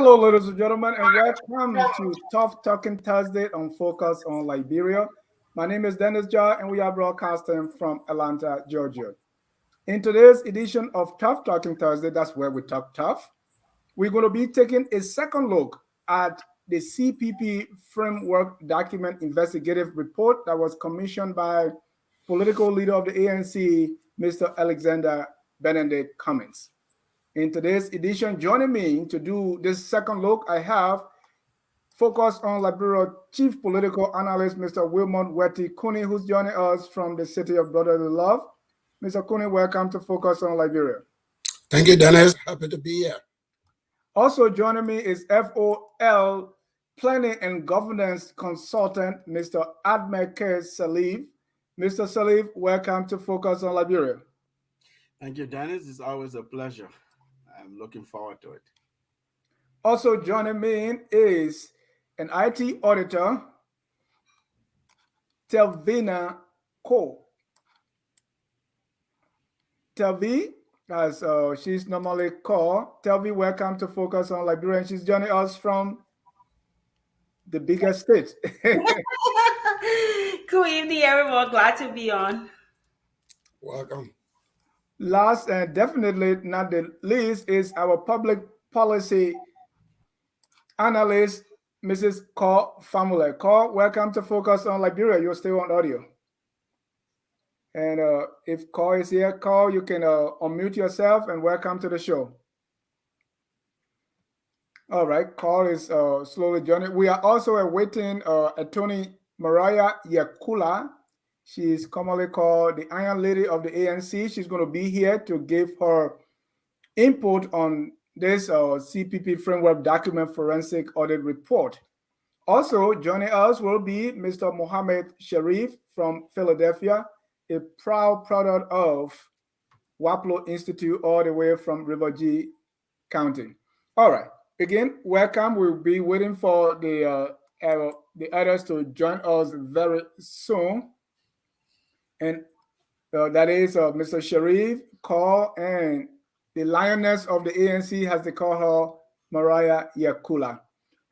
Hello, ladies and gentlemen, and welcome to Tough Talking Thursday on Focus on Liberia. My name is Dennis Jar, and we are broadcasting from Atlanta, Georgia. In today's edition of Tough Talking Thursday, that's where we talk tough, we're going to be taking a second look at the CPP Framework Document Investigative Report that was commissioned by political leader of the ANC, Mr. Alexander Benedict Cummings. In today's edition, joining me to do this second look, I have Focus on Liberia Chief Political Analyst, Mr. Wilmot Kunney, who's joining us from the city of Brotherly Love. Mr. Kunney, welcome to Focus on Liberia. Thank you, Dennis. Happy to be here. Also joining me is FOL Planning and Governance Consultant, Mr. Ahmed Sirleaf. Mr. Sirleaf, welcome to Focus on Liberia. Thank you, Dennis. It's always a pleasure. I'm looking forward to it. Also joining me is an IT auditor, Telvina Co. Telvi, as she's normally called. Telvi, welcome to Focus on Liberia. She's joining us from the biggest state. Good evening, everyone. Glad to be on. Welcome. Last and definitely not the least is our public policy analyst, Mrs. Call Family. Call, welcome to Focus on Liberia. You're still on audio. And if Call is here, Call, you can unmute yourself and welcome to the show. All right, Call is slowly joining. We are also awaiting Attorney Mariah Yakula. She is commonly called the Iron Lady of the ANC. She's going to be here to give her input on this CPP Framework Document Forensic Audit Report. Also joining us will be Mr. Mohamed Sherif from Philadelphia, a proud product of Waplo Institute all the way from River G County. All right, again, welcome. We'll be waiting for the others to join us very soon. And that is Mr. Sherif, Call, and the lioness of the ANC, as they call her, Mariah Yakula.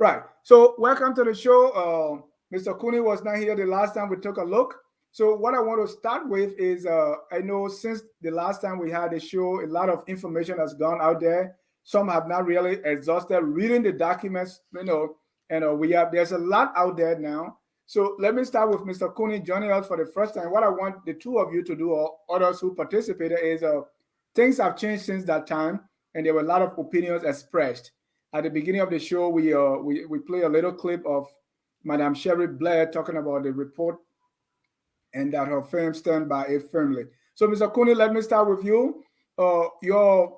Right. So welcome to the show. Mr. Kunney was not here the last time we took a look. So what I want to start with is, I know since the last time we had a show, a lot of information has gone out there. Some have not really exhausted reading the documents, and there's a lot out there now. So let me start with Mr. Kunney joining us for the first time. What I want the two of you to do, or others who participated, is things have changed since that time, and there were a lot of opinions expressed. At the beginning of the show, we play a little clip of Madam Sherif Blairs talking about the report and that her firm stand by it firmly. So, Mr. Kunney, let me start with you. You're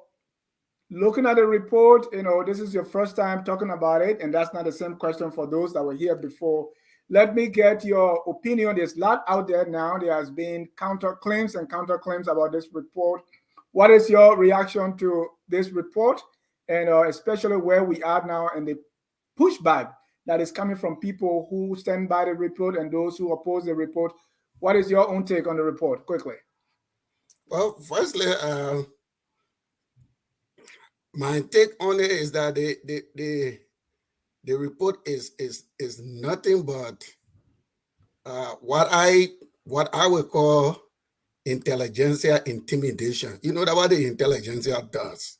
looking at the report. This is your first time talking about it, and that's not the same question for those that were here before. Let me get your opinion. There's a lot out there now. There has been counterclaims and counterclaims about this report. What is your reaction to this report, and especially where we are now and the pushback that is coming from people who stand by the report and those who oppose the report? What is your own take on the report, quickly? Well, firstly, my take on it is that the report is nothing but what I would call intelligentsia intimidation. You know what the intelligentsia does?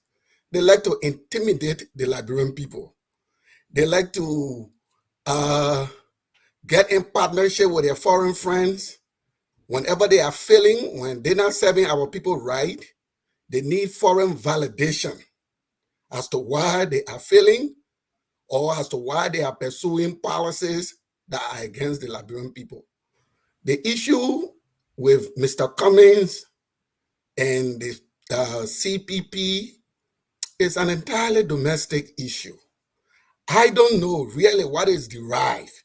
They like to intimidate the Liberian people. They like to get in partnership with their foreign friends. Whenever they are failing, when they're not serving our people right, they need foreign validation as to why they are failing, or as to why they are pursuing policies that are against the Liberian people. The issue with Mr. Cummings and the CPP is an entirely domestic issue. I don't know really what is derived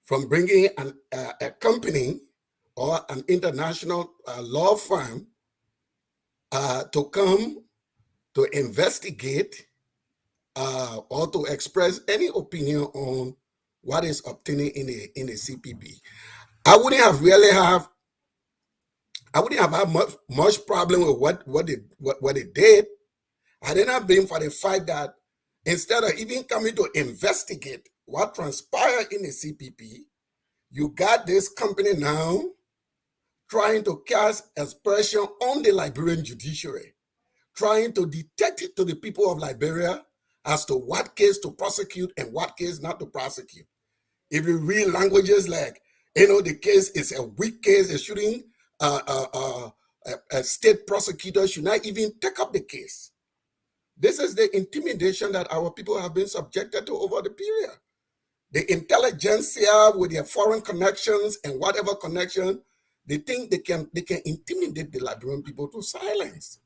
from bringing a company or an international law firm to come to investigate or to express any opinion on what is obtaining in a CPP. I wouldn't have had much problem with what they did. Had it not been for the fact that Instead of even coming to investigate what transpired in the CPP, you got this company now trying to cast aspersion on the Liberian judiciary, trying to detect it to the people of Liberia as to what case to prosecute and what case not to prosecute. If you read languages like, the case is a weak case, a shooting, a state prosecutor should not even take up the case. This is the intimidation that our people have been subjected to over the period. The intelligentsia with their foreign connections and whatever connection, they think they can intimidate the Liberian people to silence.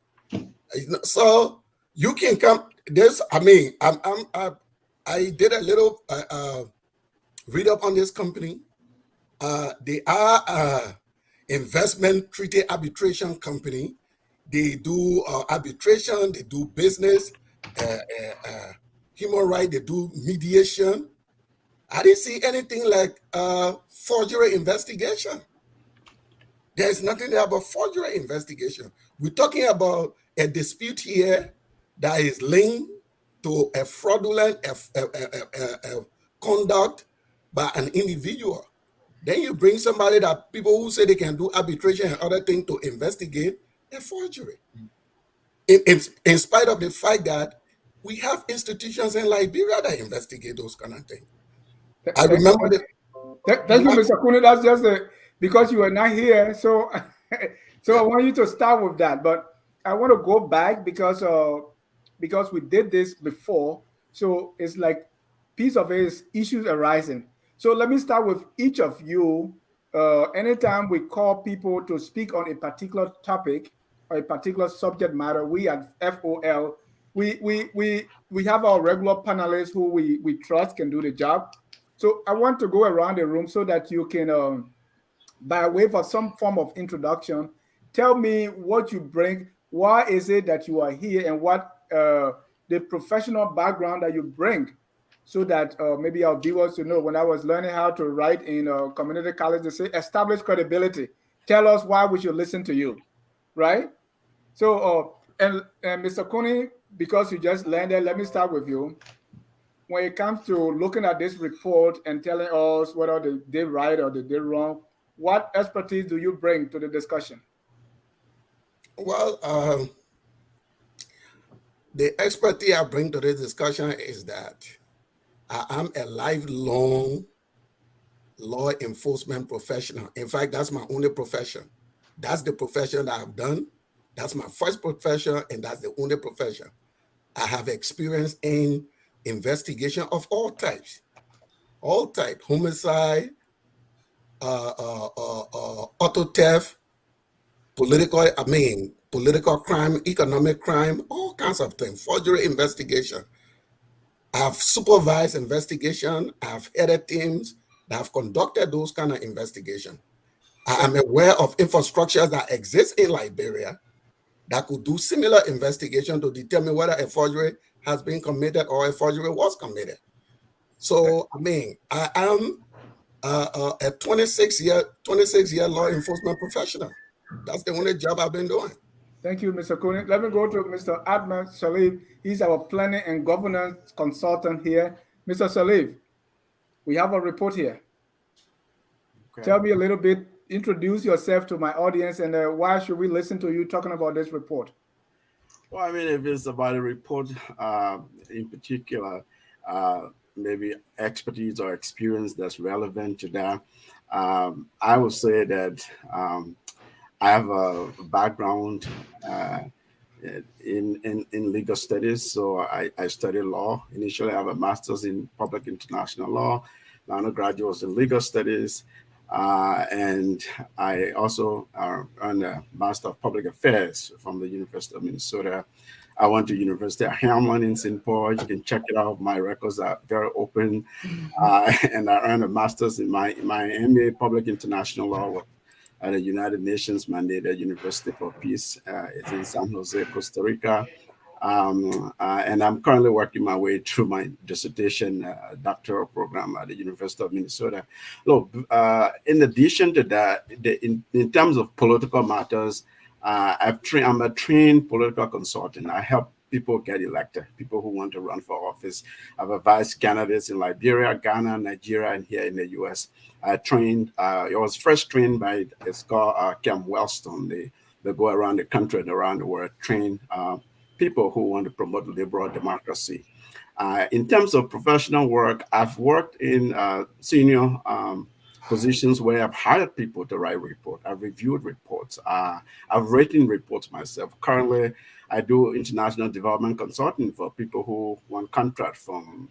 So you can come. I did a little read up on this company. They are an investment treaty arbitration company. They do arbitration, they do business, human rights, they do mediation. I didn't see anything like forgery investigation. There's nothing there about forgery investigation. We're talking about a dispute here that is linked to a fraudulent conduct by an individual. Then you bring somebody that people who say they can do arbitration and other things to investigate a forgery. In spite of the fact that we have institutions in Liberia that investigate those kind of things. I remember Thank you, Mr. Kunney. That's just because you are not here. So, so I want you to start with that. But I want to go back because we did this before. So it's like piece of it is issues arising. So let me start with each of you. Anytime we call people to speak on a particular topic or a particular subject matter, we at FOL, we have our regular panelists who we trust can do the job. So I want to go around the room so that you can, by way of some form of introduction, tell me what you bring. Why is it that you are here, and what the professional background that you bring, so that maybe our viewers will know. When I was learning how to write in community college, they say establish credibility. Tell us why we should listen to you, right? So, and Mr. Kunney, because you just landed, let me start with you. When it comes to looking at this report and telling us whether they did right or they did wrong, what expertise do you bring to the discussion? Well, the expertise I bring to this discussion is that I am a lifelong law enforcement professional. In fact, that's my only profession. That's the profession that I've done. That's my first profession, and that's the only profession. I have experience in investigation of all types, homicide, auto theft, political crime, economic crime, all kinds of things, forgery investigation. I've supervised investigation, I've headed teams that have conducted those kind of investigation. I am aware of infrastructures that exist in Liberia that could do similar investigation to determine whether a forgery has been committed or a forgery was committed. So, I am a 26-year law enforcement professional. That's the only job I've been doing. Thank you, Mr. Kunney. Let me go to Mr. Ahmed Sirleaf. He's our planning and governance consultant here. Mr. Sirleaf, we have a report here. Okay. Tell me a little bit, introduce yourself to my audience, and why should we listen to you talking about this report? Well, if it's about a report in particular, maybe expertise or experience that's relevant to that, I would say that I have a background in legal studies. So I studied law. Initially, I have a master's in public international law. My undergraduate was in legal studies. And I also earned a Master of Public Affairs from the University of Minnesota. I went to University of Hamlin in St. Paul. You can check it out. My records are very open. And I earned a master's in my MA Public International Law at the United Nations mandated University for Peace. It's in San Jose, Costa Rica. And I'm currently working my way through my dissertation doctoral program at the University of Minnesota. Look, in addition to that, in terms of political matters, I'm a trained political consultant. I help people get elected, people who want to run for office. I've advised candidates in Liberia, Ghana, Nigeria, and here in the US. I trained, I was first trained by, it's called Camp Wellstone. They go around the country and around the world, train people who want to promote liberal democracy. In terms of professional work, I've worked in senior positions where I've hired people to write reports. I've reviewed reports. I've written reports myself. Currently, I do international development consulting for people who want contract from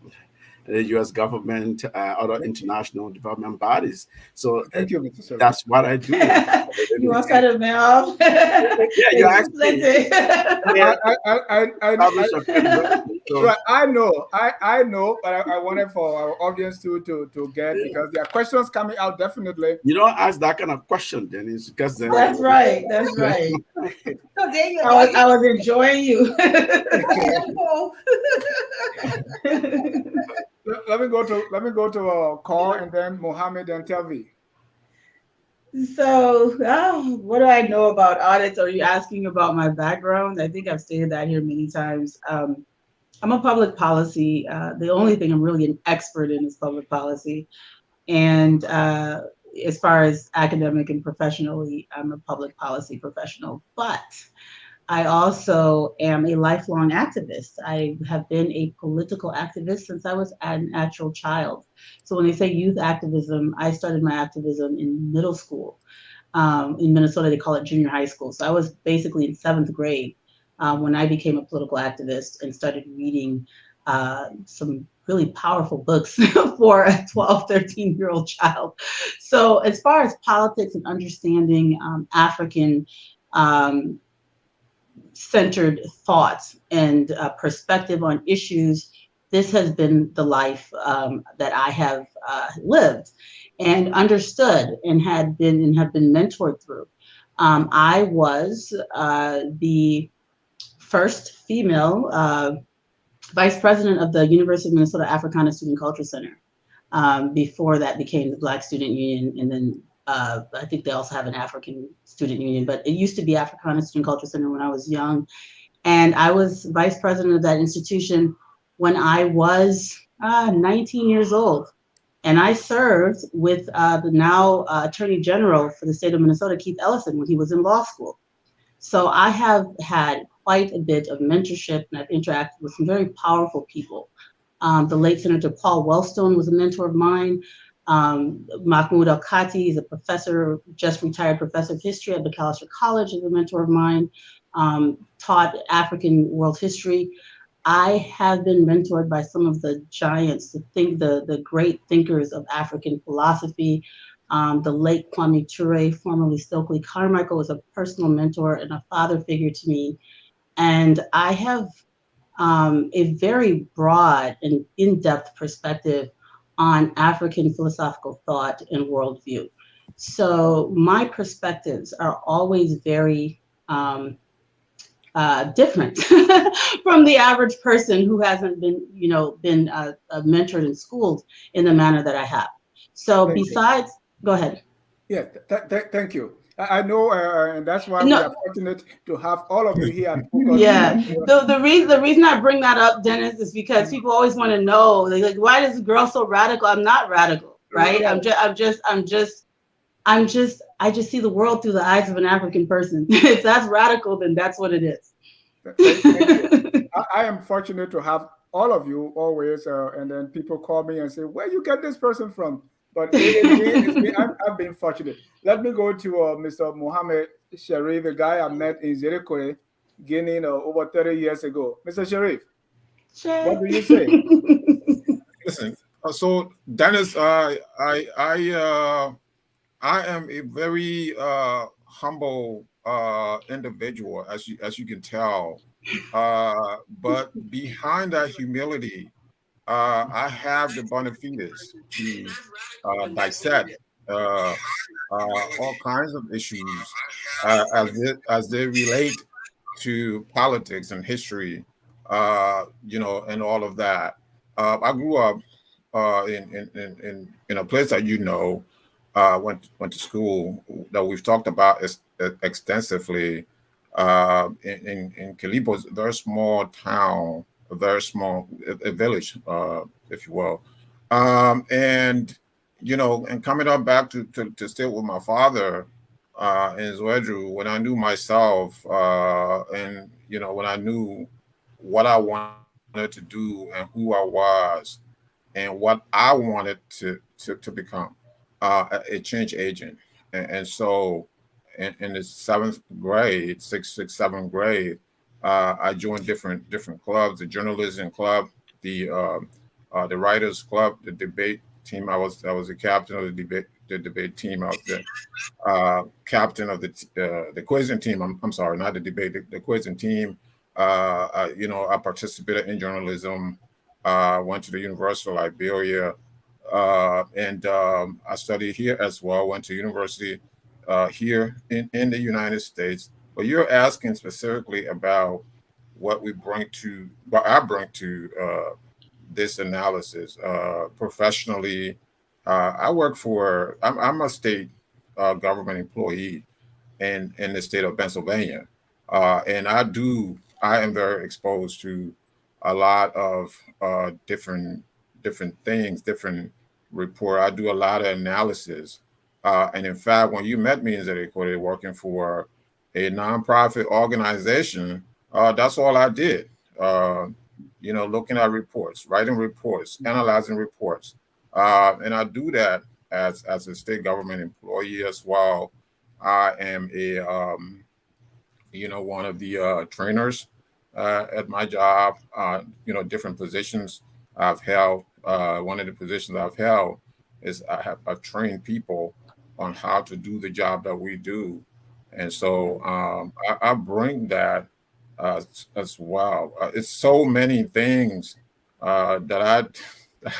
the U.S. government, other international development bodies. So Thank you, Mr. Sirleaf. that's what I do. You want to cut him off? Yeah, you actually. I know, but I wanted for our audience to get, because there are questions coming out definitely. You don't ask that kind of question, Dennis, because then That's right. That's right. So there you I was enjoying you. Let me go to call, and then Mohamed and Telvi. So, what do I know about audits? Are you asking about my background? I think I've stated that here many times. I'm a public policy. The only thing I'm really an expert in is public policy. And as far as academic and professionally, I'm a public policy professional. But I also am a lifelong activist. I have been a political activist since I was a natural child. So when they say youth activism, I started my activism in middle school. In Minnesota, they call it junior high school. So I was basically in 7th grade when I became a political activist and started reading some really powerful books for a 12, 13-year-old child. So as far as politics and understanding African centered thoughts and perspective on issues, this has been the life that I have lived and understood and have been mentored through. I was the first female vice president of the University of Minnesota Africana Student Culture Center. Before that became the Black Student Union, and then I think they also have an African Student Union, but it used to be Africana Student Culture Center when I was young. And I was vice president of that institution when I was 19 years old. And I served with the now Attorney General for the state of Minnesota, Keith Ellison, when he was in law school. So I have had quite a bit of mentorship, and I've interacted with some very powerful people. The late Senator Paul Wellstone was a mentor of mine. Mahmoud Al-Kati is a professor, just retired professor of history at McAllister College, is a mentor of mine, taught African world history. I have been mentored by some of the giants, the great thinkers of African philosophy. The late Kwame Ture, formerly Stokely Carmichael, was a personal mentor and a father figure to me. And I have a very broad and in-depth perspective on African philosophical thought and worldview. So my perspectives are always very different from the average person who hasn't been, mentored and schooled in the manner that I have. So go ahead. Yeah, thank you. I know, and that's why we are fortunate to have all of you here at Focus. Yeah, the reason I bring that up, Dennis, is because people always want to know, like, why is this girl so radical? I'm not radical, right? I just see the world through the eyes of an African person. If that's radical, then that's what it is. Thank you. I am fortunate to have all of you always, and then people call me and say, where you get this person from? But I've been fortunate. Let me go to Mr. Mohamed Sherif, a guy I met in Zerikore, Guinea, over 30 years ago. Mr. Sherif, what do you say? Listen, so Dennis, I am a very humble individual, as you can tell. But behind that humility, I have the bona fides to dissect all kinds of issues as they relate to politics and history, and all of that. I grew up in a place that went to school that we've talked about extensively, In Kalibo, it's a very small town, a very small a village, if you will. And and coming up back to stay with my father in Zwedru, when I knew myself, and when I knew what I wanted to do and who I was and what I wanted to become, a change agent. And so in the seventh grade, sixth, seventh grade, I joined different clubs, the journalism club, the writers club, the debate team. I was the captain of the debate team. I was the captain of the quizzing team. I'm sorry, not the debate, the quizzing team. I participated in journalism. Went to the University of Liberia, and I studied here as well. Went to university here in the United States. But you're asking specifically about what I bring to this analysis professionally. I work for. I'm a state government employee in the state of Pennsylvania, and I am very exposed to a lot of different things, different report. I do a lot of analysis, and in fact, when you met me in Zedekode working for a nonprofit organization, that's all I did. Looking at reports, writing reports, analyzing reports, and I do that as a state government employee as well. I am one of the trainers at my job. Different positions I've held. One of the positions I've held is I've trained people on how to do the job that we do, and so I bring that as well. It's so many things that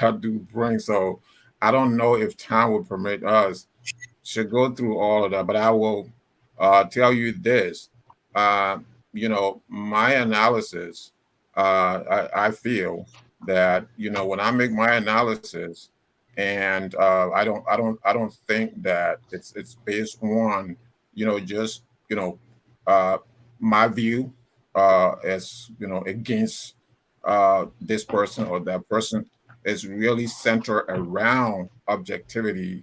I do bring. So I don't know if time would permit us to go through all of that, but I will tell you this. My analysis, I feel that when I make my analysis, and I don't think that it's based on just my view as against this person or that person. Is really centered around objectivity,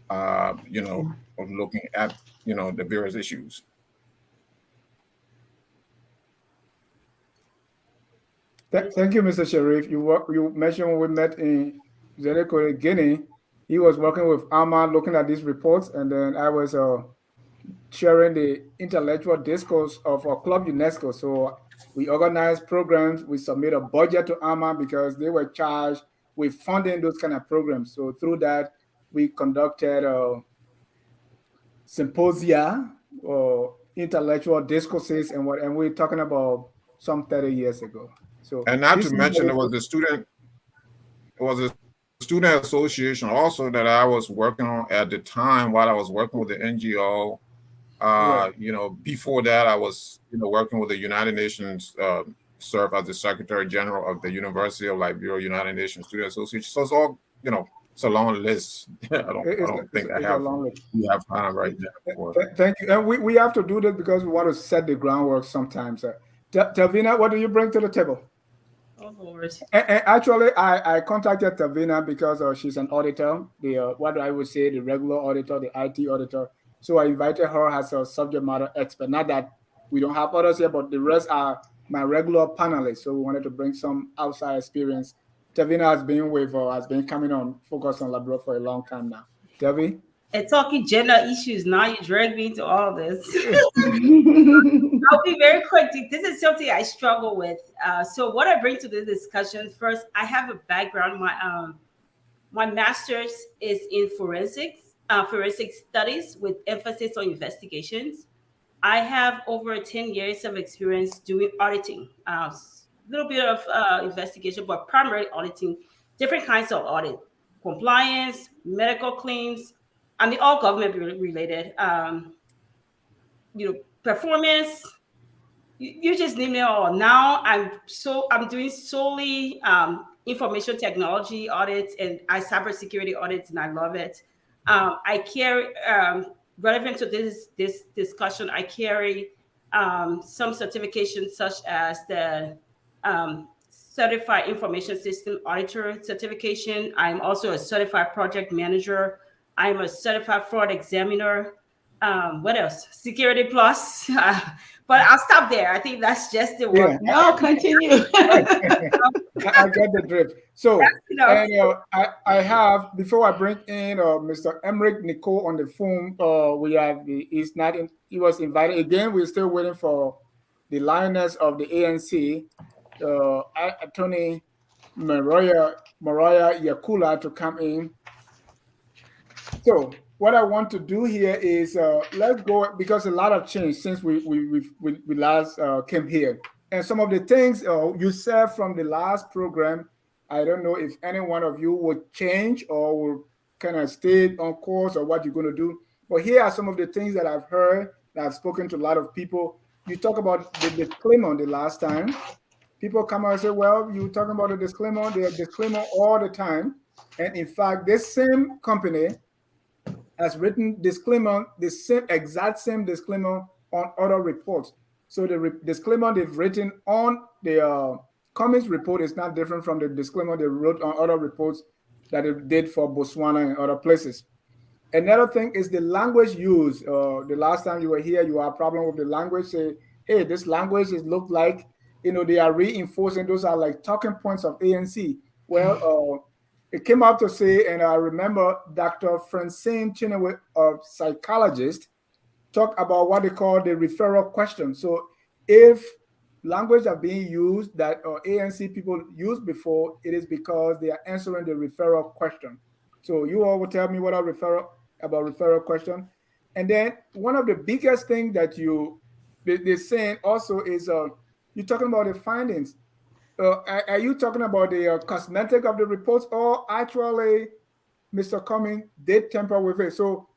of looking at the various issues. Thank you, Mr. Sherif. You mentioned when we met in Zedekode, Guinea. He was working with Ahmed, looking at these reports, and then I was sharing the intellectual discourse of our club UNESCO. So we organized programs. We submit a budget to Ahmed because they were charged with funding those kind of programs. So through that, we conducted symposia or intellectual discourses, and we're talking about some 30 years ago. So, and not to mention, there was a student association also that I was working on at the time while I was working with the NGO. Right. Before that, I was working with the United Nations, served as the Secretary General of the University of Liberia United Nations Student Association. So it's all it's a long list. I don't think we have time right now. Thank you. And we have to do this because we want to set the groundwork sometimes. Telvina, what do you bring to the table? Oh, Lord. And actually, I contacted Telvina because she's an auditor, what I would say, the regular auditor, the IT auditor. So I invited her as a subject matter expert. Not that we don't have others here, but the rest are my regular panelists. So we wanted to bring some outside experience. Telvina has been coming on Focus on Labrador for a long time now. Telvi? And talking gender issues, now you drag me into all this. I'll be very quick. This is something I struggle with. So what I bring to the discussion, first, I have a background. My master's is in forensic studies with emphasis on investigations. I have over 10 years of experience doing auditing. Little bit of investigation, but primarily auditing, different kinds of audit, compliance, medical claims, I mean, all government related, performance, you just name it all. Now I'm doing solely information technology audits and cybersecurity audits, and I love it. I carry relevant to this discussion. I carry some certifications such as the Certified Information System Auditor certification. I'm also a certified project manager. I'm a certified fraud examiner. What else? Security Plus. But I'll stop there. I think that's just the one. Yeah, No, continue. I get the drift. So, Enough. and I have, before I bring in Mr. Emrick Nicole on the phone, we have he's not in, he was invited again. We're still waiting for the lioness of the ANC, Attorney Mariah Yakula, to come in. So what I want to do here is let's go, because a lot of change since we last came here, and some of the things you said from the last program, I don't know if any one of you would change or will kind of stay on course or what you're going to do. But here are some of the things that I've heard, that I've spoken to a lot of people. You talk about the disclaimer the last time. People come out and say, well, you're talking about a disclaimer. They are disclaimer all the time. And in fact, this same company has written disclaimer, the exact same disclaimer on other reports. So the disclaimer they've written on the Cummings report is not different from the disclaimer they wrote on other reports that they did for Botswana and other places. Another thing is the language used. The last time you were here, you had a problem with the language. Say, hey, this language is look like, they are reinforcing. Those are like talking points of ANC. Well, it came out to say, and I remember Dr. Francine Chineway, a psychologist, talked about what they call the referral question. So if language are being used that ANC people used before, it is because they are answering the referral question. So you all will tell me what referral question. And then one of the biggest things that they're saying also is you're talking about the findings. Are you talking about the cosmetic of the reports, or actually Mr. Cummings did tamper with it? So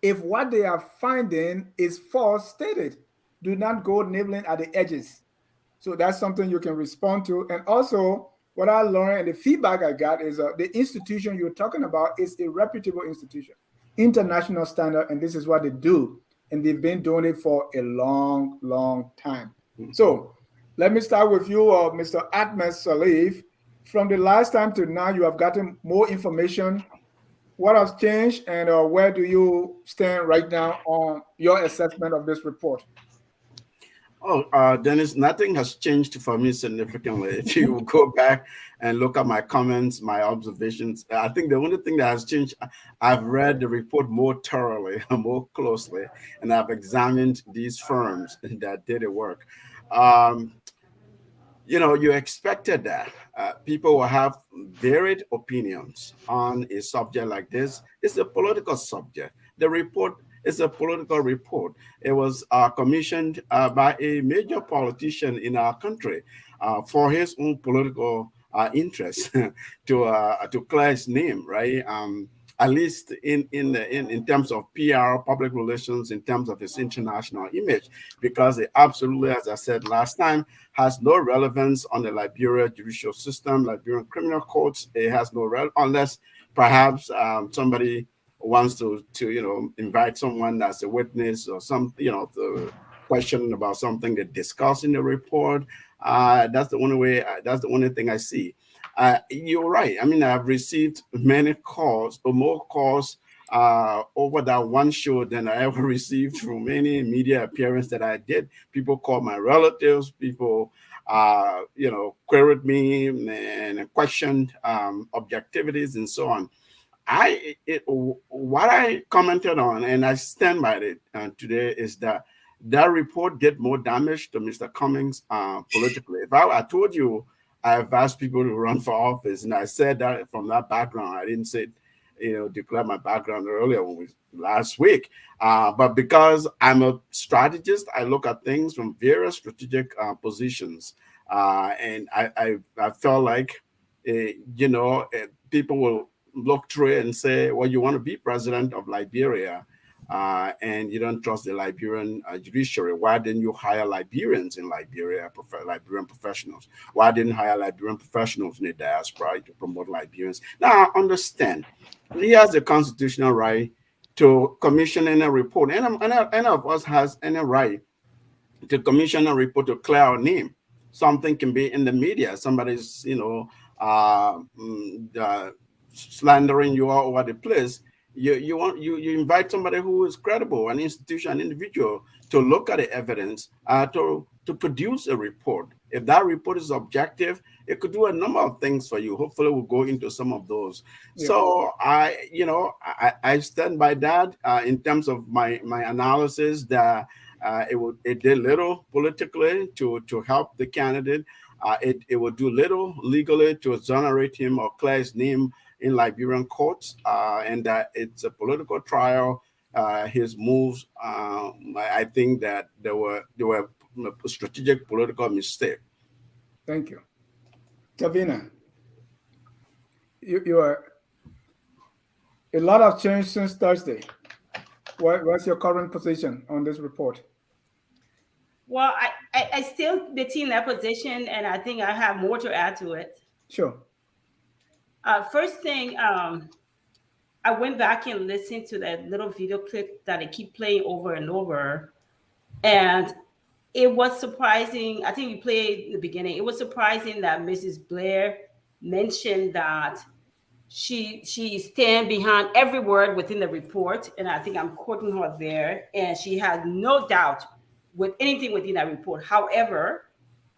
if what they are finding is false stated, do not go nibbling at the edges. So that's something you can respond to. And also what I learned and the feedback I got is the institution you're talking about is a reputable institution, international standard, and this is what they do. And they've been doing it for a long, long time. So let me start with you, Mr. Ahmed Sirleaf. From the last time to now, you have gotten more information. What has changed, and where do you stand right now on your assessment of this report? Oh, Dennis, nothing has changed for me significantly. If you go back and look at my comments, my observations, I think the only thing that has changed, I've read the report more thoroughly, more closely, and I've examined these firms that did the work. You expected that people will have varied opinions on a subject like this. It's a political subject. The report is a political report. It was commissioned by a major politician in our country for his own political interest to clear his name, right? At least in terms of PR, public relations, in terms of his international image, because it absolutely, as I said last time, has no relevance on the Liberia judicial system, Liberian criminal courts. It has no relevance unless perhaps somebody wants to invite someone as a witness or to question about something they discuss in the report. That's the only way. That's the only thing I see. You're right. I mean, I've received many calls, or more calls over that one show than I ever received from any media appearance that I did. People called my relatives. People, queried me and questioned objectivities and so on. What I commented on, and I stand by it today, is that report did more damage to Mr. Cummings politically. If I told you I've asked people to run for office, and I said that from that background, I didn't say, declare my background earlier last week. But because I'm a strategist, I look at things from various strategic positions, and I felt like, people will look through it and say, well, you want to be president of Liberia, and you don't trust the Liberian judiciary. Why didn't you hire Liberians in Liberia, Liberian professionals? Why didn't you hire Liberian professionals in the diaspora to promote Liberians? Now, I understand. He has a constitutional right to commission any report. Any of us has any right to commission a report to clear our name. Something can be in the media. Somebody's, slandering you all over the place. You invite somebody who is credible, an institution, an individual, to look at the evidence, to produce a report. If that report is objective, it could do a number of things for you. Hopefully, we'll go into some of those. Yeah. So I stand by that in terms of my analysis that it did little politically to help the candidate. It would do little legally to exonerate him or clear his name in Liberian courts, and that it's a political trial. His moves, I think that there were a strategic political mistake. Thank you. Telvina, you are a lot of change since Thursday. What's your current position on this report? Well, I still maintain that position, and I think I have more to add to it. Sure. First thing, I went back and listened to that little video clip that I keep playing over and over, and it was surprising. I think you played in the beginning. It was surprising that Mrs. Blair mentioned that she stand behind every word within the report, and I think I'm quoting her there, and she had no doubt with anything within that report. However,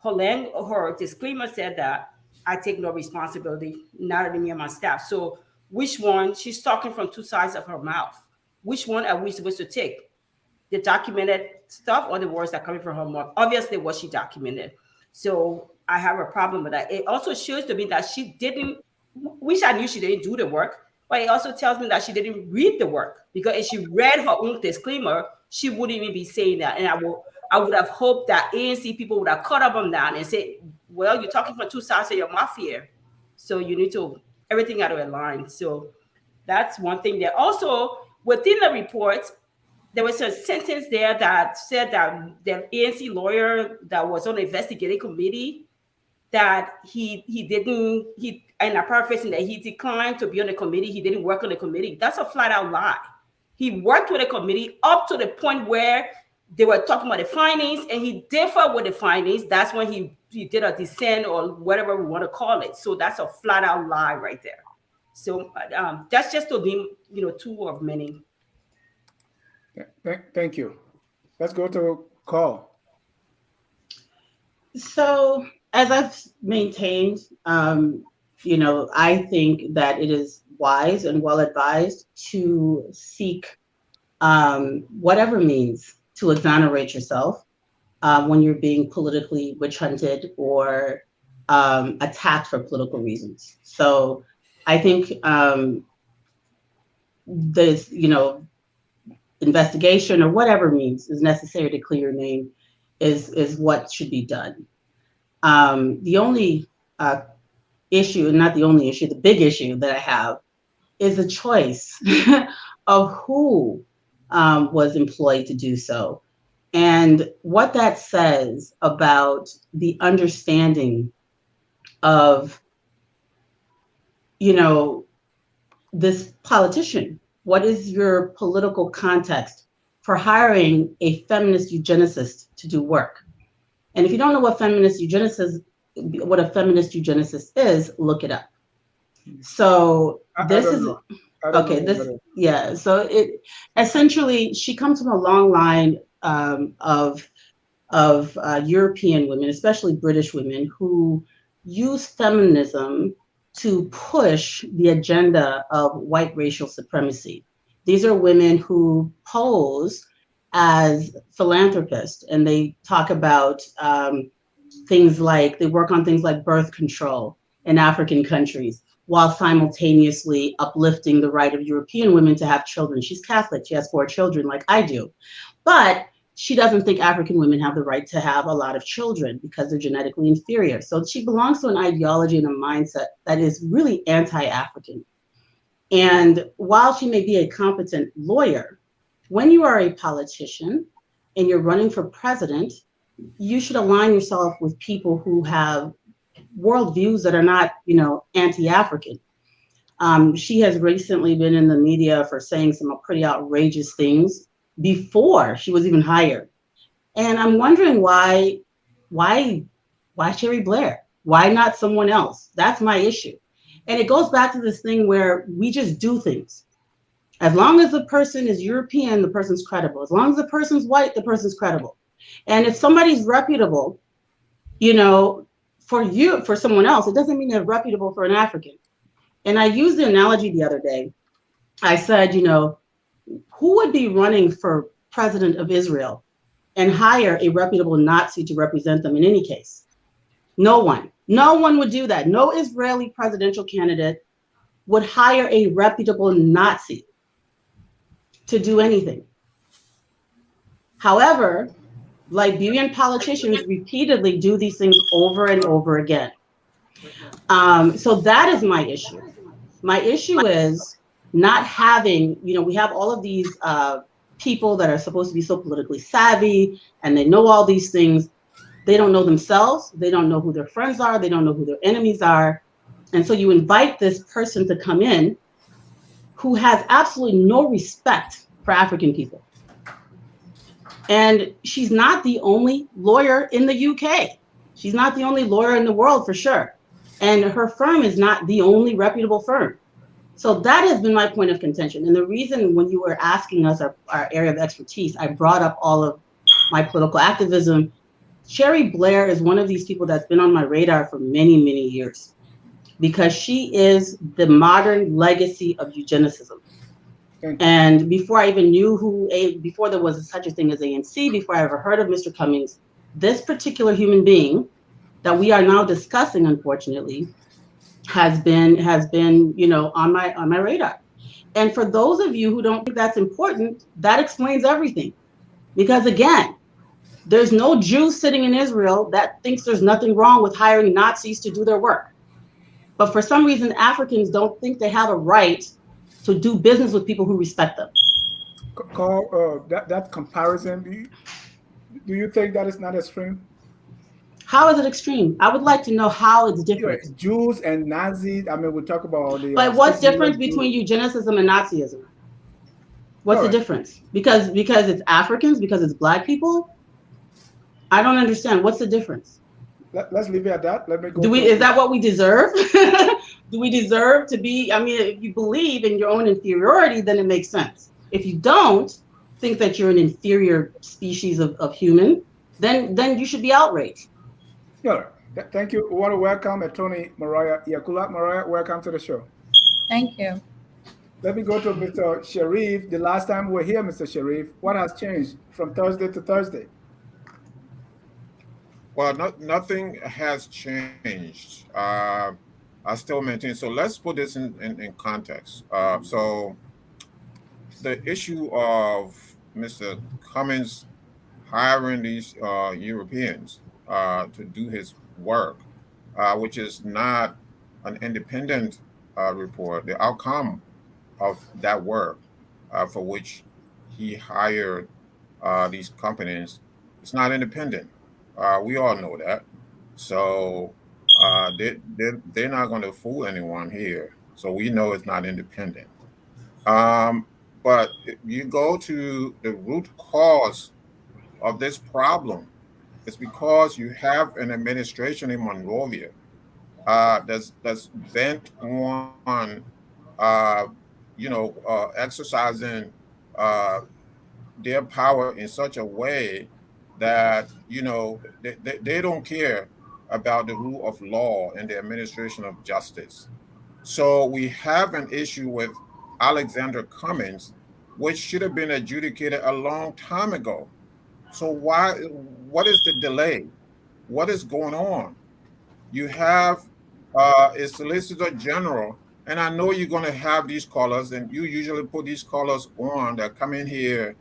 her disclaimer said that I take no responsibility, not only me and my staff. So which one? She's talking from two sides of her mouth. Which one are we supposed to take? The documented stuff or the words that are coming from her mouth? Obviously, what she documented. So I have a problem with that. It also shows to me that she didn't, which I knew she didn't do the work, but it also tells me that she didn't read the work, because if she read her own disclaimer, she wouldn't even be saying that. And I would have hoped that ANC people would have caught up on that and said, well, you're talking from two sides of your mouth here, so you need to everything out of a line. So that's one thing there. Also, within the report, there was a sentence there that said that the ANC lawyer that was on the investigative committee, that and I'm paraphrasing, that he declined to be on the committee. He didn't work on the committee. That's a flat out lie. He worked with the committee up to the point where they were talking about the findings, and he differed with the findings. That's when he did a dissent or whatever we want to call it. So that's a flat out lie right there. So that's just to be, two of many. Thank you. Let's go to call. So as I've maintained, I think that it is wise and well advised to seek whatever means to exonerate yourself when you're being politically witch hunted or attacked for political reasons. So I think this, investigation or whatever means is necessary to clear your name is what should be done. The only issue, and not the only issue, the big issue that I have is the choice of who was employed to do so, and what that says about the understanding of, this politician. What is your political context for hiring a feminist eugenicist to do work? And if you don't know what a feminist eugenicist is, look it up. So this is okay. So it essentially, she comes from a long line of European women, especially British women, who use feminism to push the agenda of white racial supremacy. These are women who pose as philanthropists, and they talk about things like, they work on things like birth control in African countries, while simultaneously uplifting the right of European women to have children. She's Catholic, she has 4 children like I do, but she doesn't think African women have the right to have a lot of children because they're genetically inferior. So she belongs to an ideology and a mindset that is really anti-African. And while she may be a competent lawyer, when you are a politician and you're running for president, you should align yourself with people who have worldviews that are not, anti-African. She has recently been in the media for saying some pretty outrageous things before she was even hired. And I'm wondering why Sherry Blair? Why not someone else? That's my issue. And it goes back to this thing where we just do things. As long as the person is European, the person's credible. As long as the person's white, the person's credible. And if somebody's reputable, for someone else, it doesn't mean they're reputable for an African. And I used the analogy the other day. I said, who would be running for president of Israel and hire a reputable Nazi to represent them in any case? No one. No one would do that. No Israeli presidential candidate would hire a reputable Nazi to do anything. However, Liberian politicians repeatedly do these things over and over again. So that is my issue. My issue is not having, we have all of these people that are supposed to be so politically savvy and they know all these things. They don't know themselves. They don't know who their friends are. They don't know who their enemies are. And so you invite this person to come in who has absolutely no respect for African people. And she's not the only lawyer in the UK. She's not the only lawyer in the world for sure. And her firm is not the only reputable firm. So that has been my point of contention. And the reason when you were asking us our area of expertise, I brought up all of my political activism. Sherry Blair is one of these people that's been on my radar for many, many years because she is the modern legacy of eugenicism. And before I even knew before there was such a thing as ANC, before I ever heard of Mr. Cummings, this particular human being that we are now discussing, unfortunately, has been on my radar. And for those of you who don't think that's important, that explains everything. Because again, there's no Jew sitting in Israel that thinks there's nothing wrong with hiring Nazis to do their work. But for some reason, Africans don't think they have a right to do business with people who respect them. Carl, that comparison, do you think that is not extreme? How is it extreme? I would like to know how it's different. Jews and Nazis, I mean, we talk about the... But what's different between eugenicism and Nazism? What's the difference? Because it's Africans, because it's Black people? I don't understand. What's the difference? Let's leave it at that. Let me go. Is that what we deserve? Do we deserve to be? I mean, if you believe in your own inferiority, then it makes sense. If you don't think that you're an inferior species of human, then you should be outraged. Yeah, thank you. We want to welcome Attorney Mariah Yakula. Mariah, welcome to the show. Thank you. Let me go to Mr. Sherif. The last time we were here, Mr. Sherif, what has changed from Thursday to Thursday? Well, nothing has changed. I still maintain. So let's put this in context. So the issue of Mr. Cummings hiring these Europeans to do his work, which is not an independent report, the outcome of that work for which he hired these companies, it's not independent. We all know that. So they're not going to fool anyone here. So we know it's not independent. But if you go to the root cause of this problem, it's because you have an administration in Monrovia that's bent on exercising their power in such a way that they don't care about the rule of law and the administration of justice. So we have an issue with Alexander Cummings, which should have been adjudicated a long time ago. So what is the delay? What is going on? You have a Solicitor General, and I know you're going to have these callers, and you usually put these callers on that come in here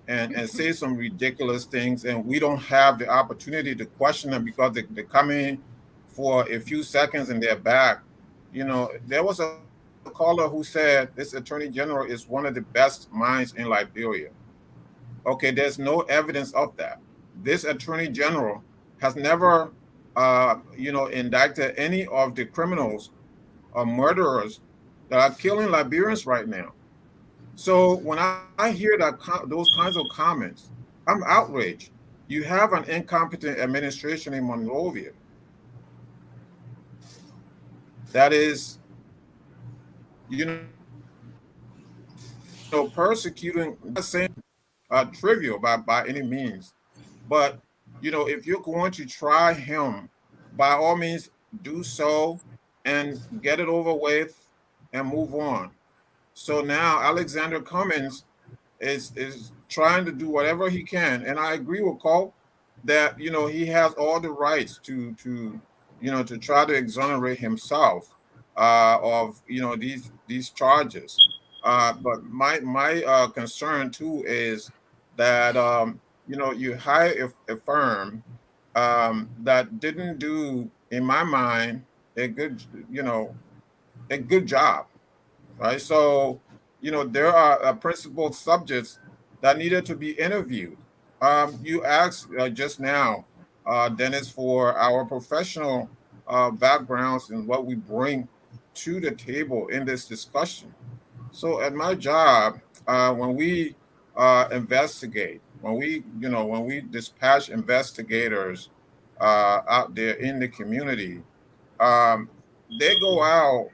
and say some ridiculous things, and we don't have the opportunity to question them because they come in for a few seconds and they're back. There was a caller who said this Attorney General is one of the best minds in Liberia. Okay, there's no evidence of that. This Attorney General has never, indicted any of the criminals or murderers that are killing Liberians right now. So when I hear those kinds of comments, I'm outraged. you have an incompetent administration in Monrovia that is, persecuting, not saying trivial by any means, but if you're going to try him, by all means do so and get it over with and move on. So now Alexander Cummings is trying to do whatever he can, and I agree with Cole that he has all the rights to try to exonerate himself of these charges. But my concern too is that you hire a firm that didn't do, in my mind, a good a good job, right? So, there are principal subjects that needed to be interviewed. You asked just now, Dennis, for our professional backgrounds and what we bring to the table in this discussion. So, at my job, when we investigate, when we dispatch investigators out there in the community, um, they go out,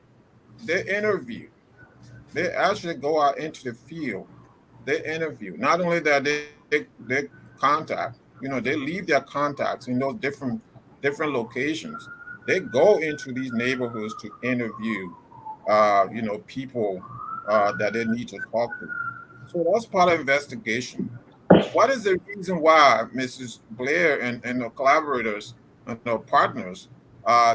they interview, they actually go out into the field. They interview. Not only that, they contact. They leave their contacts in those different locations. They go into these neighborhoods to interview, people that they need to talk to. So that's part of investigation. What is the reason why Mrs. Blair and the collaborators and the partners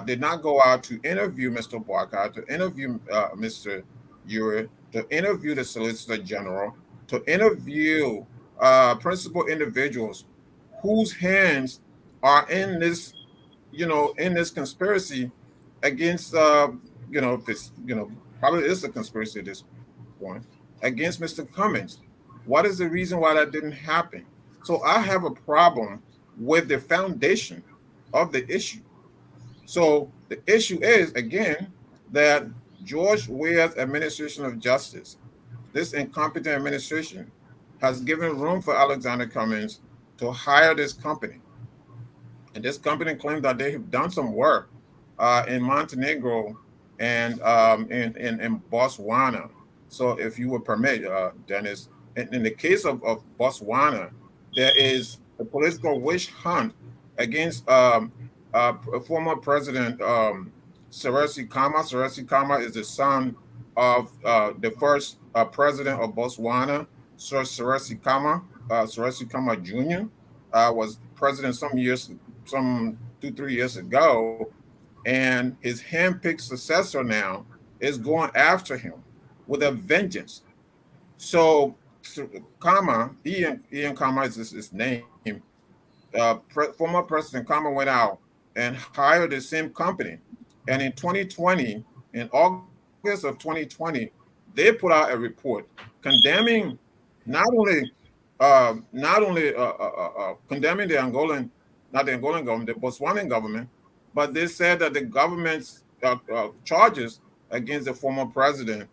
did not go out to interview Mr. Barker, to interview Mr. Uri, to interview the Solicitor General, to interview principal individuals whose hands are in this, in this conspiracy against, if it's, probably is a conspiracy at this point, against Mr. Cummings. What is the reason why that didn't happen? So I have a problem with the foundation of the issue. So the issue is, again, that George Weah's administration of justice, this incompetent administration, has given room for Alexander Cummings to hire this company. And this company claimed that they have done some work in Montenegro and in Botswana. So if you would permit, Dennis, in the case of Botswana, there is a political witch hunt against former President Sirleaf Khama. Sirleaf Khama is the son of the first president of Botswana, Sir Sirleaf Khama. Sirleaf Khama Jr. Was president some 2-3 years ago, and his handpicked successor now is going after him with a vengeance. So Khama, Ian Khama is his name. Former President Khama went out and hired the same company, and in 2020, in August of 2020, they put out a report condemning not only condemning the Angolan, not the Angolan government, the Botswanan government, but they said that the government's charges against the former president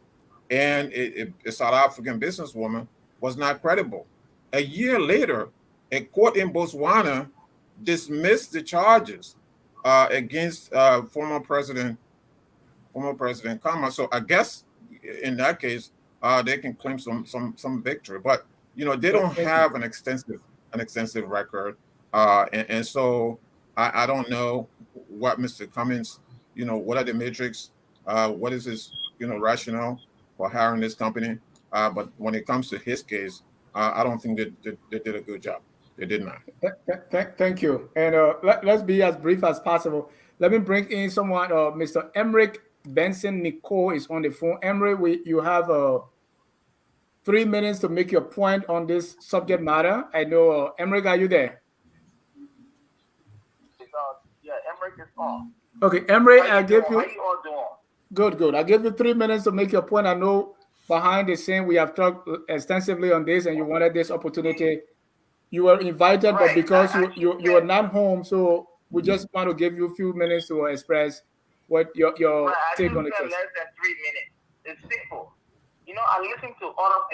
and a South African businesswoman was not credible. A year later, a court in Botswana dismissed the charges against former President Khama. So I guess in that case, they can claim some victory. But they don't have an extensive record, and so I don't know what Mr. Cummings, what are the metrics, what is his rationale for hiring this company. But when it comes to his case, I don't think they did a good job. They did not. Thank you. And let's be as brief as possible. Let me bring in someone. Mr. Emrick Benson Nicole is on the phone. Emrick, you have 3 minutes to make your point on this subject matter. I know, Emrick, are you there? Yeah, Emrick is on. Okay, Emrick, I give you. How you all doing? Good. I give you 3 minutes to make your point. I know behind the scene we have talked extensively on this, and you wanted this opportunity. You were invited, right, but because you are not home, so we just want to give you a few minutes to express what your take on the case. Less than 3 minutes. It's simple. I listened to all of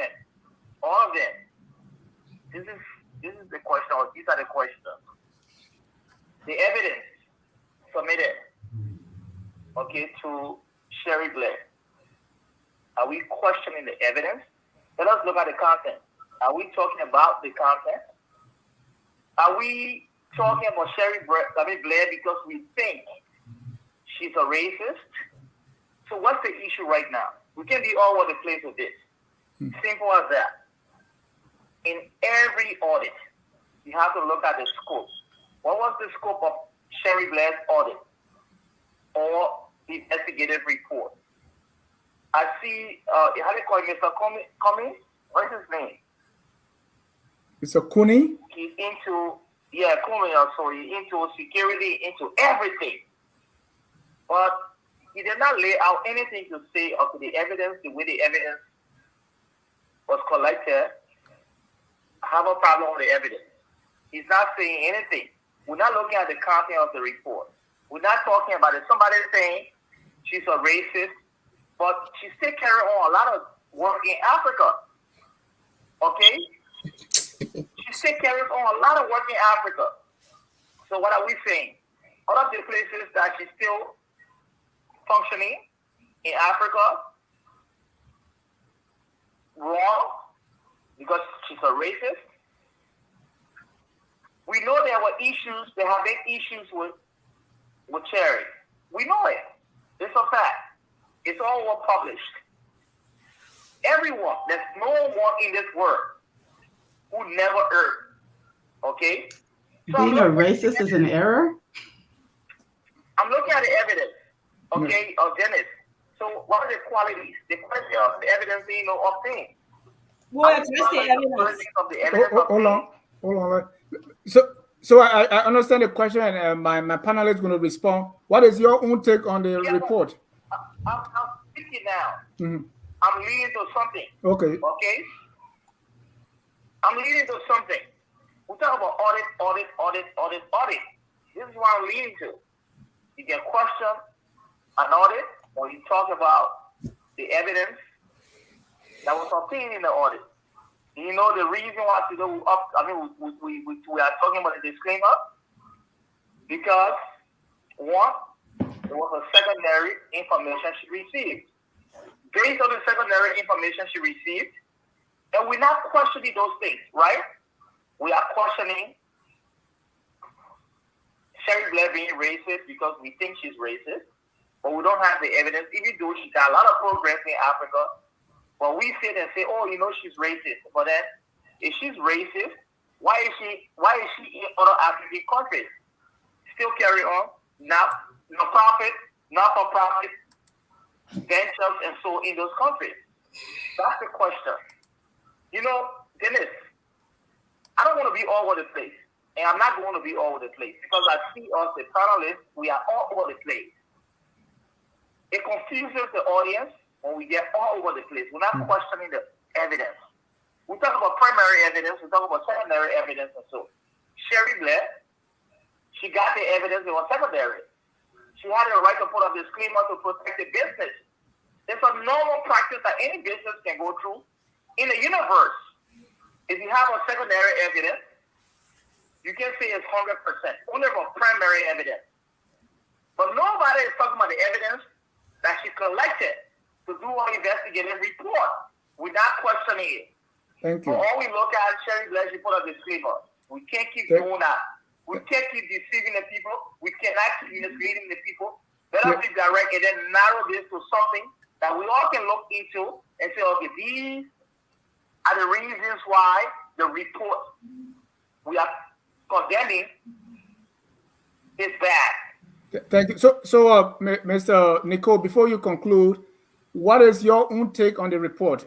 them. This is the question. Or these are the questions. the evidence submitted, okay, to Sherif Blairs? Are we questioning the evidence? Let us look at the content. Are we talking about the content? Are we talking about Sherif Blairs because we think she's a racist? So what's the issue right now? We can't be all over the place with this. Simple as that. In every audit, you have to look at the scope. What was the scope of Sherif Blairs' audit or the investigative report? I see, how do you call it, Mr. Cummings? What's his name? Mr. Kunney? He's into, Cummings, so he's into security, into everything. But he did not lay out anything to say of the evidence, the way the evidence was collected. I have a problem with the evidence. He's not saying anything. We're not looking at the content of the report. We're not talking about it. Somebody saying she's a racist, but she's still carrying on a lot of work in Africa. Okay? She still carries on a lot of work in Africa. So what are we saying? All of the places that she's still functioning in Africa, wrong, because she's a racist. We know there were issues, there have been issues with Cherry. We know it. It's a fact. It's all well published. Everyone, there's no one in this world who never erred. Okay? So being a racist is an error? I'm looking at the evidence, okay, of Dennis. So what are the qualities? The quality of the evidence being obtained. Well, that's the evidence. Of the evidence Hold on. So I understand the question, and my panelist is going to respond. What is your own take on the report? I'm speaking now. Mm-hmm. I'm leading to something. Okay. I'm leading to something. We talk about audit. This is what I'm leading to. You can question an audit when you talk about the evidence that was obtained in the audit. You know the reason why we are talking about the disclaimer? Because one, there was a secondary information she received. Based on the secondary information she received, and we're not questioning those things, right? We are questioning Sherif Blairs being racist because we think she's racist, but we don't have the evidence, even though she got a lot of progress in Africa. But we sit and say, oh, she's racist. But then, if she's racist, why is she in other African countries? Still carry on, not for profit ventures and so in those countries. That's the question. Dennis, I don't want to be all over the place. And I'm not going to be all over the place because I see us, the panelists, we are all over the place. It confuses the audience when we get all over the place. We're not questioning the evidence. We talk about primary evidence, we talk about secondary evidence and so. Sherif Blairs, she got the evidence, it was secondary. She had the right to put a disclaimer to protect the business. It's a normal practice that any business can go through in the universe. If you have a secondary evidence, you can say it's 100%, only for primary evidence. But nobody is talking about the evidence that she collected to do an investigative report. We're not questioning it. Thank you. So all we look at, Sherif Blairs, she put a disclaimer. We can't keep doing that. We can't keep deceiving the people. We cannot keep misleading the people. Let us be direct and then narrow this to something that we all can look into and say, okay, these are the reasons why the report we are condemning is bad. Thank you. So, Mr. Nicole, before you conclude, what is your own take on the report?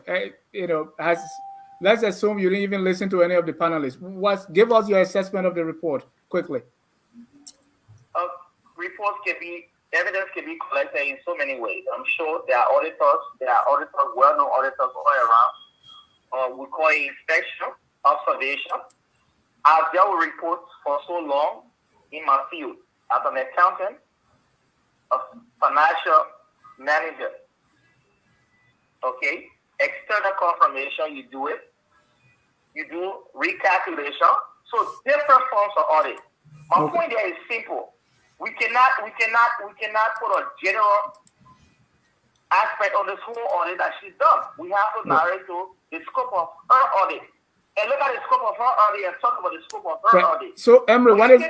Let's assume you didn't even listen to any of the panelists. Give us your assessment of the report quickly. Evidence can be collected in so many ways. I'm sure there are auditors, well-known auditors all around. We call it inspection, observation. I've dealt with reports for so long in my field as an accountant, a financial manager. Okay? External confirmation, you do it. You do recalculation. So different forms of audit. My point there is simple. We cannot put a general aspect on this whole audit that she's done. We have to narrow it to the scope of her audit. And look at the scope of her audit and talk about the scope of her audit. So, Emrick, what is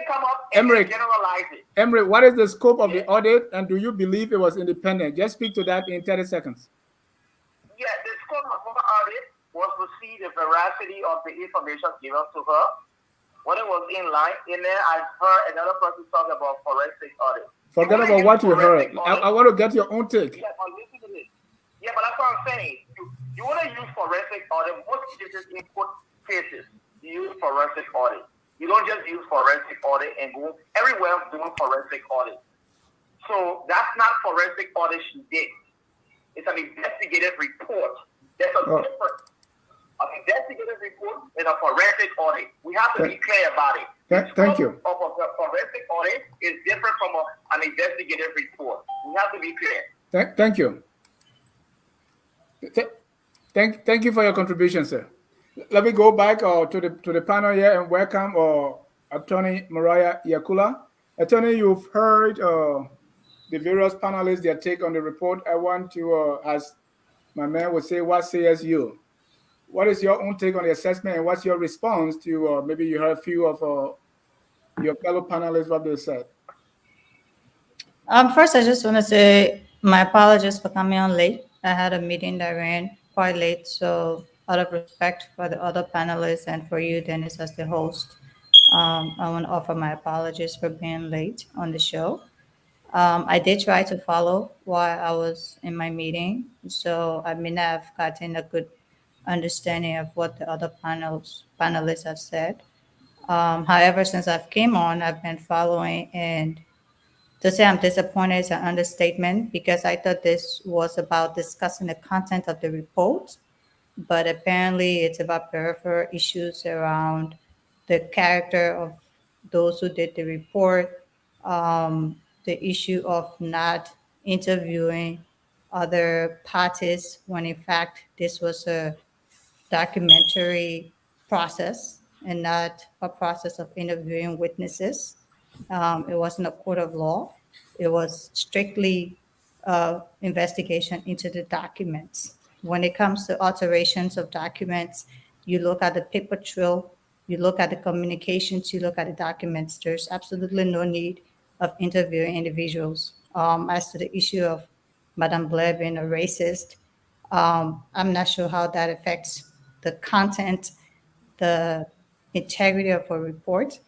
Emrick? Generalize it. Emrick, what is the scope of the audit, and do you believe it was independent? Just speak to that in 30 seconds. Yeah, the scope of her audit was to see the veracity of the information given to her, whether it was in line. In there, I heard another person talk about forensic audit. Forget about what you heard. I want to get your own take. Yeah, but listen to this. Yeah, but that's what I'm saying. You want to use forensic audit. Most cases in court cases, you use forensic audit. You don't just use forensic audit and go everywhere doing forensic audit. So that's not forensic audit she did. It's an investigative report. There's a difference. An investigative report and a forensic audit. We have to be clear about it. Thank you. Of a forensic audit is different from an investigative report. We have to be clear. Thank you. Thank you for your contribution, sir. Let me go back to the panel here and welcome Attorney Mariah Yakula. Attorney, you've heard the various panelists, their take on the report. I want to, as my man would say, what says you? What is your own take on the assessment, and what's your response to maybe you heard a few of your fellow panelists, what they said? First, I just want to say my apologies for coming on late. I had a meeting that ran quite late, so out of respect for the other panelists and for you, Dennis, as the host, I want to offer my apologies for being late on the show. I did try to follow while I was in my meeting, so I may not have gotten a good understanding of what the other panelists have said. However, since I've came on, I've been following, and to say I'm disappointed is an understatement, because I thought this was about discussing the content of the report, but apparently it's about peripheral issues around the character of those who did the report, the issue of not interviewing other parties when in fact this was a documentary process and not a process of interviewing witnesses. It wasn't a court of law. It was strictly investigation into the documents. When it comes to alterations of documents, you look at the paper trail, you look at the communications, you look at the documents. There's absolutely no need of interviewing individuals. As to the issue of Madame Blairs being a racist, I'm not sure how that affects the content, the integrity of a report.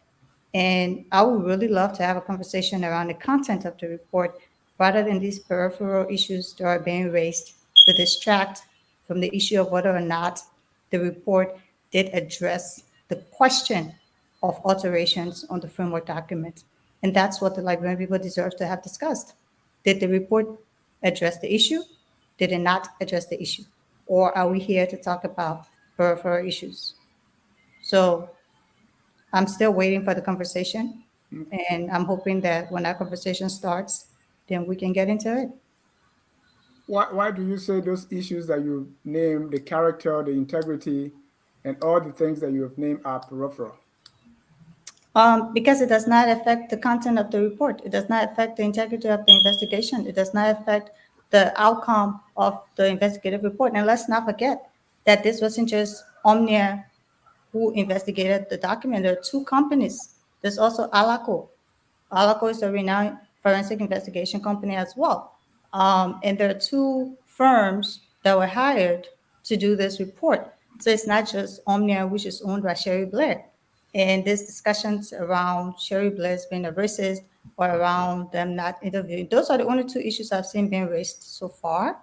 And I would really love to have a conversation around the content of the report rather than these peripheral issues that are being raised to distract from the issue of whether or not the report did address the question of alterations on the framework document. And that's what the Liberian people deserve to have discussed. Did the report address the issue? Did it not address the issue? Or are we here to talk about peripheral issues? So I'm still waiting for the conversation, and I'm hoping that when that conversation starts, then we can get into it. Why do you say those issues that you named, the character, the integrity, and all the things that you have named are peripheral? Because it does not affect the content of the report. It does not affect the integrity of the investigation. It does not affect the outcome of the investigative report. And let's not forget that this wasn't just Omnia who investigated the document. There are two companies. There's also Alaco. Alaco is a renowned forensic investigation company as well. And there are two firms that were hired to do this report. So it's not just Omnia, which is owned by Sherif Blairs. And there's discussions around Sherif Blairs being a racist or around them not interviewing. Those are the only two issues I've seen being raised so far.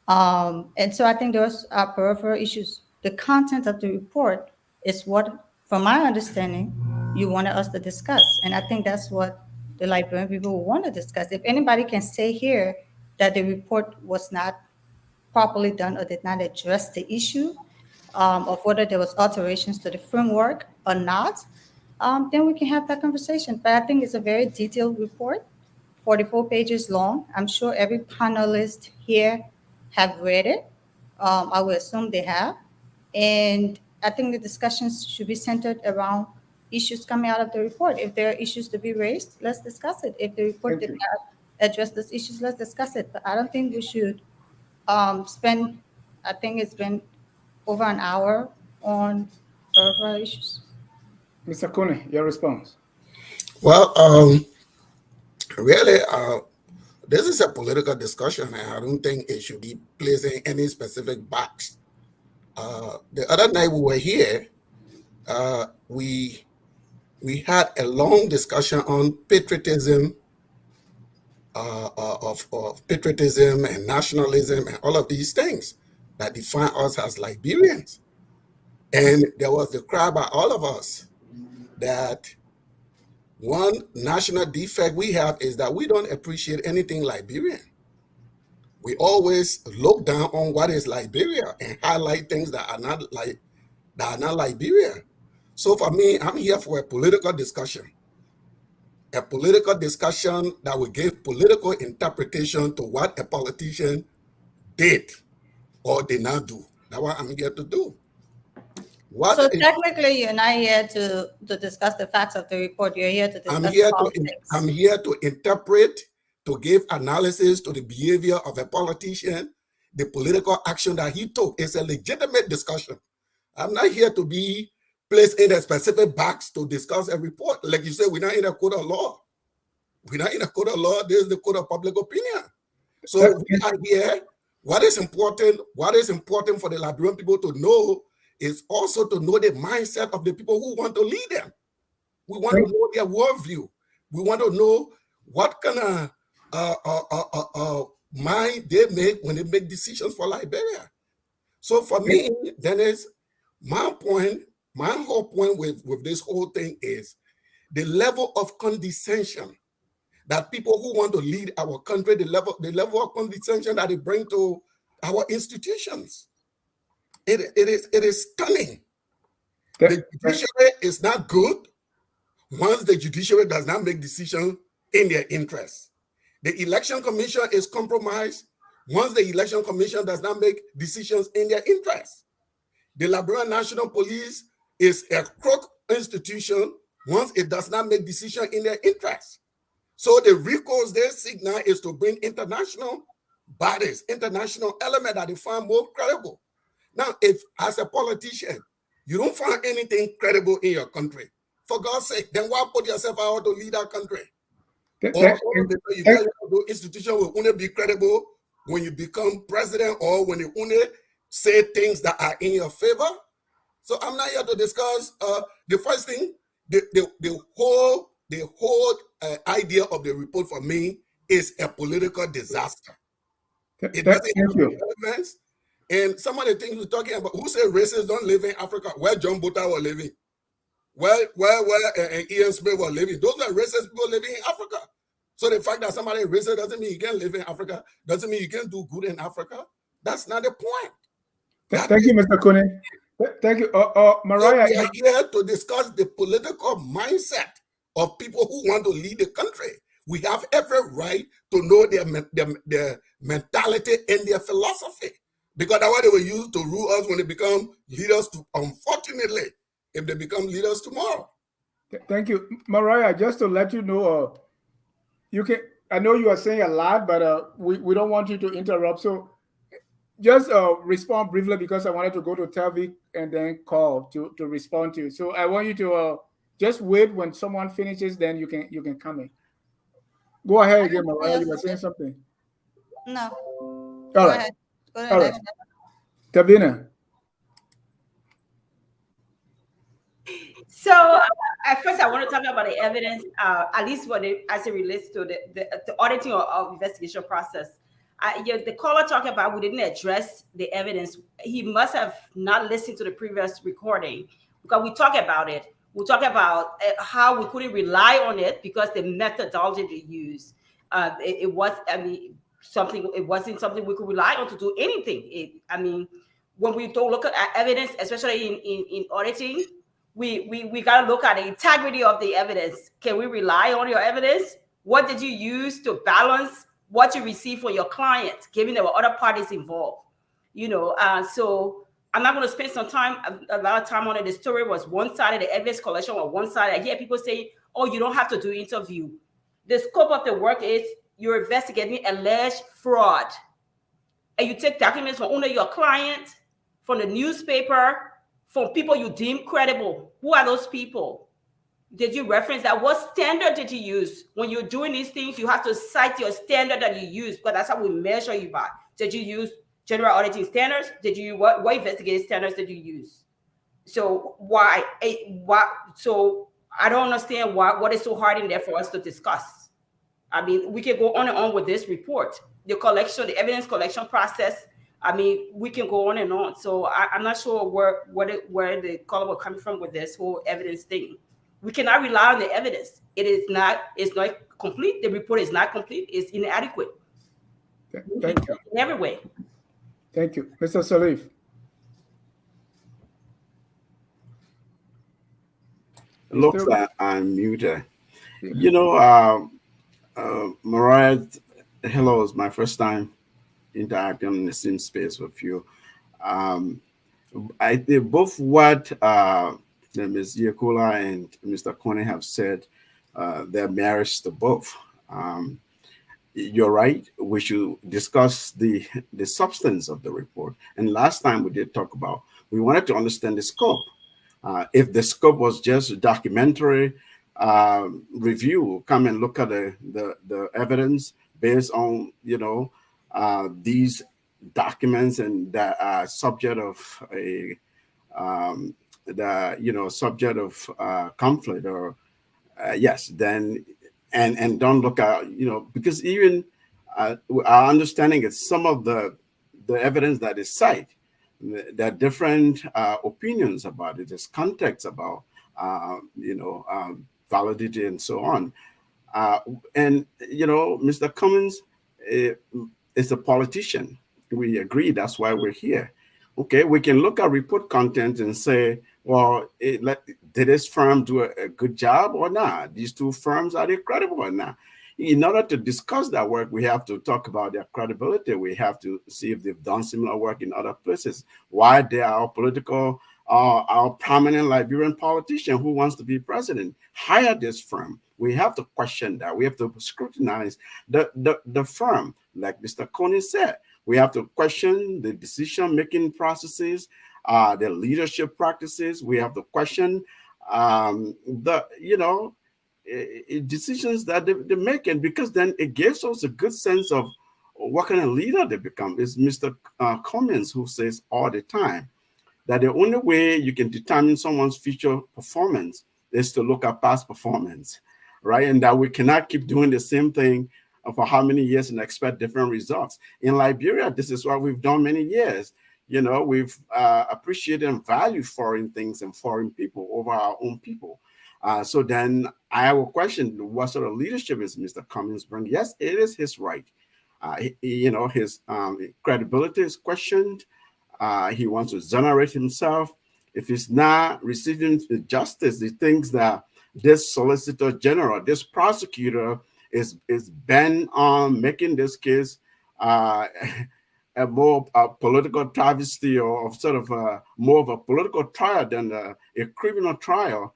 And so I think those are peripheral issues. The content of the report is what, from my understanding, you wanted us to discuss. And I think that's what the Liberian people will want to discuss. If anybody can say here that the report was not properly done or did not address the issue of whether there was alterations to the framework or not, then we can have that conversation. But I think it's a very detailed report, 44 pages long. I'm sure every panelist here have read it. I would assume they have. And I think the discussions should be centered around issues coming out of the report. If there are issues to be raised, let's discuss it. If the report did not address those issues, let's discuss it. But I don't think we should spend, I think it's been over an hour on peripheral issues. Mr. Kunney, your response. Well, really, this is a political discussion, and I don't think it should be placed in any specific box. The other night we were here, we had a long discussion on patriotism, of patriotism and nationalism and all of these things that define us as Liberians. And there was the cry by all of us that one national defect we have is that we don't appreciate anything Liberian. We always look down on what is Liberia and highlight things that are not Liberia. So for me, I'm here for a political discussion that will give political interpretation to what a politician did or did not do. That's what I'm here to do. So technically, you're not here to discuss the facts of the report. You're here to discuss politics. I'm here to interpret, to give analysis to the behavior of a politician, the political action that he took. It's a legitimate discussion. I'm not here to be placed in a specific box to discuss a report. Like you said, we're not in a court of law. We're not in a court of law. This is the court of public opinion. So we are here. What is important for the Liberian people to know is also to know the mindset of the people who want to lead them. We want to know their worldview. We want to know what kind of mind they make when they make decisions for Liberia. So for me, then is my whole point with this whole thing is the level of condescension that people who want to lead our country, the level of condescension that they bring to our institutions. It is stunning. The judiciary is not good once the judiciary does not make decisions in their interest. The election commission is compromised once the election commission does not make decisions in their interest. The Liberian National Police is a crook institution once it does not make decisions in their interest. So the recourse they seek now is to bring international bodies, international elements that they find more credible. Now, if as a politician, you don't find anything credible in your country, for God's sake, then why put yourself out to lead our country? Or you tell your institution will only be credible when you become president or when you only say things that are in your favor. So I'm not here to discuss the first thing, the whole idea of the report for me is a political disaster. It doesn't have relevance. And some of the things we're talking about, who said racists don't live in Africa? Where John Botta was living, where Ian Smith was living, those are racist people living in Africa. So the fact that somebody is racist doesn't mean you can't live in Africa, doesn't mean you can't do good in Africa. That's not the point. Thank you, Mr. Kunney. Thank you. Mariah. So we are here to discuss the political mindset of people who want to lead the country. We have every right to know their mentality and their philosophy, because that's what they will use to rule us when they become leaders, unfortunately, if they become leaders tomorrow. Thank you. Mariah, just to let you know, I know you are saying a lot, but we don't want you to interrupt. So just respond briefly, because I wanted to go to Telvi and then call to respond to you. So I want you to just wait. When someone finishes, then you can come in. Go ahead again, Mariah. You were saying something. No. All right. Go ahead. All right. Telvina. So at first, I want to talk about the evidence, at least as it relates to the auditing or investigation process. The caller talked about we didn't address the evidence. He must have not listened to the previous recording, because we talk about it. We talk about how we couldn't rely on it because the methodology they used. It wasn't something we could rely on to do anything. When we don't look at evidence, especially in auditing, we got to look at the integrity of the evidence. Can we rely on your evidence? What did you use to balance what you receive for your client, given there were other parties involved? So I'm not going to spend some time, a lot of time on it. The story was one-sided, the evidence collection was one-sided. I hear people saying, oh, you don't have to do interview. The scope of the work is you're investigating alleged fraud. And you take documents from only your client, from the newspaper, from people you deem credible. Who are those people? Did you reference that? What standard did you use? When you're doing these things, you have to cite your standard that you use, because that's how we measure you by. Did you use general auditing standards? Did you what investigative standards did you use? So why? So I don't understand what is so hard in there for us to discuss. I mean, we can go on and on with this report, the collection, the evidence collection process. I mean, we can go on and on. So I'm not sure where the call was coming from with this whole evidence thing. We cannot rely on the evidence. It's not complete. The report is not complete. It's inadequate. Thank you. In every way. Thank you. Mr. Sirleaf. Looks like I'm muted. You know, Mariah, hello, it's my first time interacting in the same space with you. I think both what Ms. Yakula and Mr. Kunney have said, their merits to both. You're right. We should discuss the substance of the report. And last time we did talk about, we wanted to understand the scope. If the scope was just a documentary review, come and look at the evidence based on, you know, these documents and that are subject of a subject of conflict, or yes, then and don't look at, you know, because even our understanding is some of the evidence that is cited, there are different opinions about it. There's context about validity and so on. And you know, Mr. Cummings is a politician. We agree. That's why we're here. Okay, we can look at report content and say, well, did this firm do a good job or not? These two firms, are they credible or not? In order to discuss that work, we have to talk about their credibility. We have to see if they've done similar work in other places. Why they are political, our prominent Liberian politician who wants to be president hire this firm. We have to question that. We have to scrutinize the firm, like Mr. Kunney said. We have to question the decision-making processes, the leadership practices. We have to question decisions that they're making, because then it gives us a good sense of what kind of leader they become. It's Mr. Cummings who says all the time that the only way you can determine someone's future performance is to look at past performance, right? And that we cannot keep doing the same thing for how many years and expect different results. In Liberia, this is what we've done many years. You know, we've appreciated and valued foreign things and foreign people over our own people. So then I will question, what sort of leadership is Mr. Cummings bring? Yes, it is his right. His credibility is questioned. He wants to exonerate himself. If he's not receiving the justice, he thinks that this Solicitor General, this prosecutor, is bent on making this case a more political travesty, or sort of more of a political trial than a criminal trial.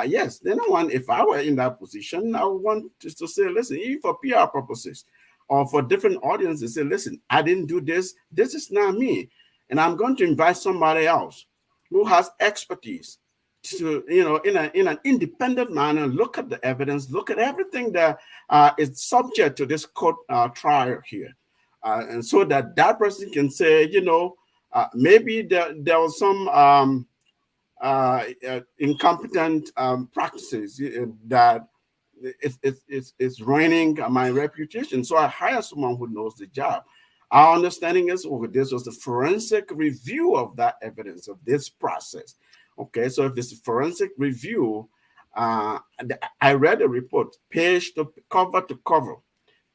Yes, then if I were in that position, I would want just to say, listen, even for PR purposes or for different audiences, say, listen, I didn't do this. This is not me. And I'm going to invite somebody else who has expertise to, in an independent manner, look at the evidence, look at everything that is subject to this court trial here. And so that person can say, maybe there was some incompetent practices that it's ruining my reputation. So I hire someone who knows the job. Our understanding is, this was the forensic review of that evidence, of this process. Okay, so if it's a forensic review, I read the report, page to cover to cover.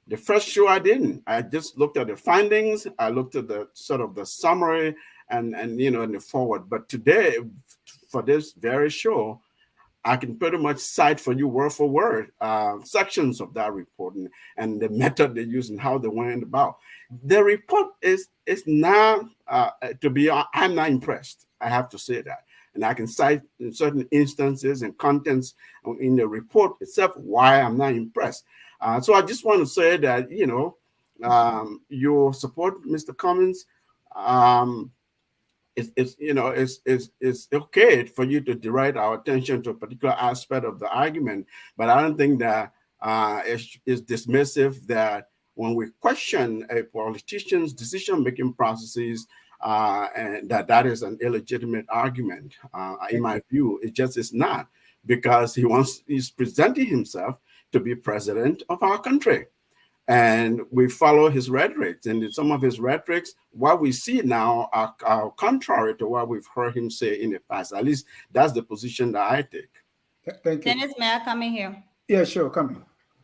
The first show I didn't. I just looked at the findings. I looked at the sort of the summary and the forward. But today, for this very show, I can pretty much cite for you word for word sections of that report and the method they use and how they went about. The report is not, I'm not impressed. I have to say that. And I can cite in certain instances and contents in the report itself why I'm not impressed. So I just want to say that, you know, your support, Mr. Cummings, it's okay for you to direct our attention to a particular aspect of the argument, but I don't think that it's dismissive that when we question a politician's decision-making processes, and that is an illegitimate argument. In my view, it just is not, because he's presenting himself to be president of our country. And we follow his rhetoric, and some of his rhetorics, what we see now are contrary to what we've heard him say in the past. At least that's the position that I take. Thank you. Dennis, may I come in here? Yeah, sure, come in.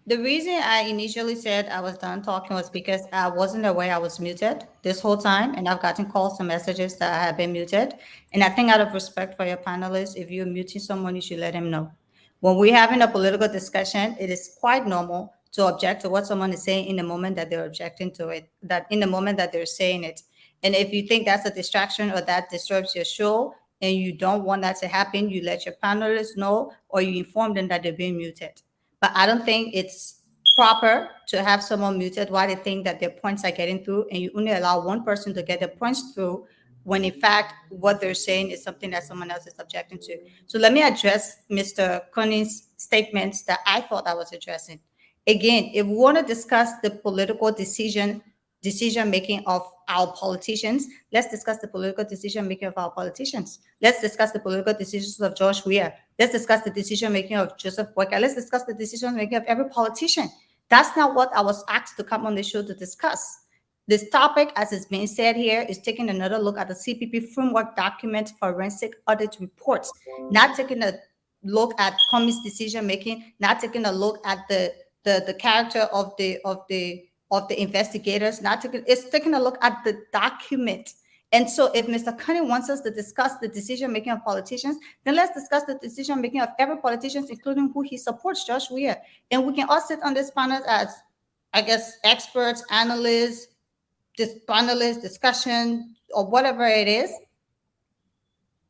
The reason I initially said I was done talking was because I wasn't aware I was muted this whole time, and I've gotten calls and messages that I have been muted. And I think out of respect for your panelists, if you're muting someone, you should let him know. When we're having a political discussion, it is quite normal to object to what someone is saying in the moment that they're objecting to it, that in the moment that they're saying it. And if you think that's a distraction or that disturbs your show and you don't want that to happen, you let your panelists know or you inform them that they're being muted. But I don't think it's proper to have someone muted while they think that their points are getting through, and you only allow one person to get their points through when in fact what they're saying is something that someone else is objecting to. So let me address Mr. Kunney's statements that I thought I was addressing. Again, if we want to discuss the political decision-making of our politicians, let's discuss the political decision-making of our politicians. Let's discuss the political decisions of George Weah. Let's discuss the decision-making of Joseph Boyka. Let's discuss the decision-making of every politician. That's not what I was asked to come on the show to discuss. This topic, as it's being said here, is taking another look at the CPP framework document forensic audit reports, not taking a look at Cummings decision-making, not taking a look at the character of the investigators, it's taking a look at the document. And so if Mr. Kunney wants us to discuss the decision-making of politicians, then let's discuss the decision-making of every politician, including who he supports, Josh Weah. And we can all sit on this panel as, I guess, experts, analysts, discussion, or whatever it is.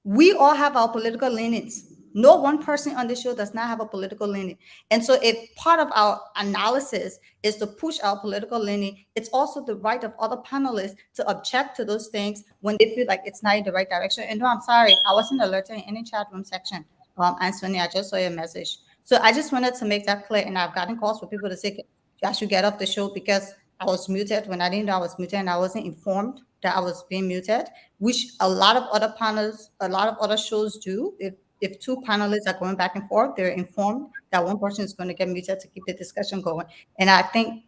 We all have our political leanings. No one person on the show does not have a political leaning. And so if part of our analysis is to push our political leaning, it's also the right of other panelists to object to those things when they feel like it's not in the right direction. And no, I'm sorry, I wasn't alerted in any chat room section. And Sonia, I just saw your message. So I just wanted to make that clear. And I've gotten calls for people to say, I should get off the show because I was muted when I didn't know I was muted and I wasn't informed that I was being muted, which a lot of other panels, a lot of other shows do. If two panelists are going back and forth, they're informed that one person is going to get muted to keep the discussion going. And I think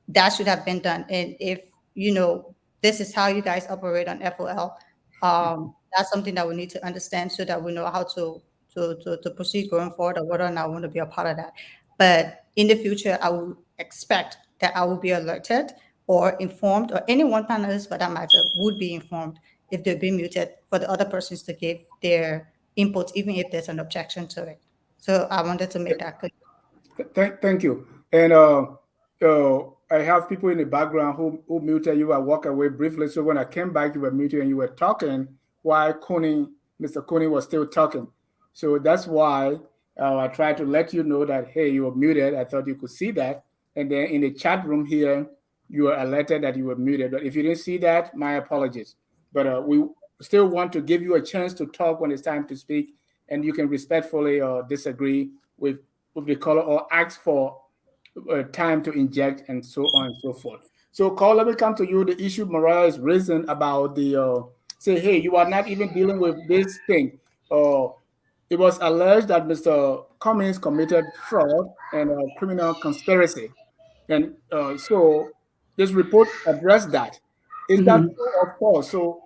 that should have been done. And if, you know, this is how you guys operate on FOL, that's something that we need to understand so that we know how to proceed going forward or whether or not I want to be a part of that. But in the future, I will expect that I will be alerted or informed, or any one panelist for that matter would be informed if they're being muted for the other persons to give their input, even if there's an objection to it. So I wanted to make that clear. Thank you. And I have people in the background who muted you. I walked away briefly. So when I came back, you were muted and you were talking while Mr. Kunney was still talking. So that's why I tried to let you know that, hey, you were muted. I thought you could see that. And then in the chat room here, you were alerted that you were muted. But if you didn't see that, my apologies. But we still want to give you a chance to talk when it's time to speak, and you can respectfully disagree with the caller or ask for time to inject and so on and so forth. So, Carl, let me come to you. The issue Mariah is raising about the say, hey, you are not even dealing with this thing. It was alleged that Mr. Cummings committed fraud and criminal conspiracy, and so this report addressed that. Is that true? Of course. So,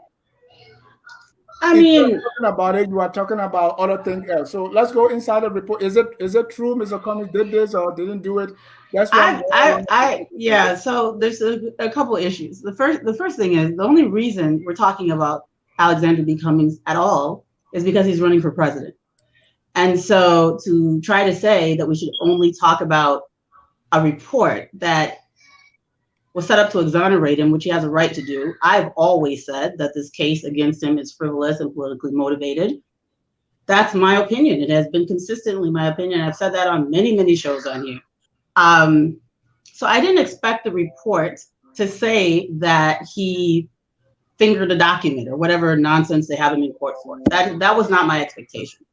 I mean, talking about it, you are talking about other things else. So let's go inside the report. Is it true Mr. Cummings did this or didn't do it? That's yeah. So there's a couple of issues. The first thing is the only reason we're talking about Alexander B. Cummings at all is because he's running for president. And so to try to say that we should only talk about a report that was set up to exonerate him, which he has a right to do. I've always said that this case against him is frivolous and politically motivated. That's my opinion. It has been consistently my opinion. I've said that on many, many shows on here. So I didn't expect the report to say that he fingered a document or whatever nonsense they have him in court for. That was not my expectation.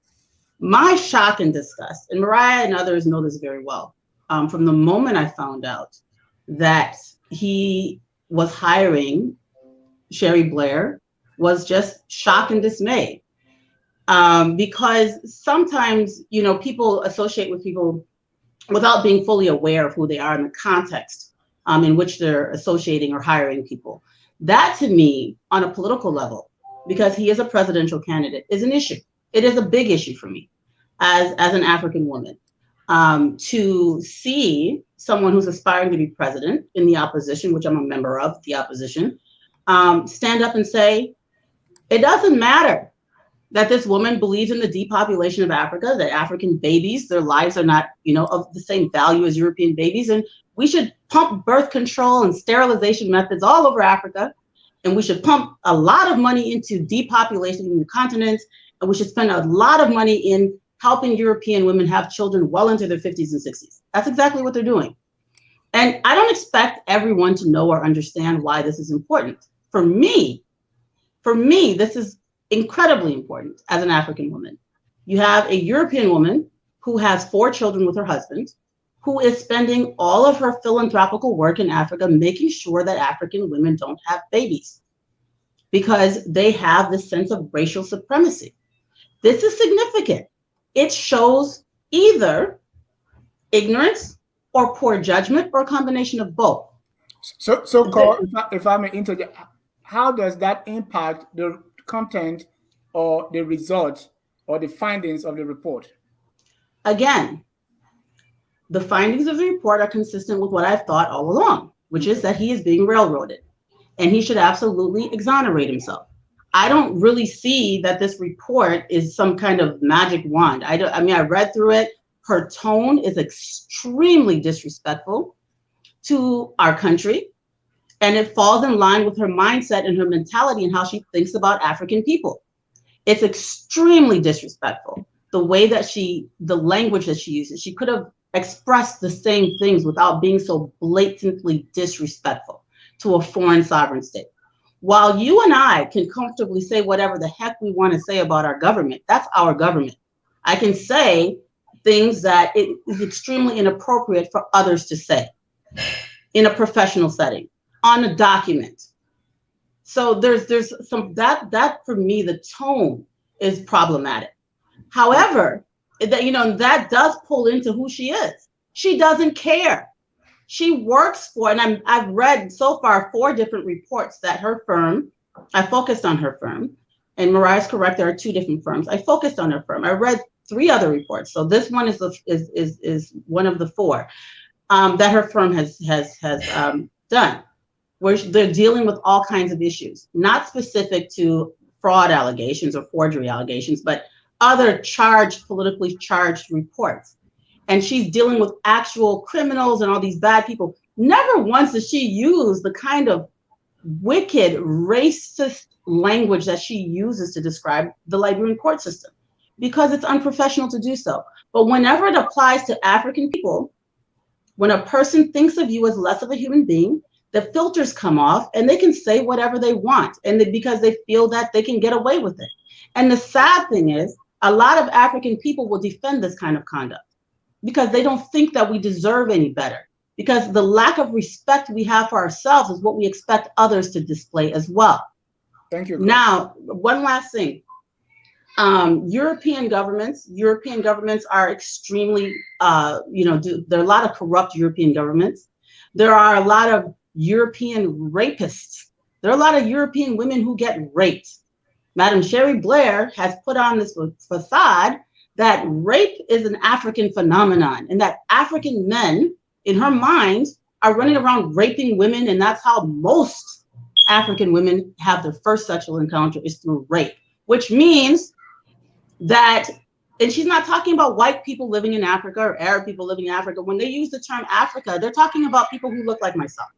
My shock and disgust, and Mariah and others know this very well, from the moment I found out that he was hiring Sherry Blair, was just shock and dismay. Because sometimes, you know, people associate with people without being fully aware of who they are in the context in which they're associating or hiring people. That to me, on a political level, because he is a presidential candidate, is an issue. It is a big issue for me as an African woman. To see someone who's aspiring to be president in the opposition, which I'm a member of the opposition, stand up and say, it doesn't matter that this woman believes in the depopulation of Africa, that African babies, their lives are not, you know, of the same value as European babies. And we should pump birth control and sterilization methods all over Africa. And we should pump a lot of money into depopulation in the continents. And we should spend a lot of money in helping European women have children well into their 50s and 60s. That's exactly what they're doing. And I don't expect everyone to know or understand why this is important. For me, this is incredibly important as an African woman. You have a European woman who has 4 children with her husband, who is spending all of her philanthropical work in Africa making sure that African women don't have babies because they have this sense of racial supremacy. This is significant. It shows either ignorance or poor judgment or a combination of both. So Carl, if I may interject, how does that impact the content or the results or the findings of the report? Again, the findings of the report are consistent with what I've thought all along, which is that he is being railroaded and he should absolutely exonerate himself. I don't really see that this report is some kind of magic wand. I mean, I read through it. Her tone is extremely disrespectful to our country. And it falls in line with her mindset and her mentality and how she thinks about African people. It's extremely disrespectful. The way that the language that she uses, she could have expressed the same things without being so blatantly disrespectful to a foreign sovereign state. While you and I can comfortably say whatever the heck we want to say about our government, that's our government. I can say things that it is extremely inappropriate for others to say in a professional setting, on a document. So there's some that for me, the tone is problematic. However, that does pull into who she is. She doesn't care. She works for, and I've read so far 4 different reports that her firm, I focused on her firm, and Mariah's correct, there are 2 different firms. I focused on her firm. I read 3 other reports. So this one is one of the 4 that her firm has done, where they're dealing with all kinds of issues, not specific to fraud allegations or forgery allegations, but other politically charged reports. And she's dealing with actual criminals and all these bad people. Never once does she use the kind of wicked, racist language that she uses to describe the Liberian court system, because it's unprofessional to do so. But whenever it applies to African people, when a person thinks of you as less of a human being, the filters come off and they can say whatever they want, and because they feel that they can get away with it. And the sad thing is, a lot of African people will defend this kind of conduct because they don't think that we deserve any better, because the lack of respect we have for ourselves is what we expect others to display as well. Thank you. Now, one last thing. European governments are extremely, there are a lot of corrupt European governments. There are a lot of European rapists. There are a lot of European women who get raped. Madam Sherry Blair has put on this facade that rape is an African phenomenon and that African men, in her mind, are running around raping women, and that's how most African women have their first sexual encounter is through rape, which means that And she's not talking about white people living in Africa or Arab people living in Africa. When they use the term Africa, they're talking about people who look like myself.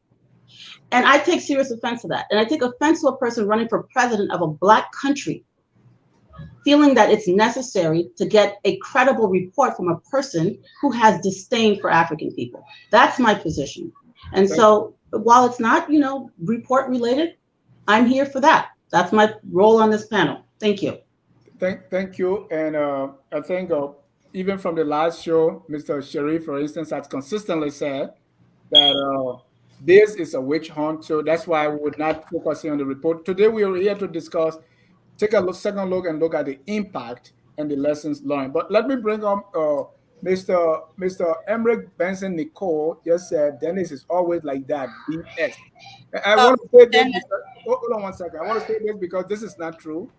And I take serious offense to that. And I take offense to a person running for president of a Black country, feeling that it's necessary to get a credible report from a person who has disdain for African people. That's my position. And so while it's not, report related, I'm here for that. That's my role on this panel. Thank you. Thank you. And I think even from the last show, Mr. Sherif, for instance, has consistently said that this is a witch hunt. So that's why we would not focus on the report. Today, we are here to discuss, take a second look and look at the impact and the lessons learned. But let me bring up Mr. Emrick Benson Nicole just said, Dennis is always like that, BS. I want to say this because, hold on one second. I want to say this because this is not true.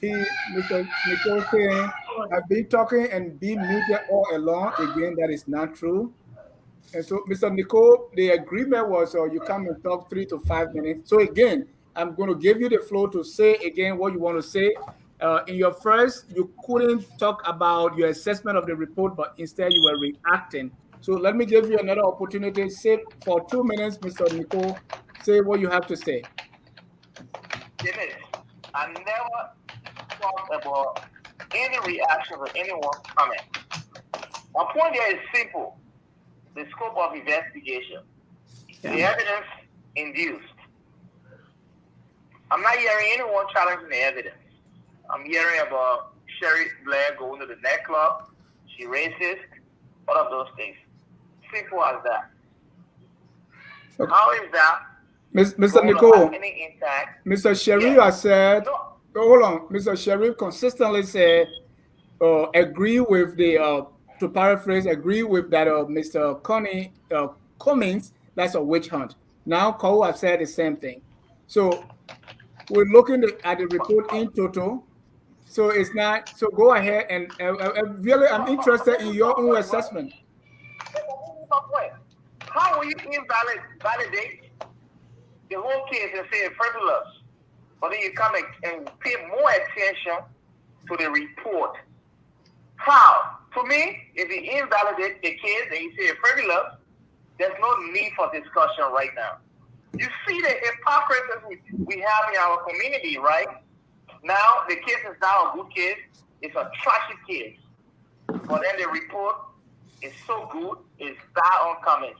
Mr. Nicole saying, I've been talking and been muted all along. Again, that is not true. And so, Mr. Nicole, the agreement was you come and talk 3 to 5 minutes. So again, I'm going to give you the floor to say again what you want to say. In your first, you couldn't talk about your assessment of the report, but instead you were reacting. So let me give you another opportunity. Say for 2 minutes, Mr. Nicole, say what you have to say. Dennis, I never talked about any reaction or anyone's comment. My point there is simple. The scope of investigation. The evidence induced. I'm not hearing anyone challenging the evidence. I'm hearing about Sherif Blair going to the nightclub. She racist. All of those things. Simple as that. Okay. How is that? Mr. Nicole, any impact? Mr. Sherif has said, hold on. Mr. Sherif consistently said, agree with the, to paraphrase, agree with that Mr. Kunney, Cummings, that's a witch hunt. Now, Cole has said the same thing. So we're looking at the report in total. So it's not, so go ahead and really, I'm interested in your own assessment. How will you validate the whole case and say it's frivolous? But then you come and pay more attention to the report. How? To me, if you invalidate the case and you say it's frivolous, there's no need for discussion right now. You see the hypocrisy we have in our community, right? Now, the case is not a good case. It's a trashy case. But then the report is so good, it's bad on Cummings.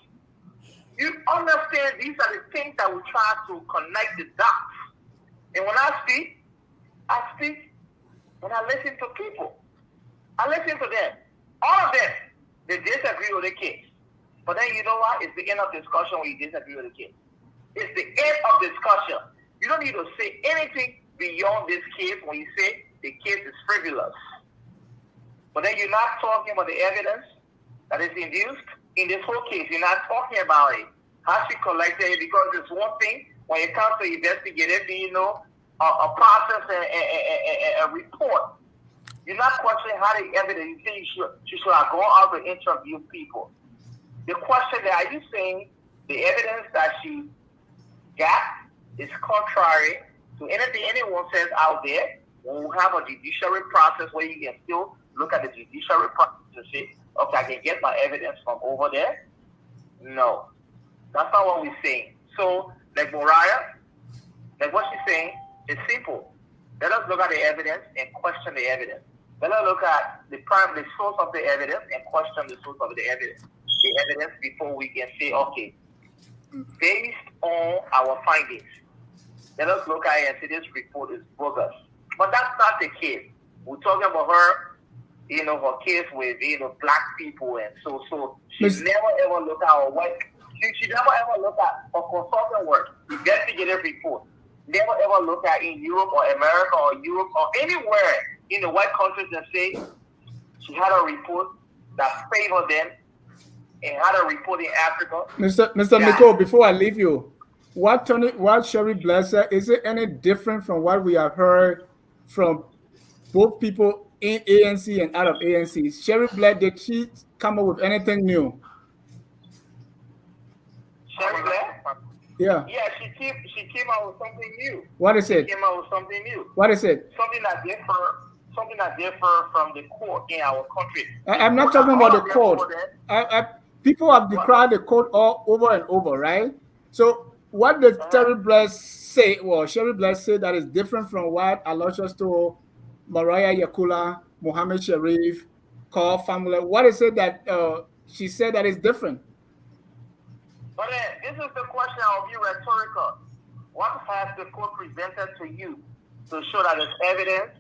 You understand these are the things that we try to connect the dots. And when I speak when I listen to people. I listen to them. All of them, they disagree with the case. But then you know what? It's the end of discussion when you disagree with the case. It's the end of discussion. You don't need to say anything beyond this case when you say the case is frivolous. But then you're not talking about the evidence that is induced in this whole case. You're not talking about it. How she collected it, because it's one thing when it comes to investigating, a process and a report. You're not questioning how the evidence, you think she should have gone out to interview people. The question that, are you saying the evidence that she got is contrary to anything anyone says out there? When we have a judiciary process where you can still look at the judiciary process and say, okay, I can get my evidence from over there? No. That's not what we're saying. So, like Mariah, like what she's saying, it's simple. Let us look at the evidence and question the evidence. Let us look at the source of the evidence and question the source of the evidence. Before we can say, okay, based on our findings, let us look at it and say this report is bogus. But that's not the case. We're talking about her, her case with, black people, and so she never ever looked at her white. She never ever looked at her consultant work, investigative report. Never ever looked at in Europe or America or Europe or anywhere in the white countries and say she had a report that favored them and had a report in Africa. Mr. Nicole, before I leave you, what Sherif Blair said, is it any different from what we have heard from both people in ANC and out of ANC? Sherif Blair, did she come up with anything new? Sherif Blair? Yeah. Yeah, she came out with something new. What is it? She came out with something new. What is it? Something that different something that differs from the court in our country. I'm not talking about the court. People have decried the court all over and over, right? So what did Terry Blairs say? Well, Sherif Blairs said that is different from what Aloysius told Mariah Yakula, Mohamed Sherif, call family. What is it that she said that is different? But this is the question I'll be rhetorical. What has the court presented to you to show that there's evidence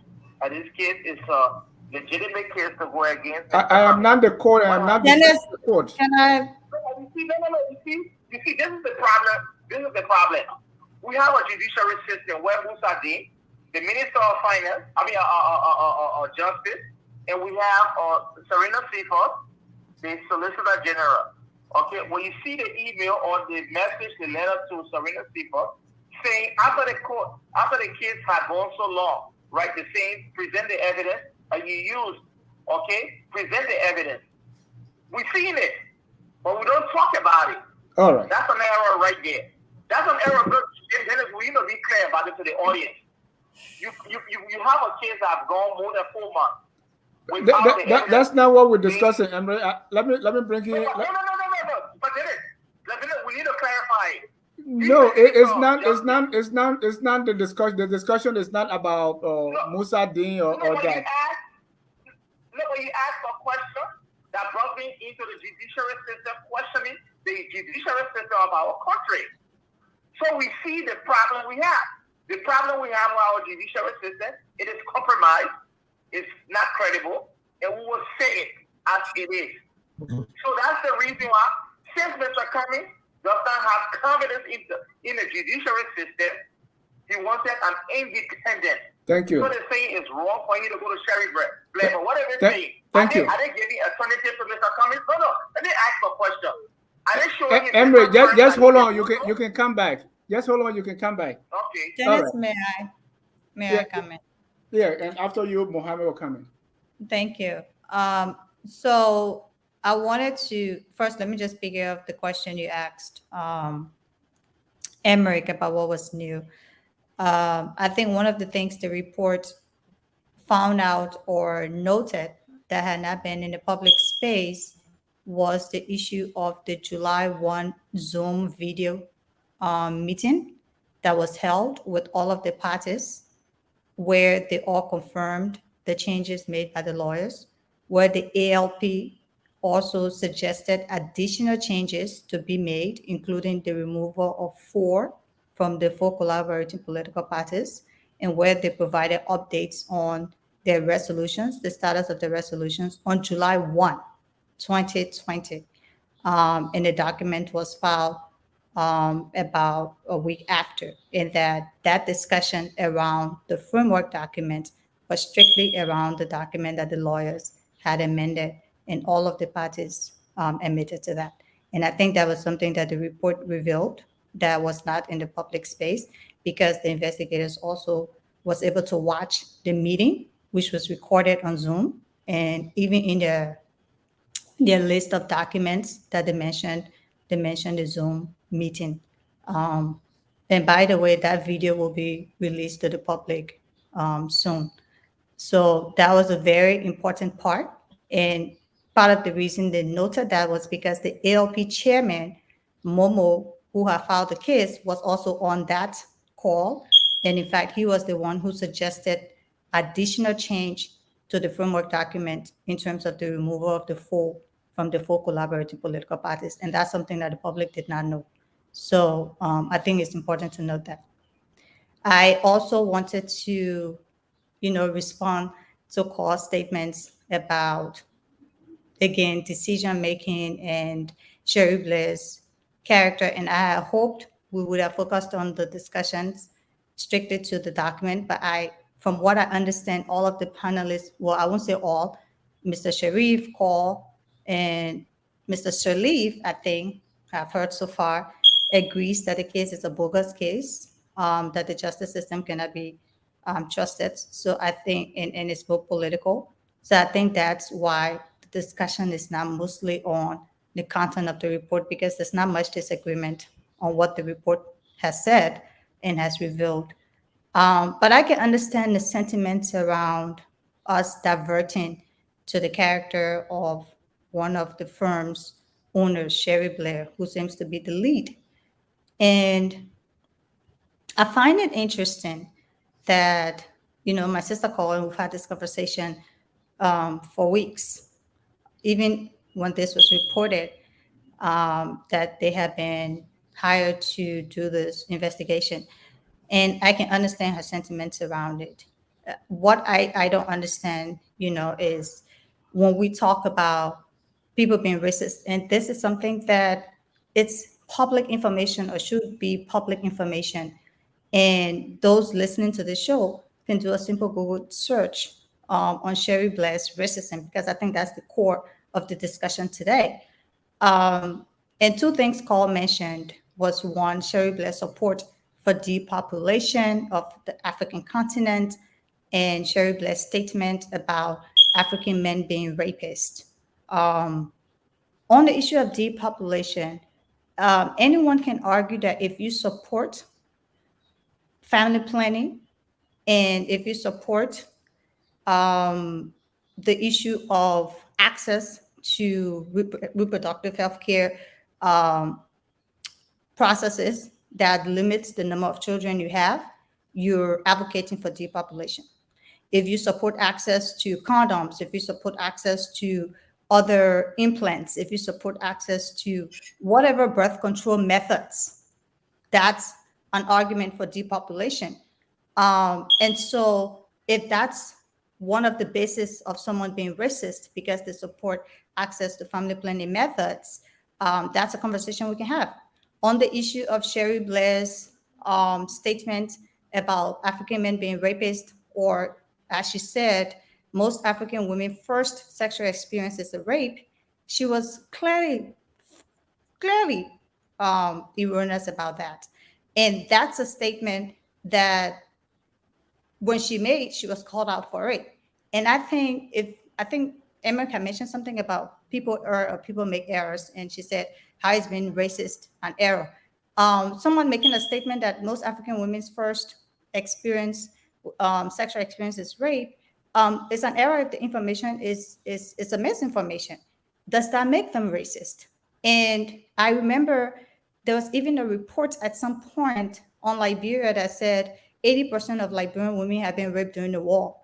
that this case is a legitimate case to go against? I am not the court. I am not the court. Can I? You see, this is the problem. This is the problem. We have a judiciary system where Musa Dean, the Minister of Finance, Justice, and we have Serena Seaford, the Solicitor General. Okay, when you see the email or the message, the letter to Serena Seaford, saying after the case had gone so long, right? The saying, present the evidence that you used. Okay, present the evidence. We've seen it, but we don't talk about it. All right. That's an error right there. That's an error. Dennis, we need to be clear about it to the audience. You have a case that has gone more than 4 months. That's not what we're discussing, Emrick. Let me bring you. No. But Dennis, we need to clarify it. No, it's not the discussion. The discussion is not about Musa Dean or that. When you ask a question that brought me into the judiciary system, questioning the judiciary system of our country. So we see the problem we have. The problem we have with our judiciary system, it is compromised, it's not credible, and we will say it as it is. So that's the reason why, since Mr. Cummings does not have confidence in the judiciary system, he wanted an independent. Thank you. So they're saying it's wrong for you to go to Sherif Blairs, but whatever they're saying. Thank you. Are they giving alternative to Mr. Cummings? No. Let me ask a question. Are they showing Emrick, just hold on. You can come back. Just hold on. You can come back. Okay. Dennis, right. May I come in? Yeah, and after you, Mohamed will come in. Thank you. So I wanted to first let me just figure out the question you asked Emrick about what was new. I think one of the things the report found out or noted that had not been in the public space was the issue of the July 1 Zoom video meeting that was held with all of the parties, where they all confirmed the changes made by the lawyers, where the ALP also suggested additional changes to be made, including the removal of 4 from the 4 collaborating political parties, and where they provided updates on their resolutions, the status of the resolutions on July 1, 2020. And the document was filed about a week after, and that discussion around the framework document was strictly around the document that the lawyers had amended, and all of the parties admitted to that. And I think that was something that the report revealed that was not in the public space, because the investigators also was able to watch the meeting, which was recorded on Zoom, and even in their list of documents that they mentioned the Zoom meeting. And by the way, that video will be released to the public soon. So that was a very important part. And part of the reason they noted that was because the ALP chairman, Momo, who had filed the case, was also on that call. And in fact, he was the one who suggested additional change to the framework document in terms of the removal of the 4 from the 4 collaborating political parties. And that's something that the public did not know. So I think it's important to note that. I also wanted to, respond to call statements about, again, decision-making and Sherif Blairs' character. And I hoped we would have focused on the discussions strictly to the document. But from what I understand, all of the panelists, well, I won't say all, Mr. Sherif, Call, and Mr. Sirleaf, I think, I've heard so far, agrees that the case is a bogus case, that the justice system cannot be trusted. So I think, and it's both political. So I think that's why the discussion is now mostly on the content of the report, because there's not much disagreement on what the report has said and has revealed. But I can understand the sentiments around us diverting to the character of one of the firm's owners, Sherry Blair, who seems to be the lead. And I find it interesting that, my sister called and we've had this conversation for weeks, even when this was reported, that they have been hired to do this investigation. And I can understand her sentiments around it. What I don't understand, is when we talk about people being racist, and this is something that it's public information or should be public information. And those listening to the show can do a simple Google search on Sherry Blair's racism, because I think that's the core of the discussion today. And two things Carl mentioned was, one, Sherry Blair's support for depopulation of the African continent, and Sherry Blair's statement about African men being rapists. On the issue of depopulation, anyone can argue that if you support family planning and if you support the issue of access to reproductive health care processes that limits the number of children you have, you're advocating for depopulation. If you support access to condoms, if you support access to other implants, if you support access to whatever birth control methods, that's an argument for depopulation. And so if that's one of the basis of someone being racist because they support access to family planning methods, that's a conversation we can have. On the issue of Sherry Blair's statement about African men being rapists, or as she said, most African women first sexual experience is a rape, she was clearly erroneous about that. And that's a statement that when she made, she was called out for it. And I think Emrick had mentioned something about people make errors, and she said how it's been racist an error. Someone making a statement that most African women's first experience, sexual experience is rape, is an error if the information is a misinformation. Does that make them racist? And I remember there was even a report at some point on Liberia that said 80% of Liberian women had been raped during the war.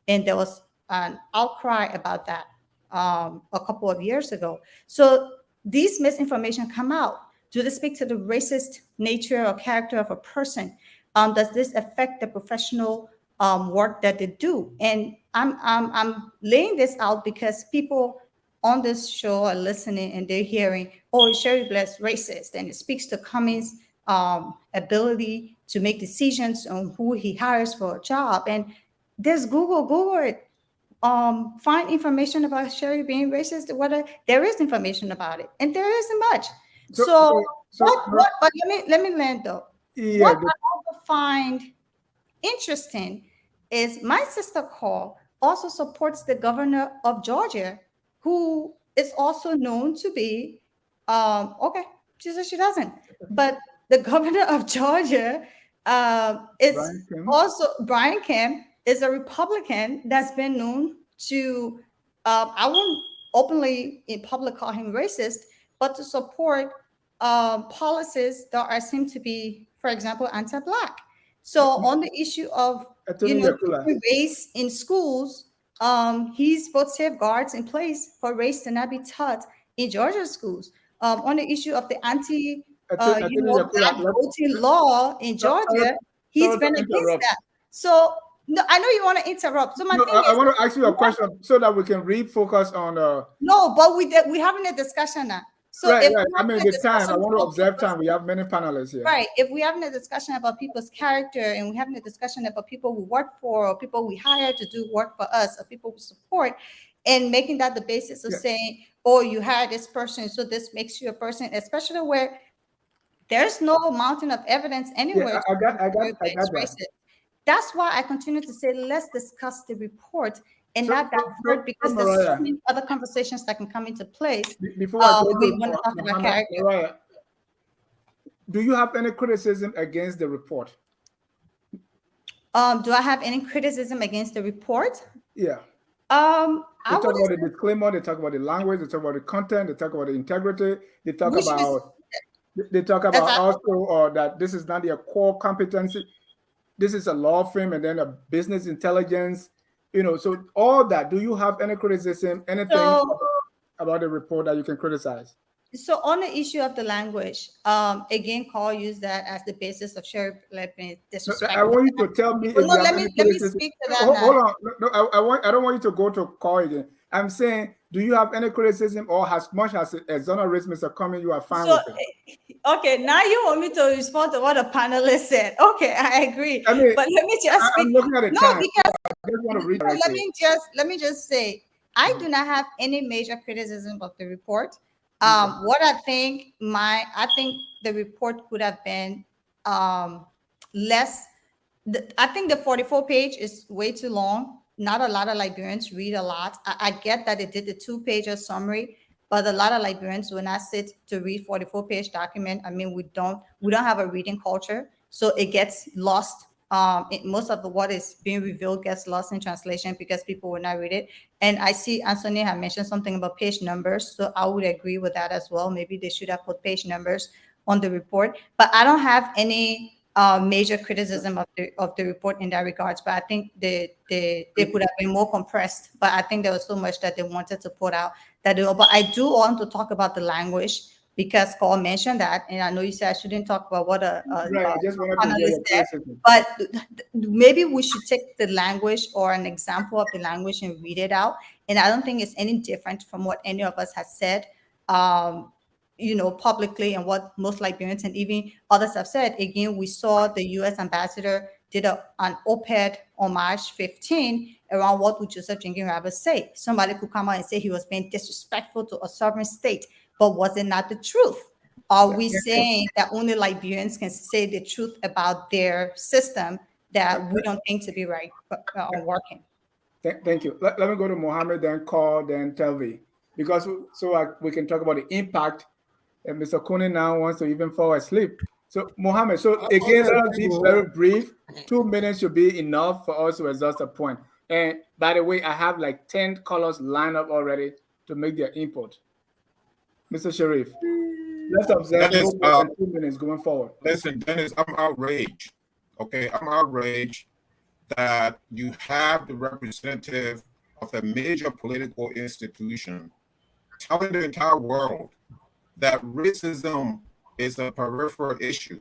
And there was an outcry about that a couple of years ago. So these misinformation come out. Do they speak to the racist nature or character of a person? Does this affect the professional work that they do? And I'm laying this out because people on this show are listening and they're hearing, oh, Sherry Blair's racist, and it speaks to Cummings' ability to make decisions on who he hires for a job. And there's Google it. Find information about Sherry being racist, whether there is information about it, and there isn't much. But let me land though. Yeah, what I also find interesting is my sister Call also supports the governor of Georgia, who is also known to be okay. She says she doesn't, but the governor of Georgia is also Brian Kemp. Is a Republican that's been known to, I won't openly in public call him racist, but to support policies that are seem to be, for example, anti-Black. So on the issue of race in schools, he's put safeguards in place for race to not be taught in Georgia schools. On the issue of the Black voting law in Georgia, he's been against that. So. No, I know you want to interrupt. So I want to ask you a question so that we can refocus on. No, but we're having a discussion now. So right. I mean, the time. I want to observe time. We have many panelists here. Right. If we're having a discussion about people's character, and we're having a discussion about people we work for, or people we hire to do work for us, or people we support, and making that the basis of saying, "Oh, you hired this person, so this makes you a person," especially where there's no mountain of evidence anywhere. I got that. That's why I continue to say, let's discuss the report and not that because there's so many other conversations that can come into place. Before I go we want to talk about character. Mariah, do you have any criticism against the report? Do I have any criticism against the report? Yeah. They I talk would about the disclaimer, they talk about the language, they talk about the content, they talk about the integrity, they talk which is about also that this is not their core competency. This is a law firm and then a business intelligence, so all that. Do you have any criticism, anything so. about the report that you can criticize? So on the issue of the language, again, Carl used that as the basis of Sherif being No, disrespectful. I want you to tell me if Well, no, you have any let me criticism. speak to that Hold now. on. No, I don't want you to go to Carl again. I'm saying, do you have any criticism, or as much as exonerate Mr. Cummings, you are fine So, with it? okay, now you want me to respond to what the panelists said. Okay, I agree. I mean, But let me just speak. I'm looking at the No, time. because I just want to read let me just say, I do not have any major criticism of the report. What I think the report could have been less. I think the 44 page is way too long. Not a lot of librarians read a lot. I get that it did the 2-page summary, but a lot of librarians will not sit to read 44-page document. I mean, we don't have a reading culture, so it gets lost. Most of what is being revealed gets lost in translation because people will not read it. And I see Anthony had mentioned something about page numbers, so I would agree with that as well. Maybe they should have put page numbers on the report, but I don't have any major criticism of the report in that regards. But I think they could have been more compressed. But I think there was so much that they wanted to put out that but I do want to talk about the language, because Carl mentioned that, and I know you said I shouldn't talk about what right. I just wanted to hear your criticism. But maybe we should take the language or an example of the language and read it out. And I don't think it's any different from what any of us has said, publicly, and what most librarians and even others have said. Again, we saw the U.S. ambassador did an op-ed on March 15 around what would Joseph Jenkins Roberts say. Somebody could come out and say he was being disrespectful to a sovereign state, but was it not the truth? Are we saying that only Liberians can say the truth about their system that we don't think to be right or working? Thank you. Let me go to Mohamed, then Carl, then Telvi, because we can talk about the impact. And Mr. Kunney now wants to even fall asleep. So Mohamed, again, let us be very brief. 2 minutes should be enough for us to exhaust a point. And by the way, I have like 10 colors lined up already to make their input. Mr. Sherif, let's observe Dennis, no more than 2 minutes going forward. Listen, Dennis, I'm outraged. Okay, I'm outraged that you have the representative of a major political institution telling the entire world that racism is a peripheral issue.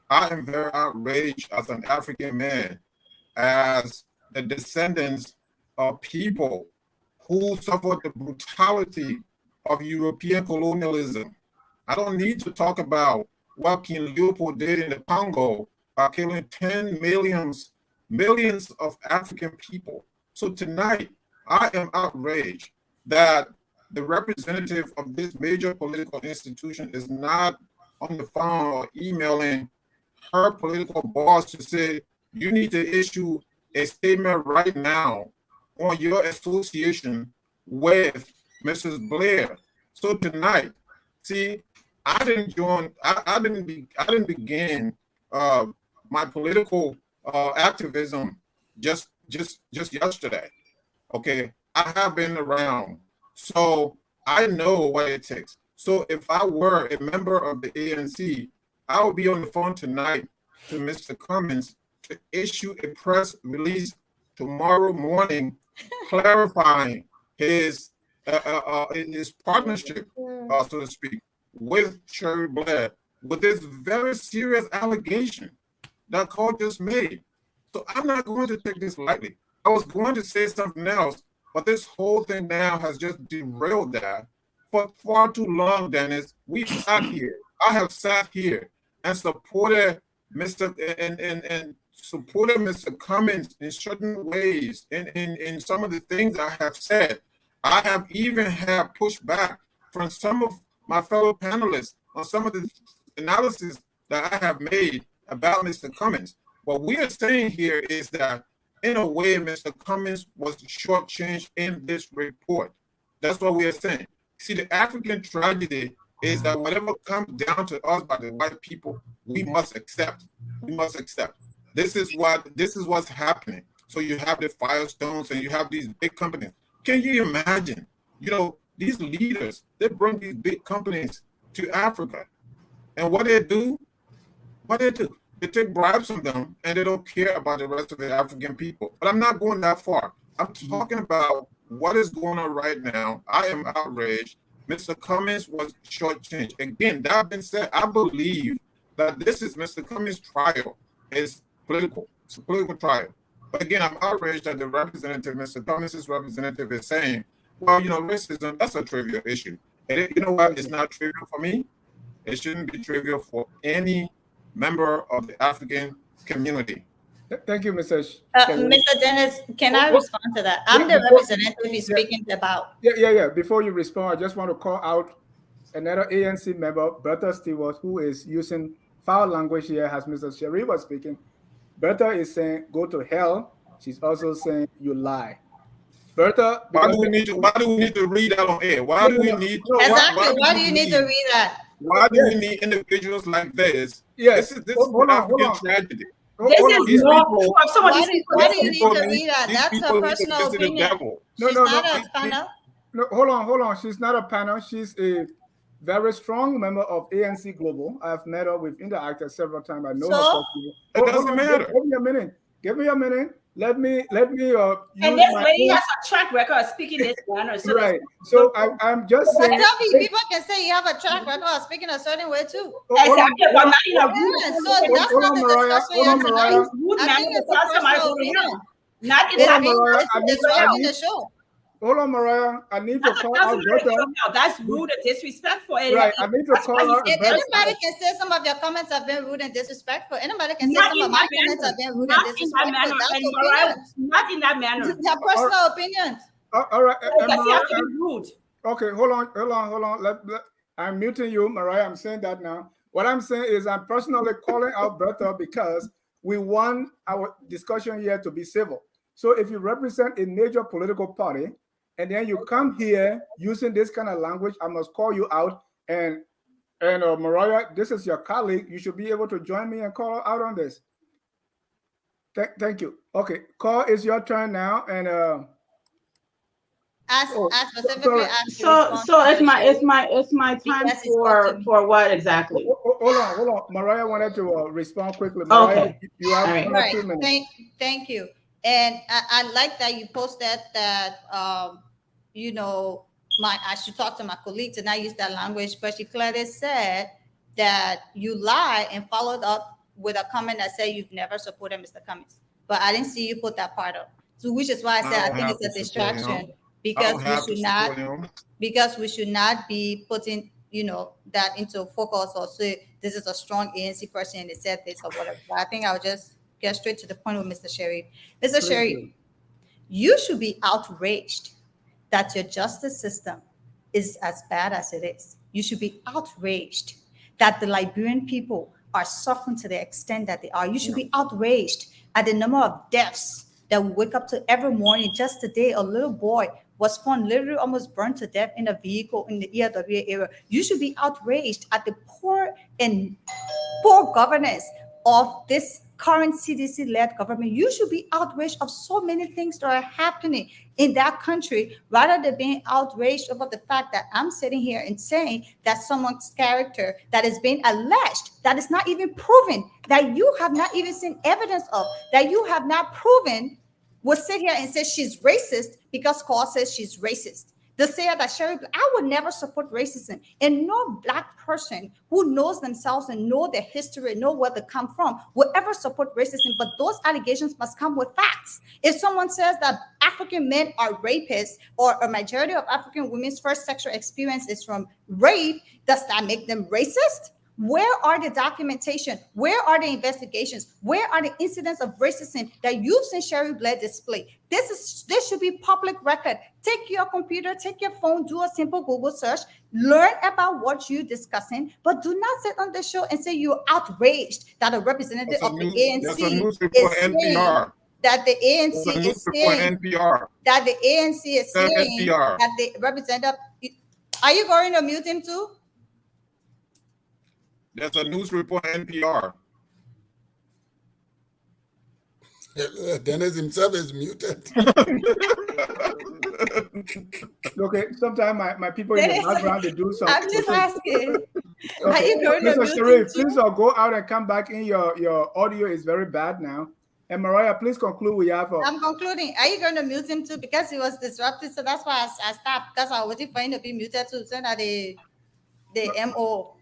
I am very outraged as an African man, as the descendants of people who suffered the brutality of European colonialism. I don't need to talk about what King Leopold did in the Congo by killing millions of African people. So tonight, I am outraged that the representative of this major political institution is not on the phone or emailing her political boss to say, you need to issue a statement right now on your association with Mrs. Blair. So tonight, see, I didn't begin my political activism just yesterday. Okay, I have been around, so I know what it takes. So if I were a member of the ANC, I would be on the phone tonight to Mr. Cummings to issue a press release tomorrow morning clarifying his partnership, so to speak, with Sherif Blair, with this very serious allegation that Carl just made. So I'm not going to take this lightly. I was going to say something else, but this whole thing now has just derailed that for far too long, Dennis. We've sat here. I have sat here and supported Mr. and supported Mr. Cummings in certain ways in some of the things I have said. I have even had pushback from some of my fellow panelists on some of the analysis that I have made about Mr. Cummings. What we are saying here is that, in a way, Mr. Cummings was shortchanged in this report. That's what we are saying. See, the African tragedy is that whatever comes down to us by the white people, we must accept. We must accept. This is what's happening. So you have the Firestones and you have these big companies. Can you imagine? These leaders, they bring these big companies to Africa. And what they do, they take bribes from them and they don't care about the rest of the African people. But I'm not going that far. I'm talking about what is going on right now. I am outraged. Mr. Cummings was shortchanged. Again, that being said, I believe that this is Mr. Cummings' trial. It's political. It's a political trial. But again, I'm outraged that the representative, Mr. Cummings' representative, is saying, well, racism, that's a trivial issue. And you know what? It's not trivial for me. It shouldn't be trivial for any member of the African community. Thank you, Mr. Mr. Dennis, can I respond to that? I'm the representative he's speaking about. Yeah. Before you respond, I just want to call out another ANC member, Bertha Stewart, who is using foul language here as Mr. Sherif was speaking. Bertha is saying, go to hell. She's also saying, you lie. Bertha, why do we need to read that on air? Why do we need why do you need to read that? Why do we need individuals like this? Yes. This is an African tragedy. Why do you need to read that? That's a personal opinion. No, hold on. She's not a panel. She's a very strong member of ANC Global. I've met her. We've interacted several times. I know her. It doesn't matter. Give me a minute. Let me. And this lady has a track record of speaking this manner. So right. So I'm just saying. People can say you have a track record of speaking a certain way too. Exactly. But not in a room. So that's not the discussion tonight. I think it's a personal opinion. Not in the show. Hold on, Mariah. I need to call out Bertha. That's rude and disrespectful. Right. I need to call out. If anybody can say some of your comments have been rude and disrespectful, anybody can say some of my comments have been rude and disrespectful. Not in that manner. Their personal opinions. All right. Rude. Okay, hold on. I'm muting you, Mariah. I'm saying that now. What I'm saying is I'm personally calling out Bertha because we want our discussion here to be civil. So if you represent a major political party, and then you come here using this kind of language, I must call you out. And Mariah, this is your colleague. You should be able to join me and call her out on this. Thank you. Okay, call, it's your turn now. And so it's my time for what exactly? Hold on. Mariah wanted to respond quickly. Mariah, okay. You have 2 minutes. Thank you. And I like that you posted that, I should talk to my colleague to not use that language, but she clearly said that you lie and followed up with a comment that said you've never supported Mr. Cummings. But I didn't see you put that part up. So which is why I said I think it's a distraction because we should not be putting, that into focus or say this is a strong ANC person and they said this or whatever. But I think I'll just get straight to the point with Mr. Sherif. Mr. Sherif, you should be outraged that your justice system is as bad as it is. You should be outraged that the Liberian people are suffering to the extent that they are. You should be outraged at the number of deaths that we wake up to every morning. Just today, a little boy was found literally almost burned to death in a vehicle in the ERWA area. You should be outraged at the poor governance of this current CDC-led government. You should be outraged of so many things that are happening in that country, rather than being outraged about the fact that I'm sitting here and saying that someone's character that is being alleged, that is not even proven, that you have not even seen evidence of, that you have not proven, will sit here and say she's racist because Cole says she's racist. They say that Sherif, I would never support racism. And no Black person who knows themselves and know their history, know where they come from, will ever support racism. But those allegations must come with facts. If someone says that African men are rapists, or a majority of African women's first sexual experience is from rape, does that make them racist? Where are the documentation? Where are the investigations? Where are the incidents of racism that you've seen Sherif Blairs display? This should be public record. Take your computer, take your phone, do a simple Google search, learn about what you're discussing, but do not sit on the show and say you're outraged that a representative of the ANC is saying that the ANC is saying that the ANC is saying that the representative. Are you going to mute him too? That's a news report, NPR. Dennis himself is muted. Okay, sometimes my people in the Dennis, background, they do something. I'm just asking. Are Okay. you going to Mr. mute him Sherif, too? please go out and come back in. Your audio is very bad now. And Mariah, please conclude. We have I'm concluding. Are you going to mute him too? Because he was disrupted, so that's why I stopped. Because I was waiting for him to be muted too. So that the MO.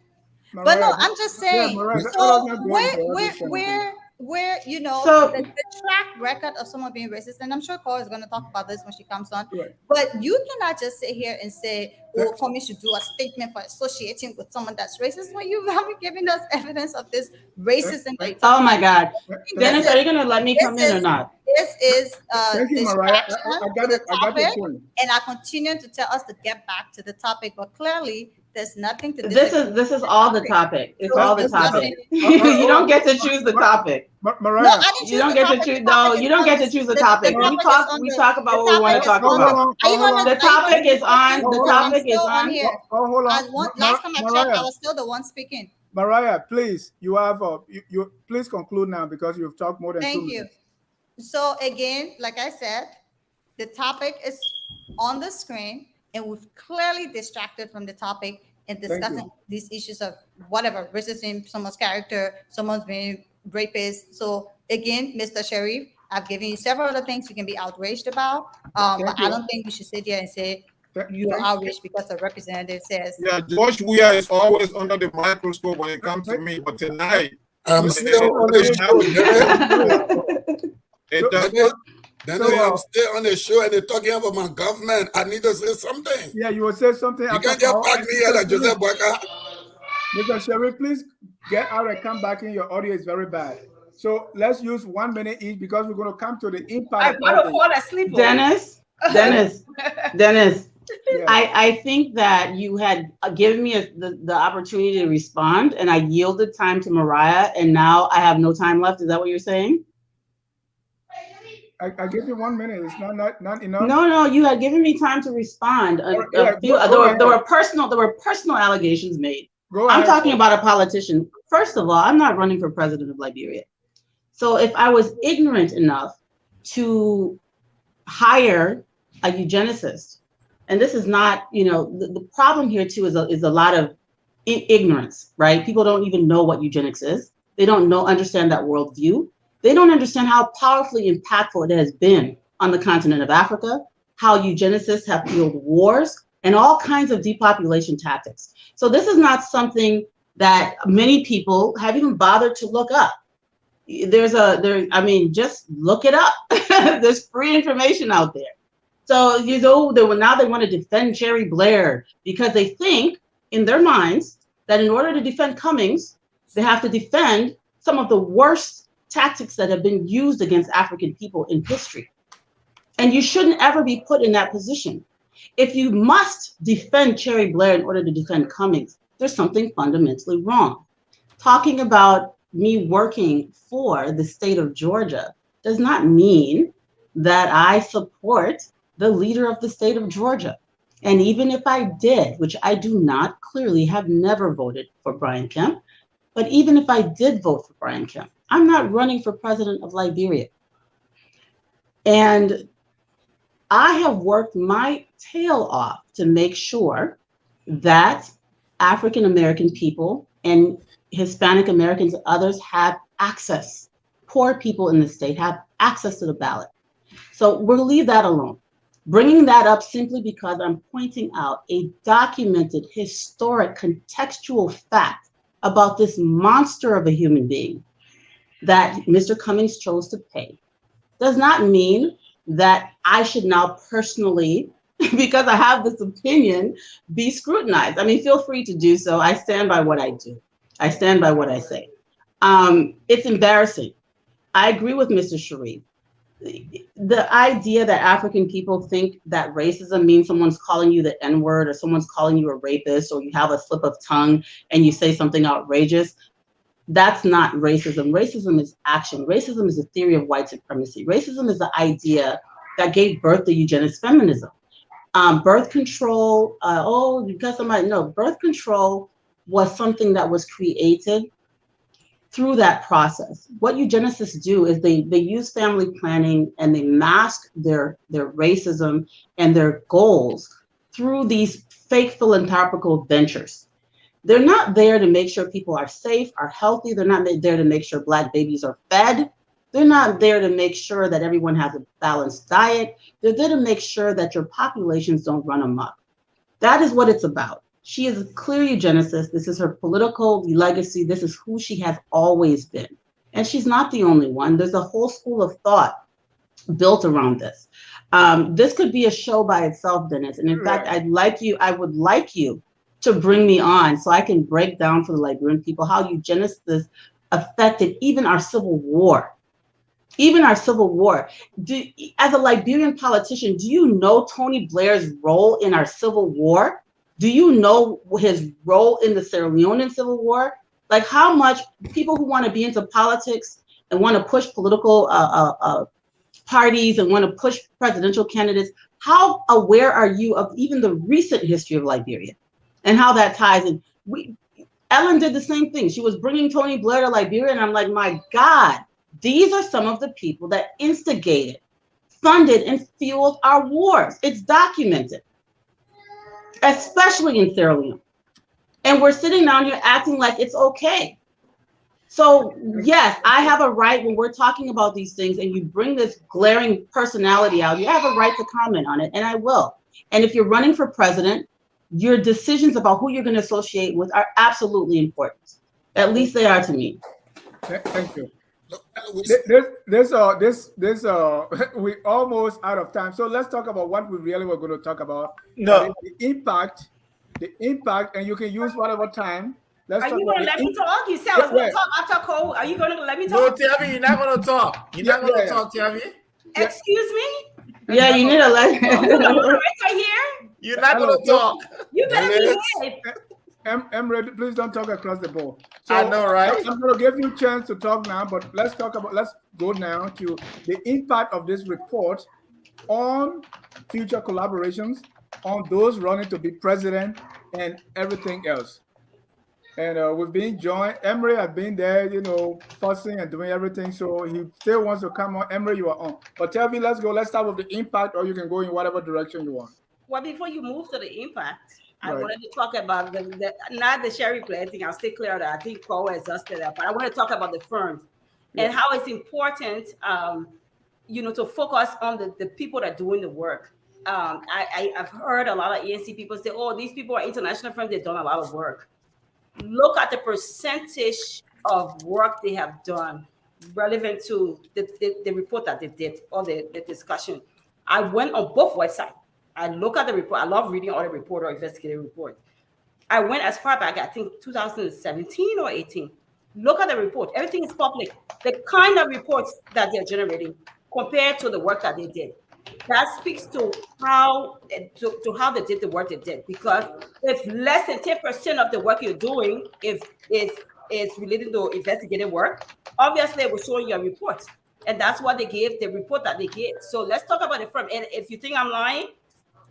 Mariah, But no, I'm just saying. Yeah, Mariah, so let us not go into all this kind of thing. where you know So- the track record of someone being racist, and I'm sure Cora is going to talk about this when she comes on. Right. But you cannot just sit here and say, "Oh, Cummings should do a statement for associating with someone that's racist," when you haven't given us evidence of this racism. that you're Oh talking my about. God. Dennis, are you going to let me come in or not? This is Thank you, Mariah. distraction I to got the it. I got your topic, point. and I continue to tell us to get back to the topic. But clearly, there's nothing to This is all the topic. It's all the topic. You don't get to choose the topic. Mariah, No, I didn't You don't choose get the to topic. choose. The No, topic you is don't on get to the- choose the topic. We topic is talk. on We the- talk about the what we want topic to talk is on about. the- Are you gonna- The topic is on. The I'm topic is still on on. here. hold I on. want, last time I checked, Mariah, I was still the one speaking. Mariah, please, you have you please conclude now because you've talked more than 2 Thank minutes. you. So again, like I said, the topic is on the screen, and we've clearly distracted from the topic and discussing these issues of whatever racism, someone's character, someone's being rapist. So again, Mr. Sherif, I've given you several other things you can be outraged about, but I don't think you should sit here and say you're outraged because the representative says. Yeah, George Weah is always under the microscope when it comes to me, but tonight I'm still on the show. Dennis, I'm still on the show and they're talking about my government. I need to say something. Yeah, you will say something. You can't just back me here like Joseph Boyka. Mr. Sherif, please get out and come back in. Your audio is very bad. So let's use 1 minute each because we're going to come to the impact. I'm going to fall asleep. Dennis. Yeah. I think that you had given me the opportunity to respond, and I yielded time to Mariah, and now I have no time left. Is that what you're saying? I give you 1 minute. It's not enough. No, you had given me time to respond. Yeah, There were personal allegations made. I'm talking about a politician. First of all, I'm not running for president of Liberia. So if I was ignorant enough to hire a eugenicist, and this is not, the problem here too is a lot of ignorance, right? People don't even know what eugenics is. They don't understand that worldview. They don't understand how powerfully impactful it has been on the continent of Africa, how eugenicists have fueled wars and all kinds of depopulation tactics. So this is not something that many people have even bothered to look up. Just look it up. There's free information out there. So, now they want to defend Jerry Blair because they think in their minds that in order to defend Cummings, they have to defend some of the worst tactics that have been used against African people in history. And you shouldn't ever be put in that position. If you must defend Jerry Blair in order to defend Cummings, there's something fundamentally wrong. Talking about me working for the state of Georgia does not mean that I support the leader of the state of Georgia. And even if I did, which I do not, clearly have never voted for Brian Kemp, but even if I did vote for Brian Kemp, I'm not running for president of Liberia. And I have worked my tail off to make sure that African American people and Hispanic Americans and others have access. Poor people in the state have access to the ballot. So we'll leave that alone. Bringing that up simply because I'm pointing out a documented, historic, contextual fact about this monster of a human being that Mr. Cummings chose to pay does not mean that I should now personally, because I have this opinion, be scrutinized. Feel free to do so. I stand by what I do. I stand by what I say. It's embarrassing. I agree with Mr. Sherif. The idea that African people think that racism means someone's calling you the N-word or someone's calling you a rapist or you have a slip of tongue and you say something outrageous, that's not racism. Racism is action. Racism is a theory of white supremacy. Racism is the idea that gave birth to eugenics feminism. Birth control, birth control was something that was created through that process. What eugenicists do is they use family planning and they mask their racism and their goals through these fake philanthropical ventures. They're not there to make sure people are safe, are healthy. They're not there to make sure Black babies are fed. They're not there to make sure that everyone has a balanced diet. They're there to make sure that your populations don't run amok. That is what it's about. She is a clear eugenicist. This is her political legacy. This is who she has always been. And she's not the only one. There's a whole school of thought built around this. This could be a show by itself, Dennis. And in fact, I would like you to bring me on so I can break down for the Liberian people how eugenicists affected even our Civil War. Even our Civil War. As a Liberian politician, do you know Tony Blair's role in our Civil War? Do you know his role in the Sierra Leonean Civil War? Like how much people who want to be into politics and want to push political parties and want to push presidential candidates, how aware are you of even the recent history of Liberia and how that ties in? Ellen did the same thing. She was bringing Tony Blair to Liberia, and I'm like, my God, these are some of the people that instigated, funded, and fueled our wars. It's documented, especially in Sierra Leone. And we're sitting down here acting like it's okay. So yes, I have a right when we're talking about these things and you bring this glaring personality out, you have a right to comment on it, and I will. And if you're running for president, your decisions about who you're going to associate with are absolutely important. At least they are to me. Thank you. We almost out of time. So let's talk about what we really were going to talk about. No. The impact, and you can use whatever time. Are you going to let me talk? You said I was going to talk after Cole. Are you going to let me talk? No, Tiavi, you're not going to talk. You're not going to talk, Tiavi. Excuse me? Yeah, you need to let right here. You're not going to talk. You better behave. Emrick, please don't talk across the board. So I know, right? I'm going to give you a chance to talk now, but let's go now to the impact of this report on future collaborations, on those running to be president and everything else. And we've been joined. Emrick has been there, fussing and doing everything. So he still wants to come on. Emrick, you are on. But Telvina, let's go. Let's start with the impact, or you can go in whatever direction you want. Well, before you move to the impact, I wanted to talk about not the Sherif Blair thing. I'll stay clear of that. I think Paul exhausted that, but I want to talk about the firms and how it's important, to focus on the people that are doing the work. I've heard a lot of ANC people say, "Oh, these people are international firms. They've done a lot of work." Look at the percentage of work they have done relevant to the report that they did or the discussion. I went on both websites. I look at the report. I love reading all the report or investigative report. I went as far back, I think 2017 or 18. Look at the report. Everything is public. The kind of reports that they're generating compared to the work that they did. That speaks to how they did the work they did. Because if less than 10% of the work you're doing is related to investigative work, obviously it will show your reports. And that's what they gave, the report that they gave. So let's talk about the firm. And if you think I'm lying,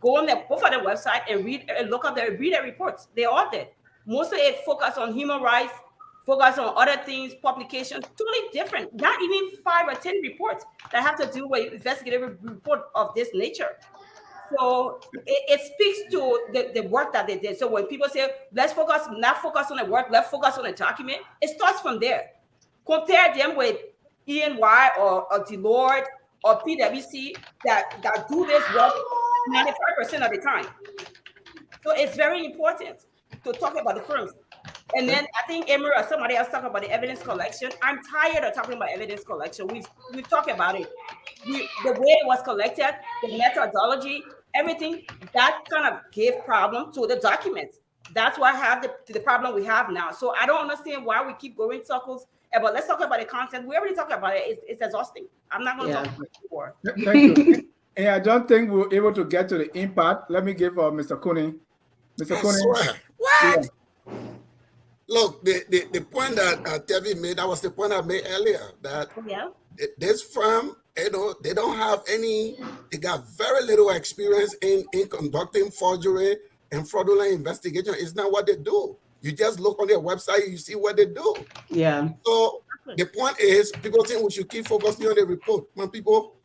go on their website and read their reports. They're all there. Mostly it focus on human rights, focus on other things, publications, totally different. Not even 5 or 10 reports that have to do with investigative report of this nature. So it speaks to the work that they did. So when people say, let's not focus on the work, let's focus on the document, it starts from there. Compare them with E&Y or Deloitte or PwC that do this work 95% of the time. So it's very important to talk about the firms. And then I think Emrick or somebody else talked about the evidence collection. I'm tired of talking about evidence collection. We've talked about it. The way it was collected, the methodology, everything, that kind of gave problem to the documents. That's why I have the problem we have now. So I don't understand why we keep going in circles. But let's talk about the content. We already talked about it. It's exhausting. I'm not going to talk about it more. Thank you. And I don't think we're able to get to the impact. Let me give Mr. Kunney. Mr. Kunney. What? Yeah. Look, the point that Telvina made, that was the point I made earlier, that this firm, they don't have they got very little experience in conducting forgery and fraudulent investigation. It's not what they do. You just look on their website, you see what they do. Yeah. So the point is, people think we should keep focusing on the report. When people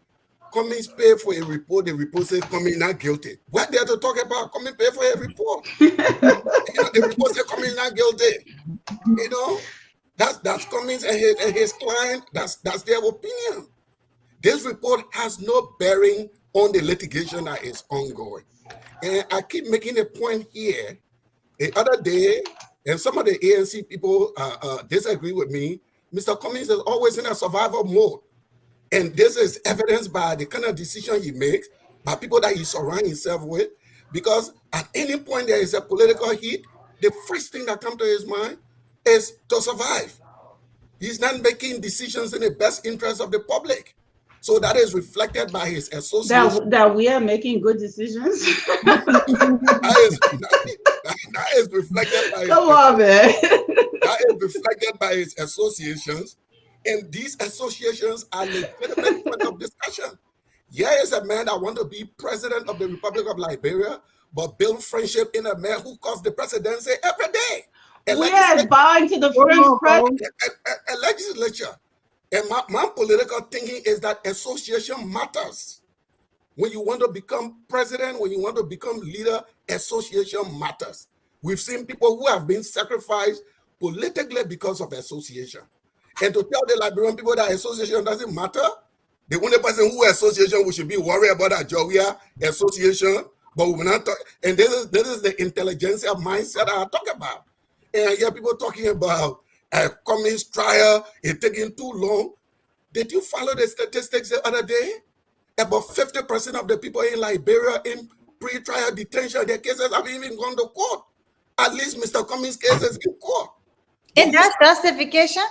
Cummings pay for a report, the report says Cummings not guilty. What they have to talk about? Cummings pay for a report. The report says Cummings not guilty. That's Cummings and his client. That's their opinion. This report has no bearing on the litigation that is ongoing. And I keep making a point here. The other day, and some of the ANC people disagree with me, Mr. Cummings is always in a survival mode. And this is evidenced by the kind of decision he makes, by people that he surrounds himself with, because at any point there is a political heat, the first thing that comes to his mind is to survive. He's not making decisions in the best interest of the public. So that is reflected by his association. That we are making good decisions. That is reflected by Come on, man. That is reflected by his associations. And these associations are legitimate point of discussion. Here is a man that wants to be president of the Republic of Liberia, but build friendship in a man who calls the presidency every day. We are bowing to the French president. A legislature. And my political thinking is that association matters. When you want to become president, when you want to become leader, association matters. We've seen people who have been sacrificed politically because of association. And to tell the Liberian people that association doesn't matter, the only person who association we should be worried about that job, we are association, but we will not talk. And this is the intelligentsia mindset I talk about. And I hear people talking about Cummings trial is taking too long. Did you follow the statistics the other day? About 50% of the people in Liberia in pre-trial detention, their cases haven't even gone to court. At least Mr. Cummings' case is in court. Is that justification?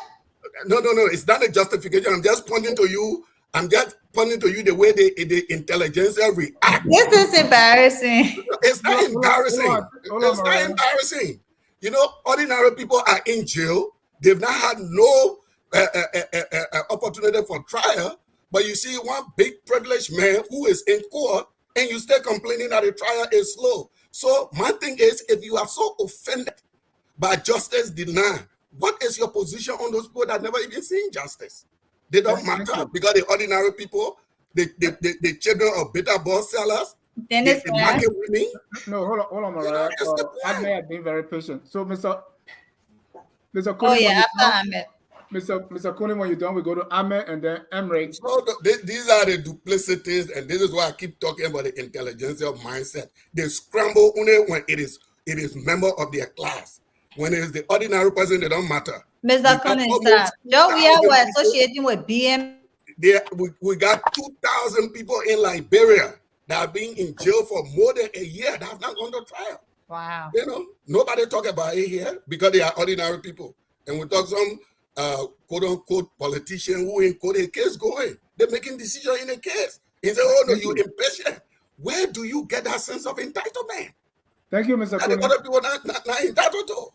No, it's not a justification. I'm just pointing to you. The way the intelligentsia react. This is embarrassing. It's not embarrassing. It's not embarrassing. Ordinary people are in jail. They've not had no opportunity for trial. But you see one big privileged man who is in court, and you still complaining that the trial is slow. So my thing is, if you are so offended by justice denied, what is your position on those people that never even seen justice? They don't matter because the ordinary people, the children of bitter ball sellers, the market women. No, hold on, Mariah. I may have been very patient. So, Mr. Kunney, oh yeah, after Ahmed. Mr. Kunney, when you're done, we go to Ahmed and then Emrick. So these are the duplicities, and this is why I keep talking about the intelligentsia mindset. They scramble only when it is member of their class. When it is the ordinary person, they don't matter. Mr. Kunney, sir, Joe, we are associating with BM. We got 2,000 people in Liberia that are being in jail for more than a year that have not gone to trial. Wow. Nobody talk about it here because they are ordinary people. And we talk some quote unquote politician who in court a case going. They're making decision in a case. He say, oh no, you impatient. Where do you get that sense of entitlement? Thank you, Mr. Kunney. Other people not entitled to.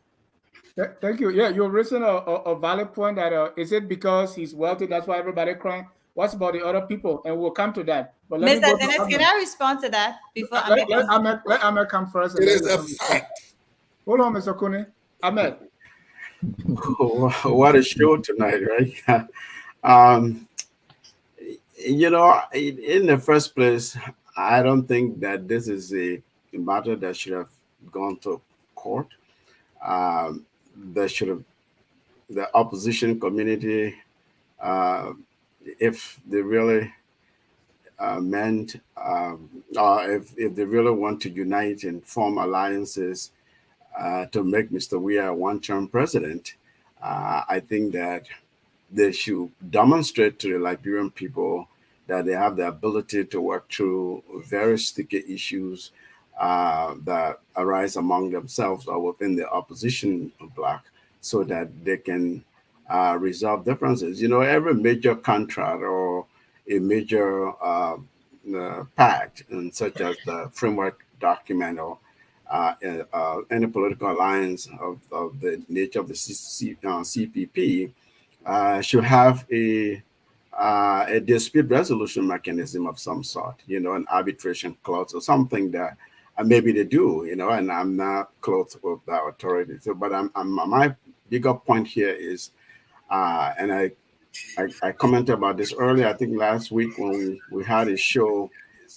Thank you. Yeah, you're raising a valid point that is it because he's wealthy, that's why everybody crying? What's about the other people? And we'll come to that. But Mr. Dennis, can I respond to that before let Ahmed come first? It is a fact. Hold on, Mr. Kunney. Ahmed. What a show tonight, right? In the first place, I don't think that this is a matter that should have gone to court. The opposition community, if they really meant, or if they really want to unite and form alliances to make Mr. Weah a one-term president, I think that they should demonstrate to the Liberian people that they have the ability to work through very sticky issues that arise among themselves or within the opposition bloc so that they can resolve differences. Every major contract or a major pact, and such as the framework document or any political alliance of the nature of the CPP should have a dispute resolution mechanism of some sort, an arbitration clause or something that And maybe they do, and I'm not close with that authority. So, but my bigger point here is, and I commented about this earlier, I think last week when we had a show,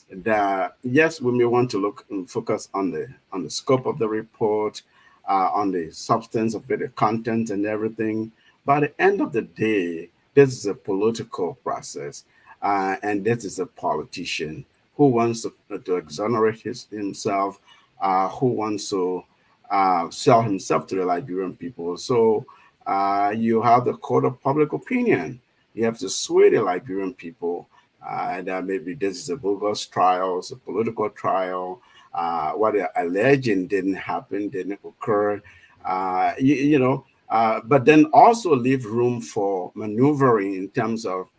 that yes, we may want to look and focus on the scope of the report, on the substance of it, the content and everything. But at the end of the day, this is a political process, and this is a politician who wants to exonerate himself, who wants to sell himself to the Liberian people. So you have the court of public opinion. You have to sway the Liberian people that maybe this is a bogus trial, it's a political trial. What they're alleging didn't happen, didn't occur. But then also leave room for maneuvering in terms of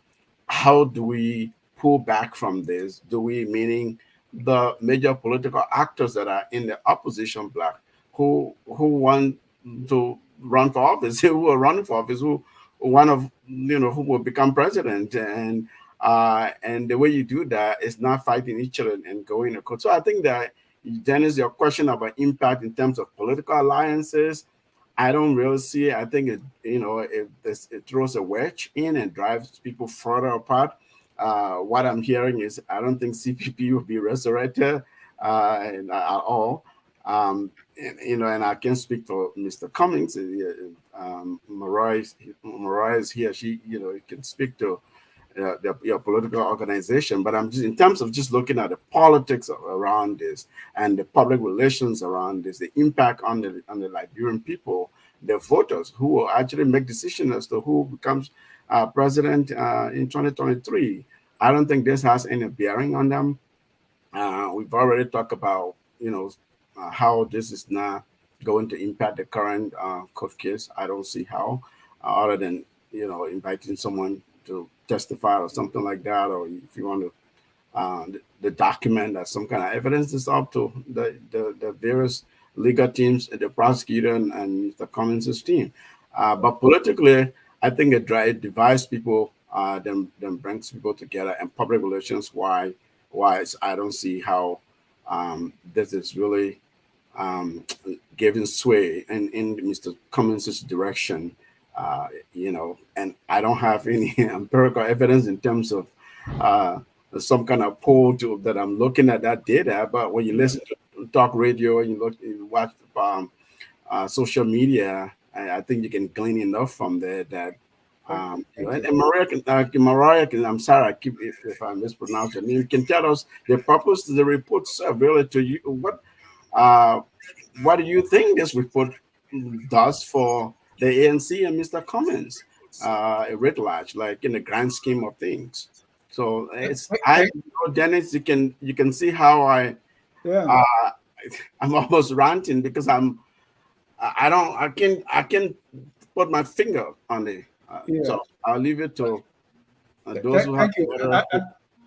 how do we pull back from this? Do we, meaning the major political actors that are in the opposition bloc who want to run for office, who are running for office, who will become president, and the way you do that is not fighting each other and going to court. So I think that, Dennis, your question about impact in terms of political alliances, I don't really see it. I think it throws a wedge in and drives people further apart. What I'm hearing is I don't think CPP will be resurrected at all. And I can speak for Mr. Cummings. Mariah is here. She, can speak to your political organization. But I'm just, in terms of just looking at the politics around this and the public relations around this, the impact on the Liberian people, the voters who will actually make decisions as to who becomes president in 2023. I don't think this has any bearing on them. We've already talked about, how this is not going to impact the current court case. I don't see how, other than, inviting someone to testify or something like that, or if you want to the document as some kind of evidence, is up to the various legal teams, the prosecutor and Mr. Cummings' team. But politically, I think it divides people, then brings people together, and public relations wise, I don't see how this is really giving sway in Mr. Cummings' direction. And I don't have any empirical evidence in terms of some kind of poll that I'm looking at that data. But when you listen to talk radio and you watch social media, I think you can glean enough from there that. And Mariah, I'm sorry, if I mispronounce your name, can tell us the purpose of the report really to you. What do you think this report does for the ANC and Mr. Cummings, writ large, like in the grand scheme of things? So Dennis, you can see how I'm almost ranting because I can't put my finger on it. So I'll leave it to those who have better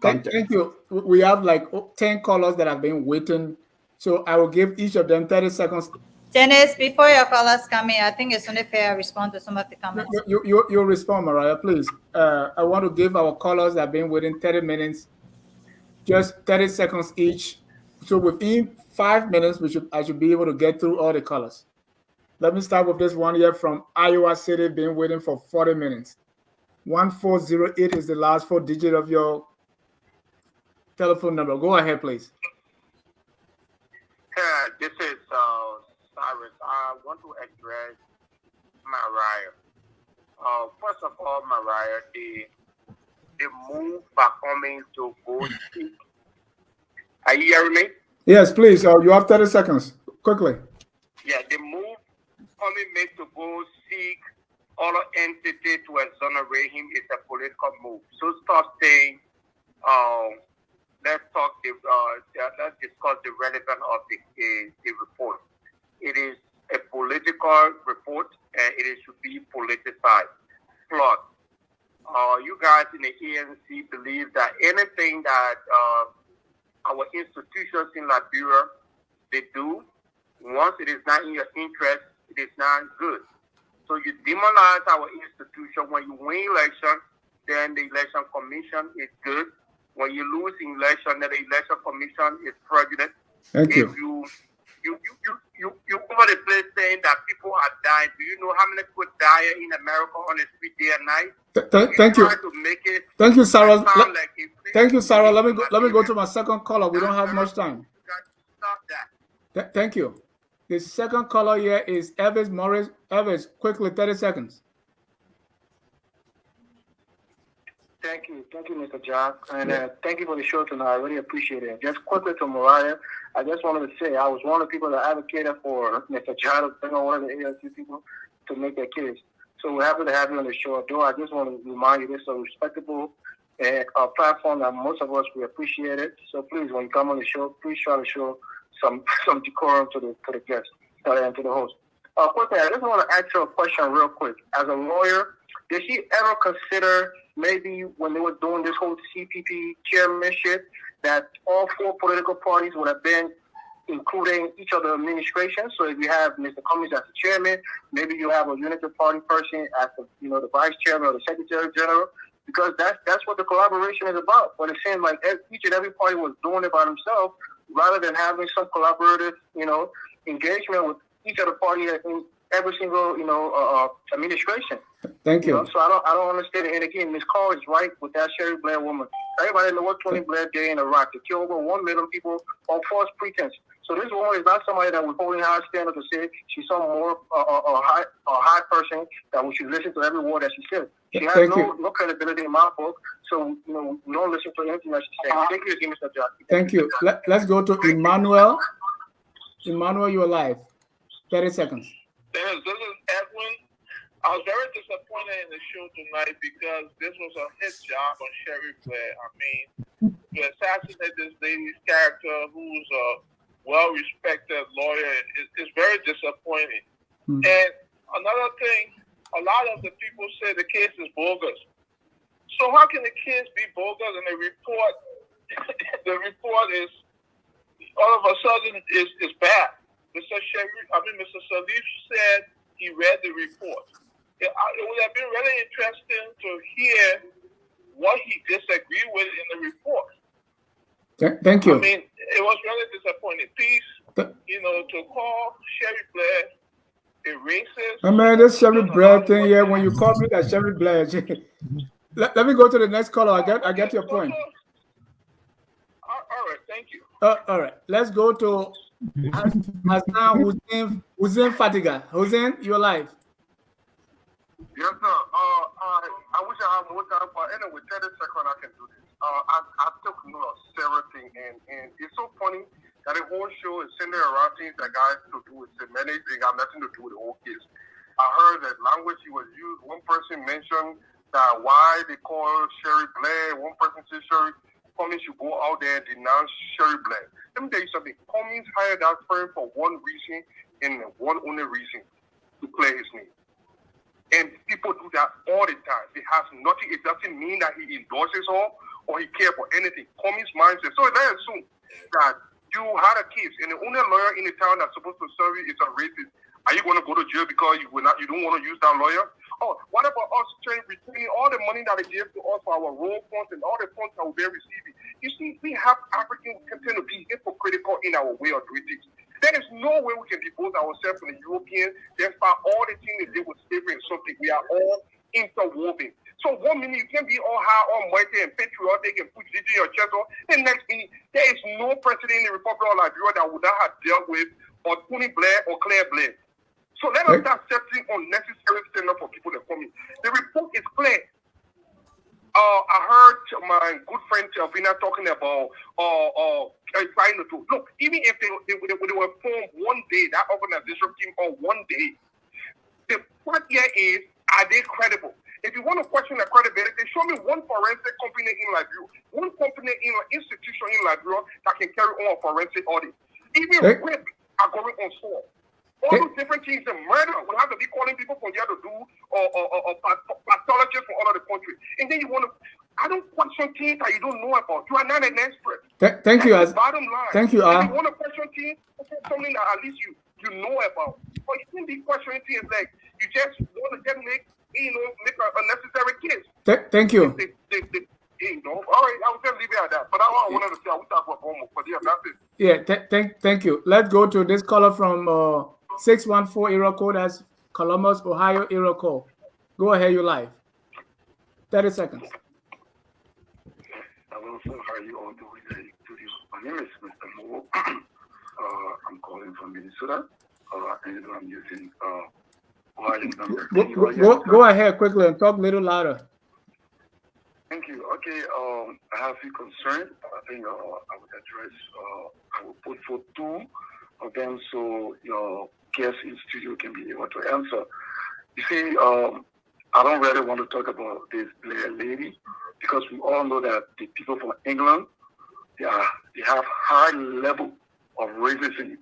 context. Thank you. We have like 10 callers that have been waiting. So I will give each of them 30 seconds. Dennis, before your callers come in, I think it's only fair I respond to some of the comments. You respond, Mariah, please. I want to give our callers that have been waiting 30 minutes, just 30 seconds each. So within 5 minutes, I should be able to get through all the callers. Let me start with this one here from Iowa City, been waiting for 40 minutes. 1408 is the last 4 digits of your telephone number. Go ahead, please. This is Cyrus. I want to address Mariah. First of all, Mariah, the move by Cummings to go speak. Are you hearing me? Yes, please. You have 30 seconds. Quickly. Yeah, the move Cummings made to go seek other entity to exonerate him is a political move. So stop saying, let's discuss the relevance of the report. It is a political report and it should be politicized. Plus, you guys in the ANC believe that anything that our institutions in Liberia, they do, once it is not in your interest, it is not good. So you demonize our institution. When you win election, then the election commission is good. When you lose in election, then the election commission is fraudulent. Thank you. You over the place saying that people are dying. Do you know how many people die in America on the street day and night? Thank you. To make it Thank you, Sarah. like Thank you, Sarah. Let me go to my second caller. We don't have much time. Stop that. Thank you. The second caller here is Elvis Morris. Elvis, quickly, 30 seconds. Thank you, Mr. Jack, and thank you for the show tonight. I really appreciate it. Just quickly to Mariah, I just wanted to say I was one of the people that advocated for Mr. Jack to bring on one of the ALC people to make their case. So we're happy to have you on the show. Though I just want to remind you, this is a respectable platform that most of us we appreciate it. So please, when you come on the show, please try to show some decorum to the guests and to the host. Quickly, I just want to ask you a question real quick. As a lawyer, did she ever consider maybe when they were doing this whole CPP chairmanship that all four political parties would have been including each of the administrations? So if you have Mr. Cummings as the chairman, maybe you have a unity party person as the vice chairman or the secretary general, because that's what the collaboration is about. But it seems like each and every party was doing it by themselves rather than having some collaborative, engagement with each of the parties in every single, administration. Thank you. So I don't understand it. And again, Ms. Call is right with that Sherif Blair woman. Everybody knows what Tony Blair did in Iraq to kill over 1 million people on false pretense. So this woman is not somebody that we're holding high standard to say she's some more high person that we should listen to every word that she says. She has no credibility in my book. So we don't listen to anything that she's saying. Thank you again, Mr. Jack. Thank you. Let's go to Emmanuel. Emmanuel, you're live. 30 seconds. This is Edwin. I was very disappointed in the show tonight because this was a hit job on Sherif Blair. I mean, to assassinate this lady's character, who's a well-respected lawyer, is very disappointing. And another thing, a lot of the people say the case is bogus. So how can the case be bogus and the report is all of a sudden is bad? Mr. Sirleaf said he read the report. It would have been really interesting to hear what he disagreed with in the report. Thank you. I mean, it was really disappointing. Please, to call Sherif Blair a racist. I mean, this Sherif Blair thing here, when you call me that Sherif Blair, let me go to the next caller. I get your point. All right, thank you. All right, let's go to Hassan Hussein Fatiga. Hussein, you're live. Yes, sir. I wish I had more time, but anyway, 30 seconds I can do this. I took note of several things, and it's so funny that the whole show is centered around things that guys to do with semantics. They got nothing to do with the whole case. I heard that language he was used. One person mentioned that why they call Sherif Blair. One person said Cummings should go out there and denounce Sherif Blair. Let me tell you something. Cummings hired that firm for one reason and one only reason: to clear his name. And people do that all the time. It has nothing. It doesn't mean that he endorses or he cares for anything. Cummings' mindset. So let's assume that you had a case and the only lawyer in the town that's supposed to serve you is a racist. Are you going to go to jail because you don't want to use that lawyer? Oh, what about us returning all the money that they gave to us for our road funds and all the funds that we're receiving? You see, we have Africans tend to be hypocritical in our way of doing things. There is no way we can divorce ourselves from the Europeans, despite all the things they did with slavery and something. We are all interwoven. So 1 minute you can be all high, all mighty and patriotic and put it in your chest, the next minute there is no president in the Republic of Liberia that would not have dealt with or Tony Blair or Claire Blair. So let us start setting unnecessary standards for people that come in. The report is clear. I heard my good friend Telvina talking about trying to do. Look, even if they were formed one day, that organization came on one day. The point here is, are they credible? If you want to question their credibility, show me one forensic company in Liberia, one company in an institution in Liberia that can carry on a forensic audit. Even rape are going on store. All those different things, the murder, will have to be calling people from here to do or pathologists from all over the country. And then you want to, I don't question things that you don't know about. You are not an expert. Thank you. Bottom line. Thank you. If you want to question things, something that at least you know about. But you shouldn't be questioning things like you just want to make unnecessary case. Thank you. You know, all right, I was just leave it at that. But I wanted to say I would talk about Wilmot, but yeah, that's it. Yeah, thank you. Let's go to this caller from 614 area code. That's Columbus, Ohio area code. Go ahead, you live. 30 seconds. Hello, sir. How are you all doing today? My name is Mr. Mo. I'm calling from Minnesota. And I'm using Ohio number. Go ahead quickly and talk a little louder. Thank you. Okay, I have a few concerns. I think I would address, I will put for two of them so your guests in studio can be able to answer. You see, I don't really want to talk about this Blairs lady because we all know that the people from England, they have high level of racism.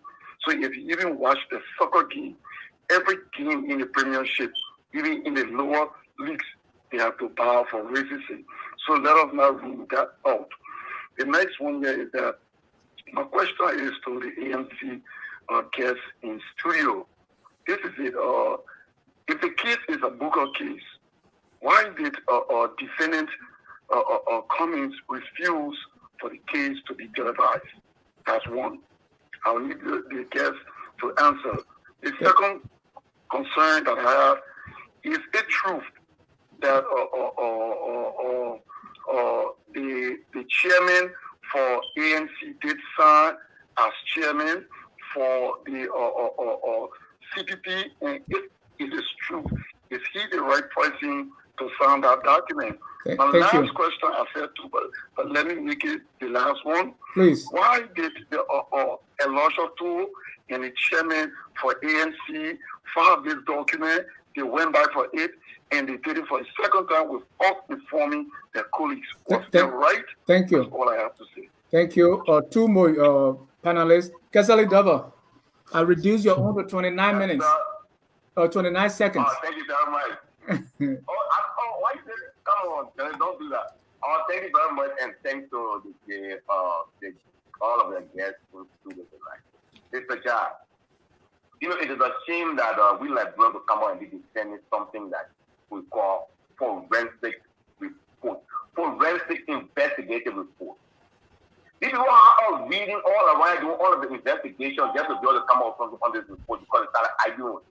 So if you even watch the soccer game, every game in the Premiership, even in the lower leagues, they have to bow for racism. So let us not rule that out. The next one here is that my question is to the ANC guests in studio. This is it. If the case is a Booker case, why did defendant Cummings refuse for the case to be televised? That's one. I'll need the guests to answer. The second concern that I have is the truth that the chairman for ANC did sign as chairman for the CPP, and if it is true, is he the right person to sign that document? My last question, I said two, but let me make it the last one. Please. Why did the Elisha Tool and the chairman for ANC file this document? They went back for it, and they did it for a second time without informing their colleagues. Was that right? Thank you. That's all I have to say. Thank you. Two more panelists. Kasali Dava, I reduce your own to 29 minutes. 29 seconds. Thank you very much. Why is it? Come on, don't do that. Thank you very much, and thanks to all of the guests who do this tonight. It's a job. You know, it is a shame that we like to come out and be defending something that we call forensic report, forensic investigative report. These people are reading all around, doing all of the investigations just to be able to come out on this report because it's not ideal.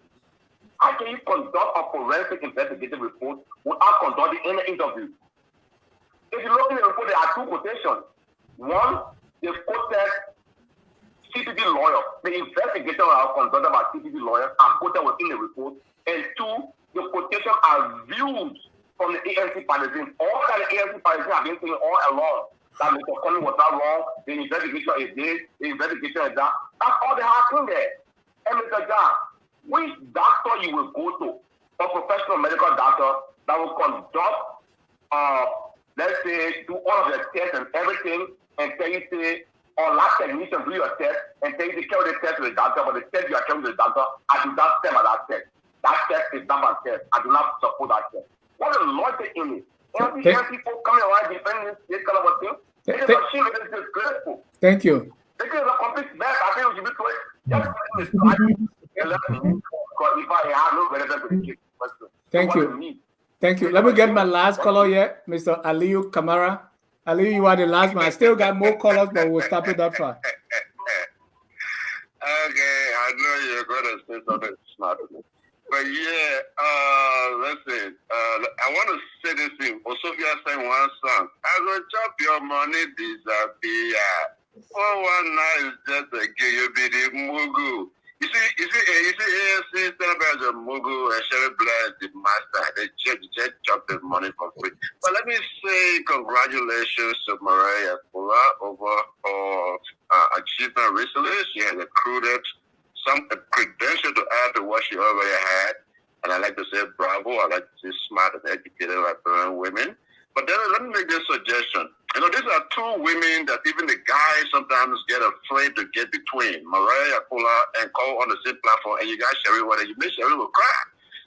How can you conduct a forensic investigative report without conducting any interview? If you look in the report, there are two quotations. One, they quoted CPP lawyer. The investigation are conducted by CPP lawyers are quoted within the report. And two, the quotations are viewed from the ANC partisans. All that the ANC partisans have been saying all along that Mr. Cummings was not wrong, the investigation is this, the investigation is that. That's all they have in there. And Mr. John, which doctor you will go to, a professional medical doctor that will conduct, let's say, do all of the tests and everything, and tell you, say, or lab technician do your test, and tell you to carry the test to the doctor, but the test you are carrying to the doctor, I do not stand by that test. That test is not my test. I do not support that test. What a logic in it. And these people coming around defending this kind of a thing, it is a shame, it is disgraceful. Thank you. This is a complete mess. I think we should be clear. Thank you. Thank you. Let me get my last caller here, Mr. Aliyu Kamara. Aliyu, you are the last one. I still got more callers, but we'll stop it that far. Okay, I know you're going to say something smart. But yeah, listen, I want to say this thing. Osofia sang one song. I will chop your money disappear. 419 is just a give you be the mugu. You see, AFC stand as a mugu and Sherif Blairs the master. They just chop the money for free. But let me say congratulations to Mariah Yakula over her achievement recently. She has accrued some credential to add to what she already had. And I like to say bravo. I like to say smart and educated Liberian women. But then let me make this suggestion. You know, these are two women that even the guys sometimes get afraid to get between. Mariah Yakula and Cole on the same platform, and you got Sherif, whether you miss Sherif will cry.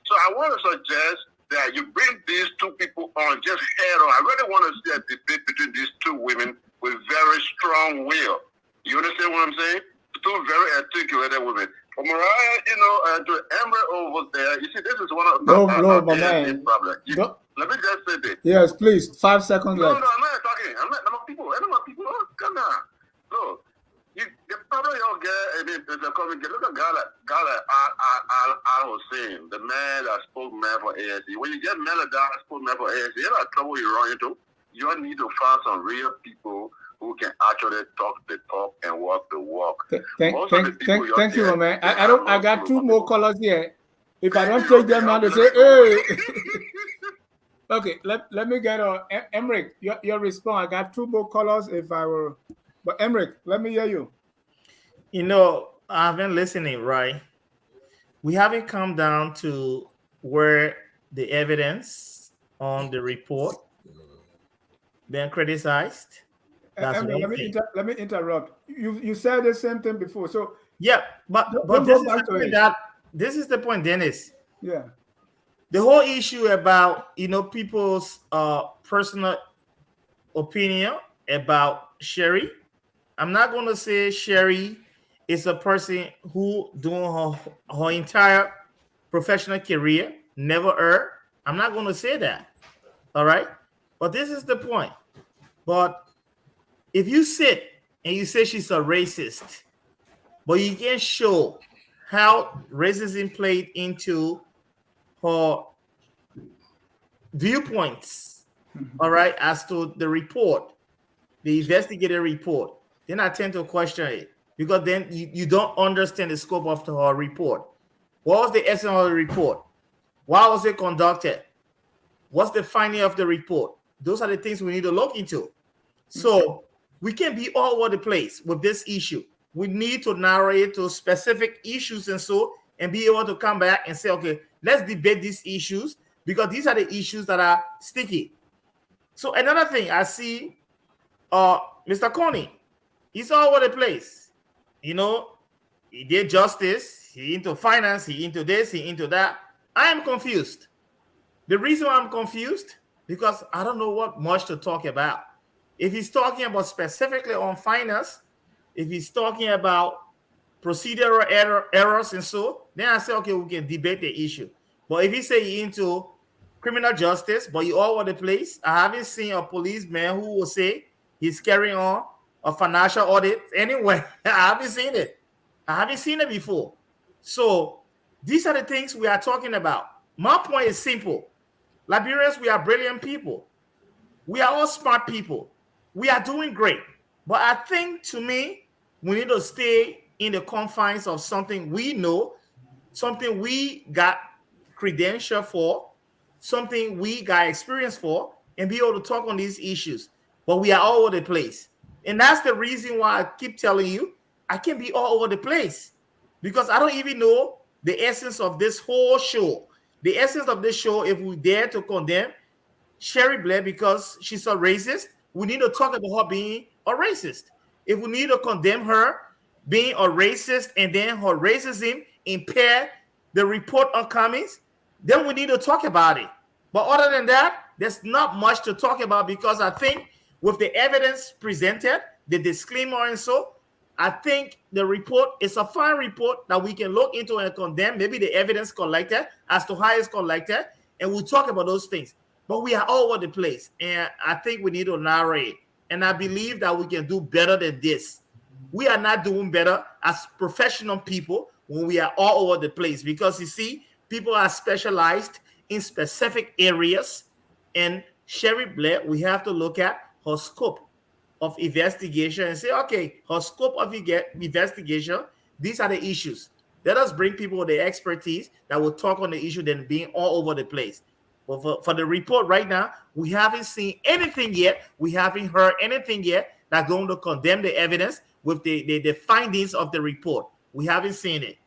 So I want to suggest that you bring these two people on just head on. I really want to see a debate between these two women with very strong will. You understand what I'm saying? Two very articulated women. For Mariah, you know, to Emrick over there, you see, this is one of the my man. problem. Let me just say this. Yes, please. 5 seconds left. No, Mr. Cummings, look at Gala I was saying, the man that spoke man for ANC. When you get men that spoke man for ANC, you know what trouble you run into? You need to find some real people who can actually talk the talk and walk the walk. Thank you, man. I got two more colors here. If I don't take them now, they say, hey. Okay, let me get Emrick, your response. I got two more colors if I were, but Emrick, let me hear you. You know, I've been listening, right? We haven't come down to where the evidence on the report been criticized. That's Emrick, let me interrupt. You said the same thing before, so yeah, but this is the point, Dennis. Yeah. The whole issue about people's personal opinion about Sherry. I'm not going to say Sherry is a person who doing her entire professional career never erred. I'm not going to say that. All right, but this is the point. But if you sit and you say she's a racist, but you can't show how racism played into her viewpoints, all right, as to the report, the investigative report, then I tend to question it, because then you don't understand the scope of her report. What was the essence of the report? Why was it conducted? What's the finding of the report? Those are the things we need to look into. So we can't be all over the place with this issue. We need to narrow it to specific issues and be able to come back and say, okay, let's debate these issues, because these are the issues that are sticky. So another thing I see, Mr. Kunney, he's all over the place. He did justice, he into finance, he into this, he into that. I am confused. The reason why I'm confused, because I don't know what much to talk about. If he's talking about specifically on finance, if he's talking about procedural errors and then I say, okay, we can debate the issue. But if he say he into criminal justice, but you all over the place, I haven't seen a policeman who will say he's carrying on a financial audit anywhere. I haven't seen it. I haven't seen it before. So these are the things we are talking about. My point is simple. Liberians, we are brilliant people. We are all smart people. We are doing great. But I think, to me, we need to stay in the confines of something we know, something we got credential for, something we got experience for, and be able to talk on these issues. But we are all over the place. And that's the reason why I keep telling you, I can't be all over the place, because I don't even know the essence of this whole show. The essence of this show, if we dare to condemn Sherry Blair because she's a racist, we need to talk about her being a racist. If we need to condemn her being a racist and then her racism impair the report on Cummings, then we need to talk about it. But other than that, there's not much to talk about, because I think with the evidence presented, the disclaimer and I think the report is a fine report that we can look into and condemn, maybe the evidence collected as to how it's collected, and we'll talk about those things. But we are all over the place, and I think we need to narrow it. And I believe that we can do better than this. We are not doing better as professional people when we are all over the place, because you see, people are specialized in specific areas. And Sherry Blair, we have to look at her scope of investigation and say, okay, her scope of investigation, these are the issues. Let us bring people with the expertise that will talk on the issue than being all over the place. But for the report right now, we haven't seen anything yet. We haven't heard anything yet that's going to condemn the evidence with the findings of the report. We haven't seen it.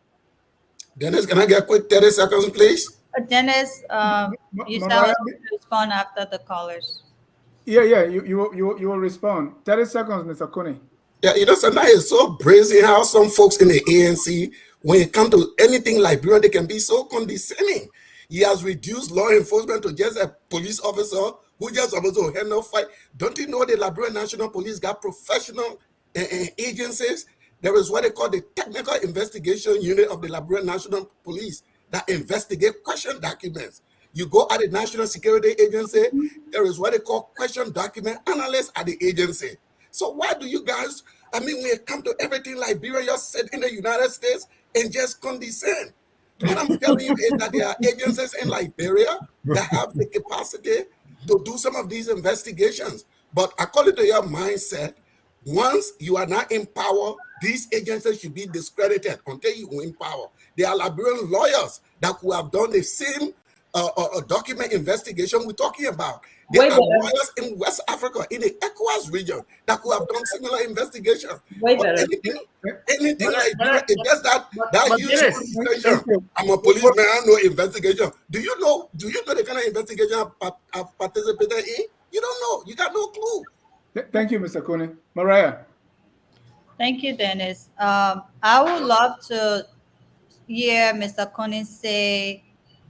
Dennis, can I get a quick 30 seconds, please? Dennis, you shall respond after the callers. Yeah, you will respond. 30 seconds, Mr. Kunney. Yeah, sometimes it's so brazen how some folks in the ANC, when it comes to anything Liberian, they can be so condescending. He has reduced law enforcement to just a police officer who just supposed to handle fight. Don't you know the Liberian National Police got professional agencies? There is what they call the Technical Investigation Unit of the Liberian National Police that investigate question documents. You go at the National Security Agency, there is what they call question document analysts at the agency. So why do you guys I mean, when it comes to everything, Liberia just sit in the United States and just condescend. What I'm telling you is that there are agencies in Liberia that have the capacity to do some of these investigations. But according to your mindset, once you are not in power, these agencies should be discredited until you win power. There are Liberian lawyers that could have done the same document investigation we're talking about. There are lawyers in West Africa, in the ECOWAS region, that could have done similar investigations. Way But better. anything Liberia, it's just that huge Dennis, conversation. I'm a policeman, I know investigation. Do you know the kind of investigation I've participated in? You don't know. You got no clue. Thank you, Mr. Kunney. Mariah. Thank you, Dennis. I would love to hear Mr. Kunney say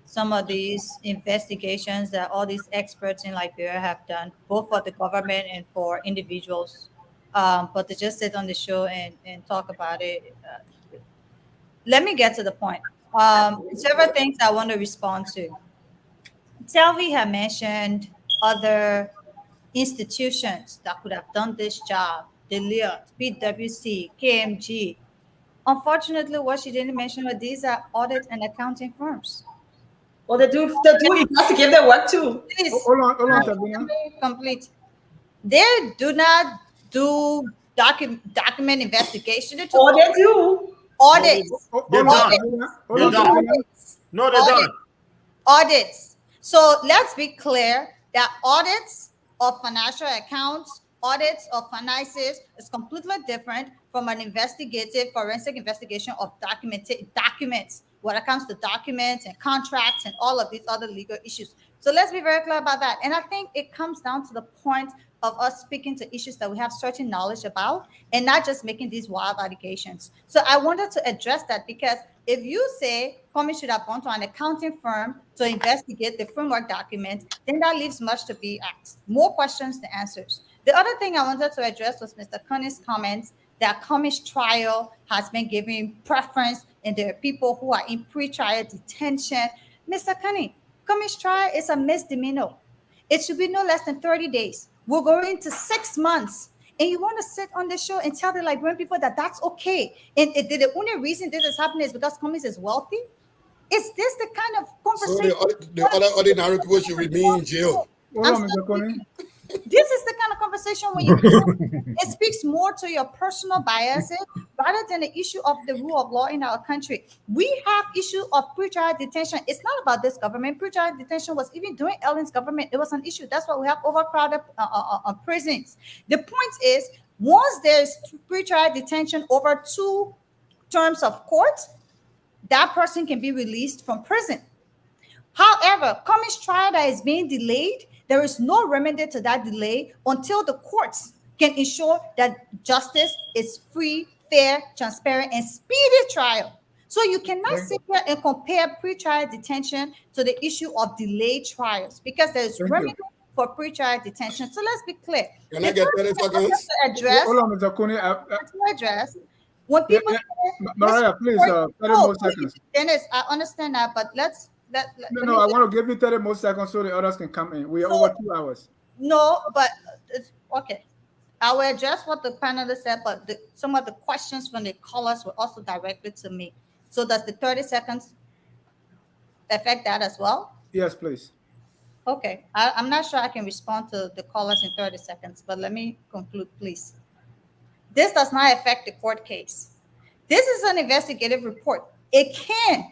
some of these investigations that all these experts in Liberia have done, both for the government and for individuals. But to just sit on the show and talk about it, let me get to the point. Several things I want to respond to. Telvi had mentioned other institutions that could have done this job, the Lear, PwC, KMG. Unfortunately, what she didn't mention are these are audit and accounting firms. Well, they do investigate their work too. Please, Hold on, Telvina. complete. They do not do document investigation. They Oh, they do. Audits. They're done. They're done. No, they're done. Audits. So let's be clear that audits of financial accounts, audits of finances is completely different from an investigative forensic investigation of documents when it comes to documents and contracts and all of these other legal issues. So let's be very clear about that. And I think it comes down to the point of us speaking to issues that we have certain knowledge about and not just making these wild allegations. So I wanted to address that because if you say Cummings should have gone to an accounting firm to investigate the framework document, then that leaves much to be asked. More questions than answers. The other thing I wanted to address was Mr. Cunney's comments that Cummings trial has been given preference and there are people who are in pre-trial detention. Mr. Kunney, Cummings trial is a misdemeanor. It should be no less than 30 days. We're going to 6 months. And you want to sit on the show and tell the Liberian people that that's okay. And the only reason this is happening is because Cummings is wealthy? Is this the kind of conversation? So the other ordinary people should remain in jail. This is the kind of conversation when you it speaks more to your personal biases rather than the issue of the rule of law in our country. We have issue of pretrial detention. It's not about this government. Pretrial detention was even during Ellen's government. It was an issue. That's why we have overcrowded prisons. The point is, once there's pretrial detention over 2 terms of court, that person can be released from prison. However, Cummings trial that is being delayed, there is no remedy to that delay until the courts can ensure that justice is free, fair, transparent, and speedy trial. So you cannot sit here and compare pretrial detention to the issue of delayed trials because there is remedy for pretrial detention. So let's be clear. Can I get 30 seconds? Hold on, Mr. Kunney. To address when people Mariah, please, 30 more seconds. Dennis, I understand that, but let's No, I want to give you 30 more seconds so the others can come in. We are over 2 hours. No, but it's okay. I will address what the panelists said, but some of the questions from the callers were also directed to me. So does the 30 seconds affect that as well? Yes, please. Okay. I'm not sure I can respond to the callers in 30 seconds, but let me conclude, please. This does not affect the court case. This is an investigative report. It can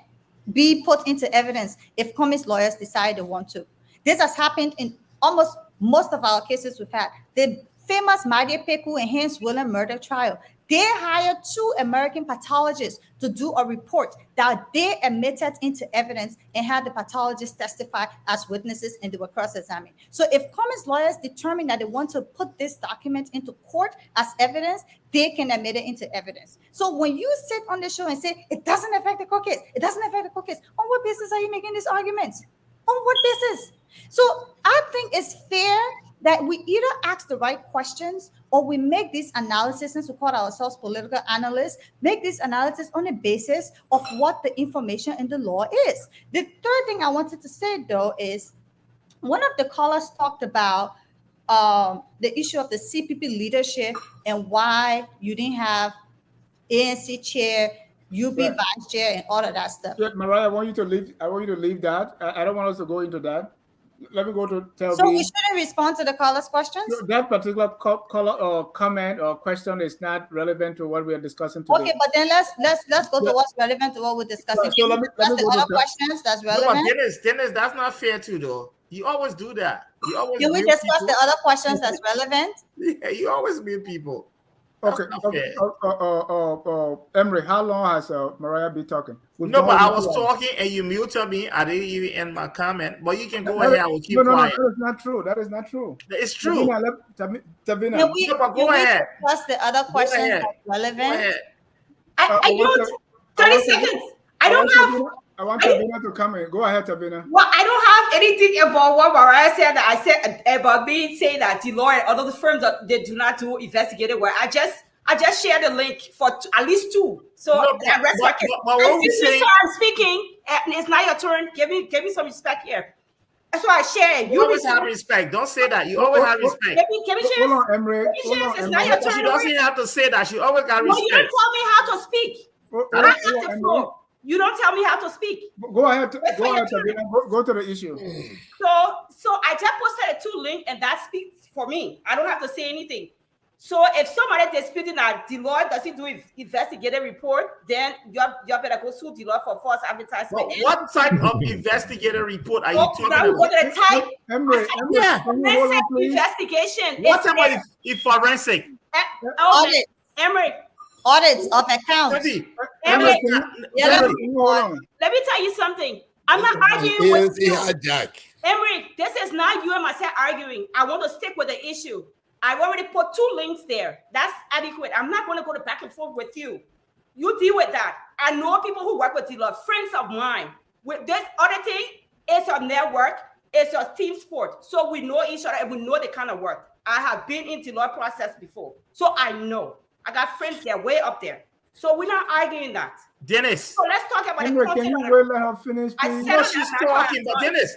be put into evidence if Cummings lawyers decide they want to. This has happened in almost most of our cases we've had. The famous Mariah Yakula and Hans William murder trial, they hired 2 American pathologists to do a report that they admitted into evidence and had the pathologists testify as witnesses and they were cross-examined. So if Cummings lawyers determine that they want to put this document into court as evidence, they can admit it into evidence. So when you sit on the show and say, it doesn't affect the court case, it doesn't affect the court case, on what basis are you making these arguments? On what basis? So I think it's fair that we either ask the right questions or we make these analysis, since we call ourselves political analysts, make this analysis on the basis of what the information in the law is. The third thing I wanted to say, though, is one of the callers talked about the issue of the CPP leadership and why you didn't have ANC chair, UB Right. vice chair, and all of that stuff. Yeah, Mariah, I want you to leave that. I don't want us to go into that. Let me go to Telvina. So we shouldn't respond to the caller's questions? No, that particular comment or question is not relevant to what we are discussing today. Okay, but then let's go to what's relevant to what we're discussing. So let me That's the go to other questions that's relevant. No, Dennis, that's not fair too, though. You always do that. You always Can we mute discuss people. the other questions that's relevant? Yeah, you always mute people. That's Okay. not fair. Emrick, how long has Mariah been talking? No, but I was talking and you muted me. I didn't even end my comment. But you can go ahead. I will keep quiet. No, that is not true. That is not true. It's true. Tavina. Can we discuss the other questions ahead. that's relevant? I don't. 30 seconds. I want Tavina to come in. Go ahead, Tavina. Well, I don't have anything about what Mariah said that I said about me saying that the lawyer and other firms that they do not do investigative work. I just shared the link for at least 2. So rest my case. I'm speaking, and it's not your turn. Give me some respect here. That's why I share. You always have respect. Don't say that. You always have respect. Give me chance. Hold on, Emrick. It's not your turn. She doesn't have to say that. She always got respect. No, you don't tell me how to speak. I have the floor. You don't tell me how to speak. Go ahead, Tavina. Go to the issue. So I just posted a 2 link, and that speaks for me. I don't have to say anything. So if somebody disputing that Deloitte doesn't do investigative report, then you better go sue Deloitte for false advertisement. Well, what type of investigative report are you talking about? Go to the type. Emrick, investigation. What type of forensic? Audit. Emrick. Audits of accounts. Emrick. Let me tell you something. I'm not arguing with you. Emrick, this is not you and myself arguing. I want to stick with the issue. I've already put 2 links there. That's adequate. I'm not going to go back and forth with you. You deal with that. I know people who work with Deloitte, friends of mine. With this auditing, it's a network, it's a team sport. So we know each other and we know the kind of work. I have been in Deloitte process before. So I know. I got friends there way up there. So we're not arguing that. Dennis. So let's talk about Emrick, can you wait let her finish, please? No, she's talking, but Dennis,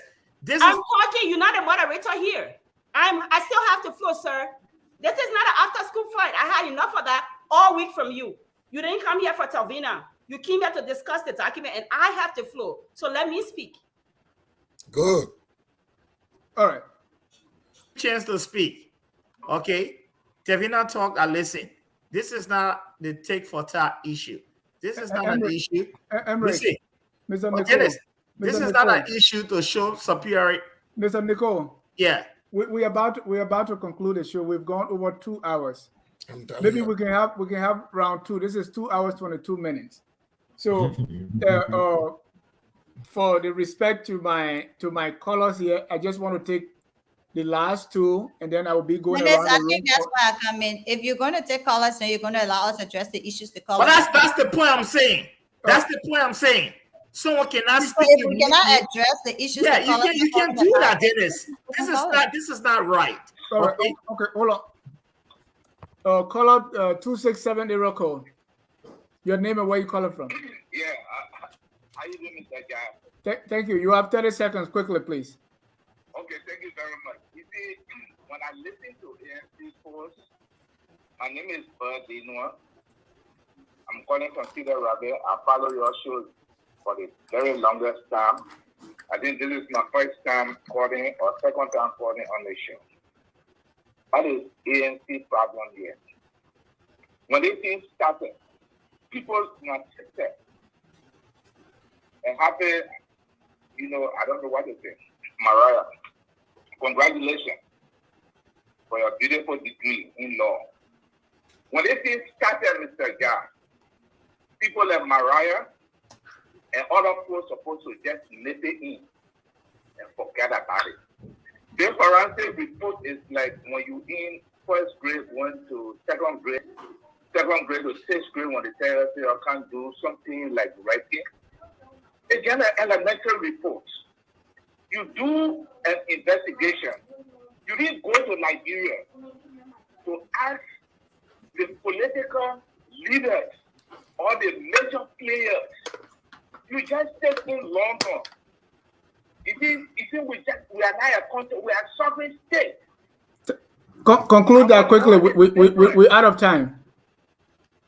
I'm talking. You're not a moderator here. I still have to flow, sir. This is not an after-school flight. I had enough of that all week from you. You didn't come here for Telvina. You came here to discuss the document, and I have to flow. So let me speak. Good. All right. Chance to speak. Okay. Telvina talked. I listen. This is not the take for tat issue. This is not an issue. Emrick, Mr. Nicole. Dennis, this is not an issue to show superiority. Mr. Nicole. Yeah. We're about to conclude the show. We've gone over 2 hours. Maybe we can have round 2. This is 2 hours 22 minutes. So for the respect to my callers here, I just want to take the last 2, and then I will be going around I think that's why I come in. If you're going to take callers, then you're going to allow us to address the issues the callers. But that's the point I'm saying. That's the point I'm saying. Someone cannot speak. If we cannot address the issues, yeah, you can't do that, Dennis. This is not right. Okay, hold on. Call out 2670 code. Your name and where you calling from. Yeah, how you doing, Mr. Guy? Thank you. You have 30 seconds. Quickly, please. Okay, thank you very much. You see, when I listen to ANC posts, my name is Bud Dinois. I'm calling from Cedar Rabbit. I follow your shows for the very longest time. I think this is my first time calling or second time calling on the show. What is ANC problem here? When this thing started, people not success. And happy, I don't know what to say. Mariah, congratulations for your beautiful degree in law. When this thing started, Mr. Guy, people like Mariah and other people supposed to just nip it in and forget about it. The forensic report is like when you in first grade went to second grade to 6th grade when they tell us you can't do something like writing. Again, an elementary report. You do an investigation. You didn't go to Nigeria to ask the political leaders or the major players. You just stay in London. You see, we are not a country, we are a sovereign state. Conclude that quickly. We're out of time.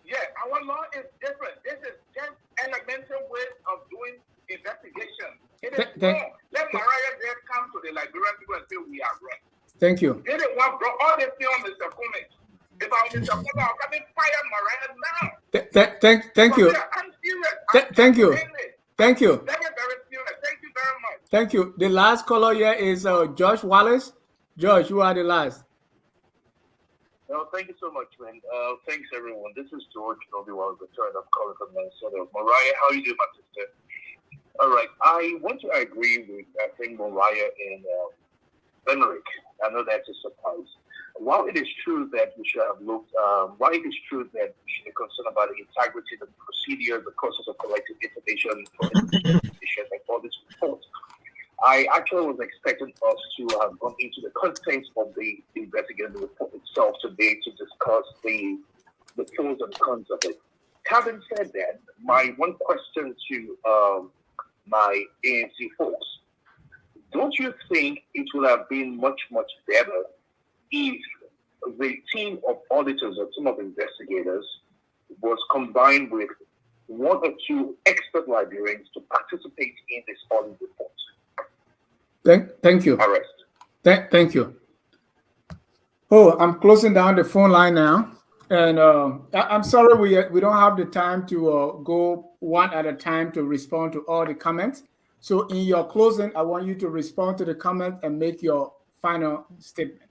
Yeah, our law is different. This is just elemental way of doing investigation. It is wrong. Let Mariah just come to the Liberian people and say we are wrong. Thank you. They didn't want all this thing on Mr. Cummings. If I was Mr. Cummings, I'll come and fire Mariah now. Thank you. I'm serious. Thank you. Thank you. That is very serious. Thank you very much. Thank you. The last caller here is Josh Wallace. Josh, you are the last. No, thank you so much, man. Thanks, everyone. This is George Obi-Wan return. I'm calling from Minnesota. Mariah, how you doing, my sister? All right. I want to agree with, I think, Mariah and Emrick. I know that's a surprise. While it is true that we should have looked, while it is true that we should be concerned about the integrity, the procedure, the process of collecting information for investigation and all this report, I actually was expecting us to have gone into the contents of the investigative report itself today to discuss the pros and cons of it. Having said that, my one question to my ANC folks, don't you think it would have been much, much better if the team of auditors or team of investigators was combined with one or two expert librarians to participate in this audit report? Thank you. Arrest. Thank you. Oh, I'm closing down the phone line now. And I'm sorry we don't have the time to go one at a time to respond to all the comments. So in your closing, I want you to respond to the comment and make your final statement.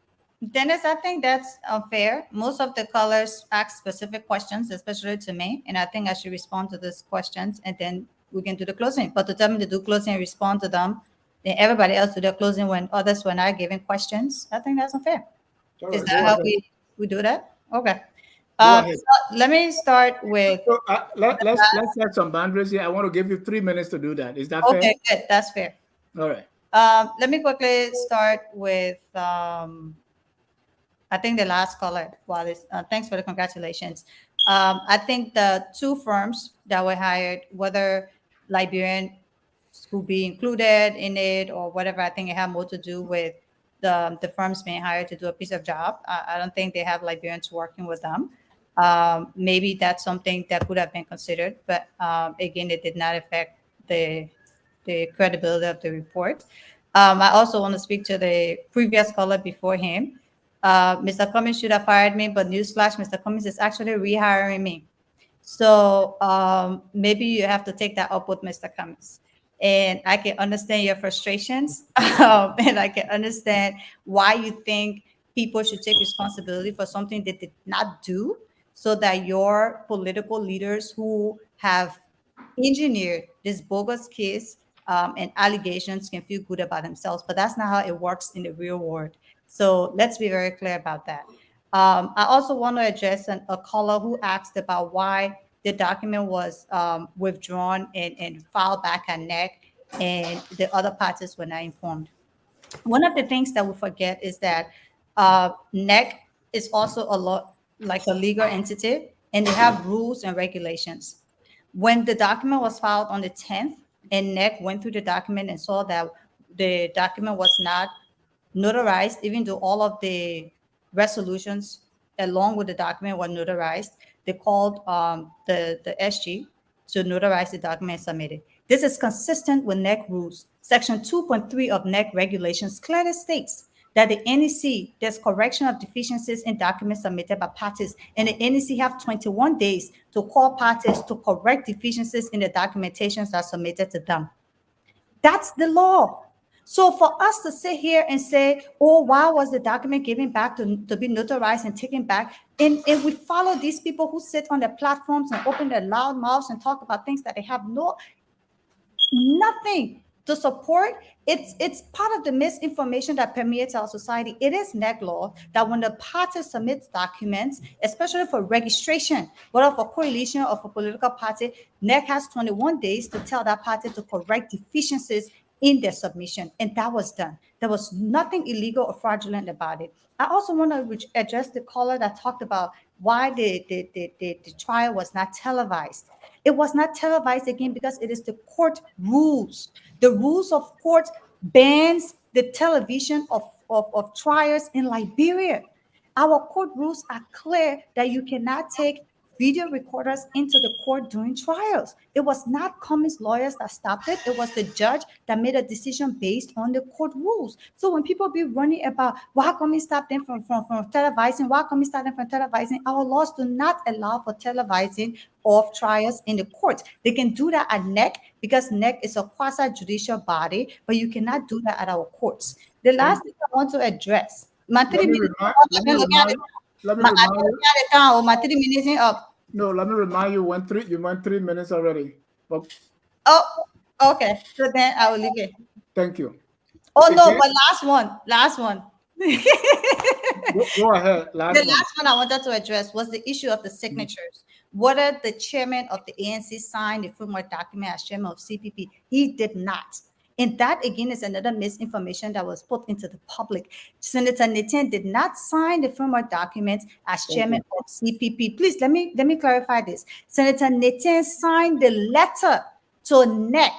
Dennis, I think that's unfair. Most of the callers ask specific questions, especially to me, and I think I should respond to those questions, and then we can do the closing. But to tell me to do closing and respond to them, then everybody else do their closing when others were not giving questions, I think that's unfair. Is that how we do that? Okay. So let me start with. So, let's set some boundaries here. I want to give you 3 minutes to do that. Is that fair? Okay, good. That's fair. All right. Let me quickly start with. I think the last caller. Thanks for the congratulations. I think the two firms that were hired, whether Liberian will be included in it or whatever, I think it had more to do with the firms being hired to do a piece of job. I don't think they have Liberians working with them. Maybe that's something that could have been considered, but again, it did not affect the credibility of the report. I also want to speak to the previous caller before him. Mr. Cummings should have fired me, but newsflash, Mr. Cummings is actually rehiring me. So maybe you have to take that up with Mr. Cummings. And I can understand your frustrations, and I can understand why you think people should take responsibility for something they did not do, so that your political leaders who have engineered this bogus case and allegations can feel good about themselves. But that's not how it works in the real world. So let's be very clear about that. I also want to address a caller who asked about why the document was withdrawn and filed back at NEC, and the other parties were not informed. One of the things that we forget is that NEC is also like a legal entity, and they have rules and regulations. When the document was filed on the 10th, and NEC went through the document and saw that the document was not notarized, even though all of the resolutions along with the document were notarized, they called the SG to notarize the document and submit it. This is consistent with NEC rules. Section 2.3 of NEC regulations clearly states that the NEC, there's correction of deficiencies in documents submitted by parties, and the NEC have 21 days to call parties to correct deficiencies in the documentations that are submitted to them. That's the law. So for us to sit here and say, oh, why was the document given back to be notarized and taken back? And we follow these people who sit on their platforms and open their loud mouths and talk about things that they have nothing to support. It's part of the misinformation that permeates our society. It is NEC law that when the party submits documents, especially for registration, whether for coalition or for political party, NEC has 21 days to tell that party to correct deficiencies in their submission, and that was done. There was nothing illegal or fraudulent about it. I also want to address the caller that talked about why the trial was not televised. It was not televised, again, because it is the court rules. The rules of court bans the television of trials in Liberia. Our court rules are clear that you cannot take video recorders into the court during trials. It was not Cummings lawyers that stopped it. It was the judge that made a decision based on the court rules. So when people be running about why Cummings stopped them from televising, why Cummings stopped them from televising, our laws do not allow for televising of trials in the court. They can do that at NEC because NEC is a quasi-judicial body, but you cannot do that at our courts. The last thing I want to address, let me remind you. No, let me remind you. You went 3 minutes already. But, oh, okay. So then I will leave it. Thank you. Oh no, but last one. Go ahead. The last one I wanted to address was the issue of the signatures. Whether the chairman of the ANC signed the framework document as chairman of CPP, he did not. And that, again, is another misinformation that was put into the public. Senator Nitien did not sign the framework document as chairman of CPP. Please, let me clarify this. Senator Nitien signed the letter to NEC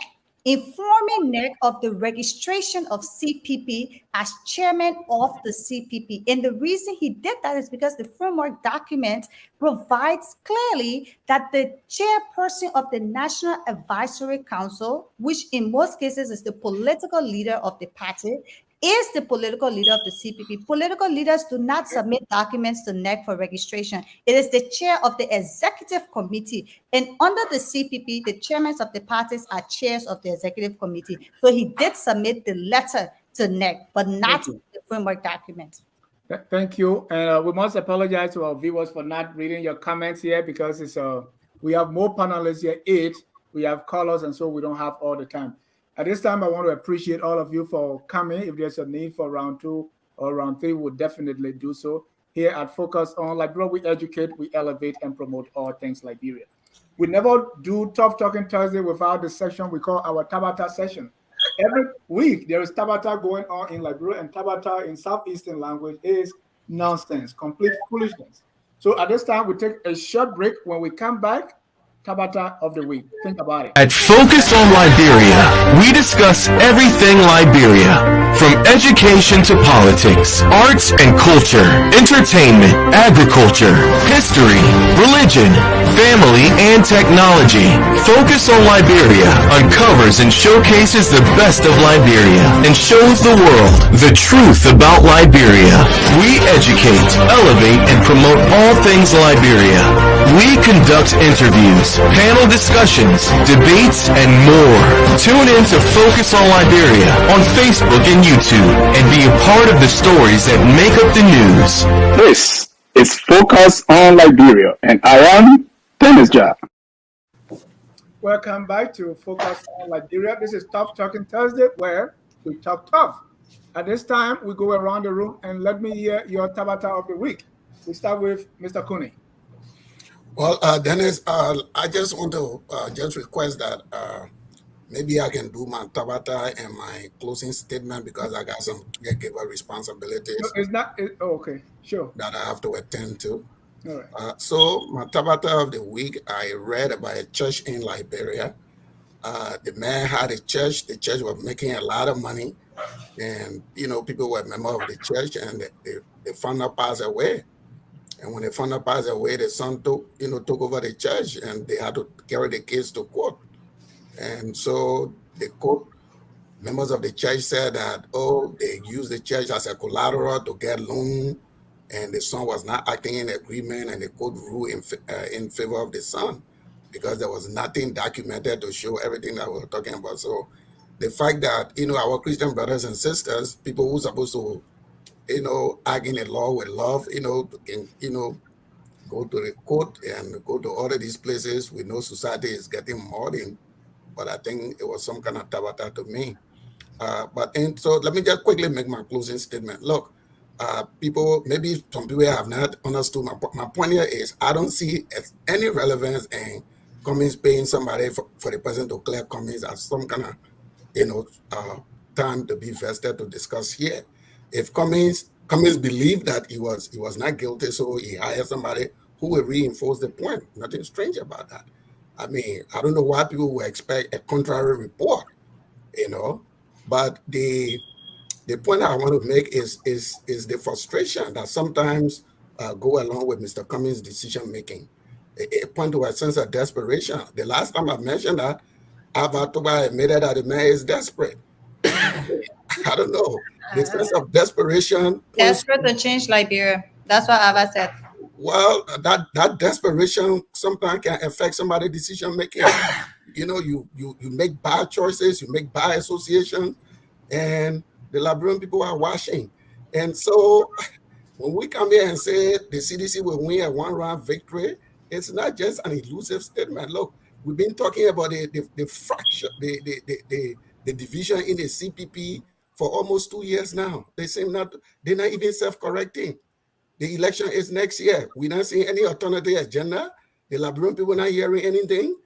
informing NEC of the registration of CPP as chairman of the CPP. And the reason he did that is because the framework document provides clearly that the chairperson of the National Advisory Council, which in most cases is the political leader of the party, is the political leader of the CPP. Political leaders do not submit documents to NEC for registration. It is the chair of the executive committee. And under the CPP, the chairmen of the parties are chairs of the executive committee. So he did submit the letter to NEC, but not the framework document. Thank you. And we must apologize to our viewers for not reading your comments here because it's we have more panelists here, 8. We have callers, and so we don't have all the time. At this time, I want to appreciate all of you for coming. If there's a need for round 2 or round 3, we'll definitely do so. Here at Focus on Liberia, we educate, we elevate, and promote all things Liberia. We never do Tough Talking Thursday without the section we call our Tabata session. Every week, there is Tabata going on in Liberia, and Tabata in Southeastern language is nonsense, complete foolishness. So at this time, we take a short break. When we come back, Tabata of the week. Think about it. At Focus on Liberia, we discuss everything Liberia, from education to politics, arts and culture, entertainment, agriculture, history, religion, family, and technology. Focus on Liberia uncovers and showcases the best of Liberia and shows the world the truth about Liberia. We educate, elevate, and promote all things Liberia. We conduct interviews, panel discussions, debates, and more. Tune in to Focus on Liberia on Facebook and YouTube and be a part of the stories that make up the news. This is Focus on Liberia, and I am Dennis Jack. Welcome back to Focus on Liberia. This is Tough Talking Thursday, where we talk tough. At this time, we go around the room and let me hear your Tabata of the week. We start with Mr. Kunney. Well, Dennis, I just want to just request that maybe I can do my Tabata and my closing statement because I got some caregiver responsibilities. No, it's not. Okay, sure. That I have to attend to. All right. So my Tabata of the week, I read about a church in Liberia. The man had a church. The church was making a lot of money, and people were members of the church, and the founder passed away. And when the founder passed away, the son took over the church, and they had to carry the case to court. And so the court members of the church said that, they used the church as a collateral to get loan, and the son was not acting in agreement, and the court ruled in favor of the son because there was nothing documented to show everything that we were talking about. So the fact that, our Christian brothers and sisters, people who are supposed to act in the law with love, can, go to the court and go to all of these places. We know society is getting modern, but I think it was some kind of tabata to me. So let me just quickly make my closing statement. Look, maybe some people have not understood my point here is I don't see any relevance in Cummings paying somebody for the person to clear Cummings as some kind of, time to be vested to discuss here. If Cummings believed that he was not guilty, so he hired somebody who will reinforce the point. Nothing strange about that. I mean, I don't know why people would expect a contrary report, But the point I want to make is the frustration that sometimes go along with Mr. Cummings' decision making. It point to a sense of desperation. The last time I mentioned that, Abatuba admitted that the man is desperate. I don't know. The sense of desperation. Desperate to change Liberia. That's what Ava said. Well, that desperation sometimes can affect somebody's decision making. You know, you make bad choices, you make bad associations, and the Liberian people are watching. And so when we come here and say the CDC will win a one-round victory, it's not just an elusive statement. Look, we've been talking about the fracture, the division in the CPP for almost 2 years now. They're not even self-correcting. The election is next year. We're not seeing any alternative agenda. The Liberian people not hearing anything.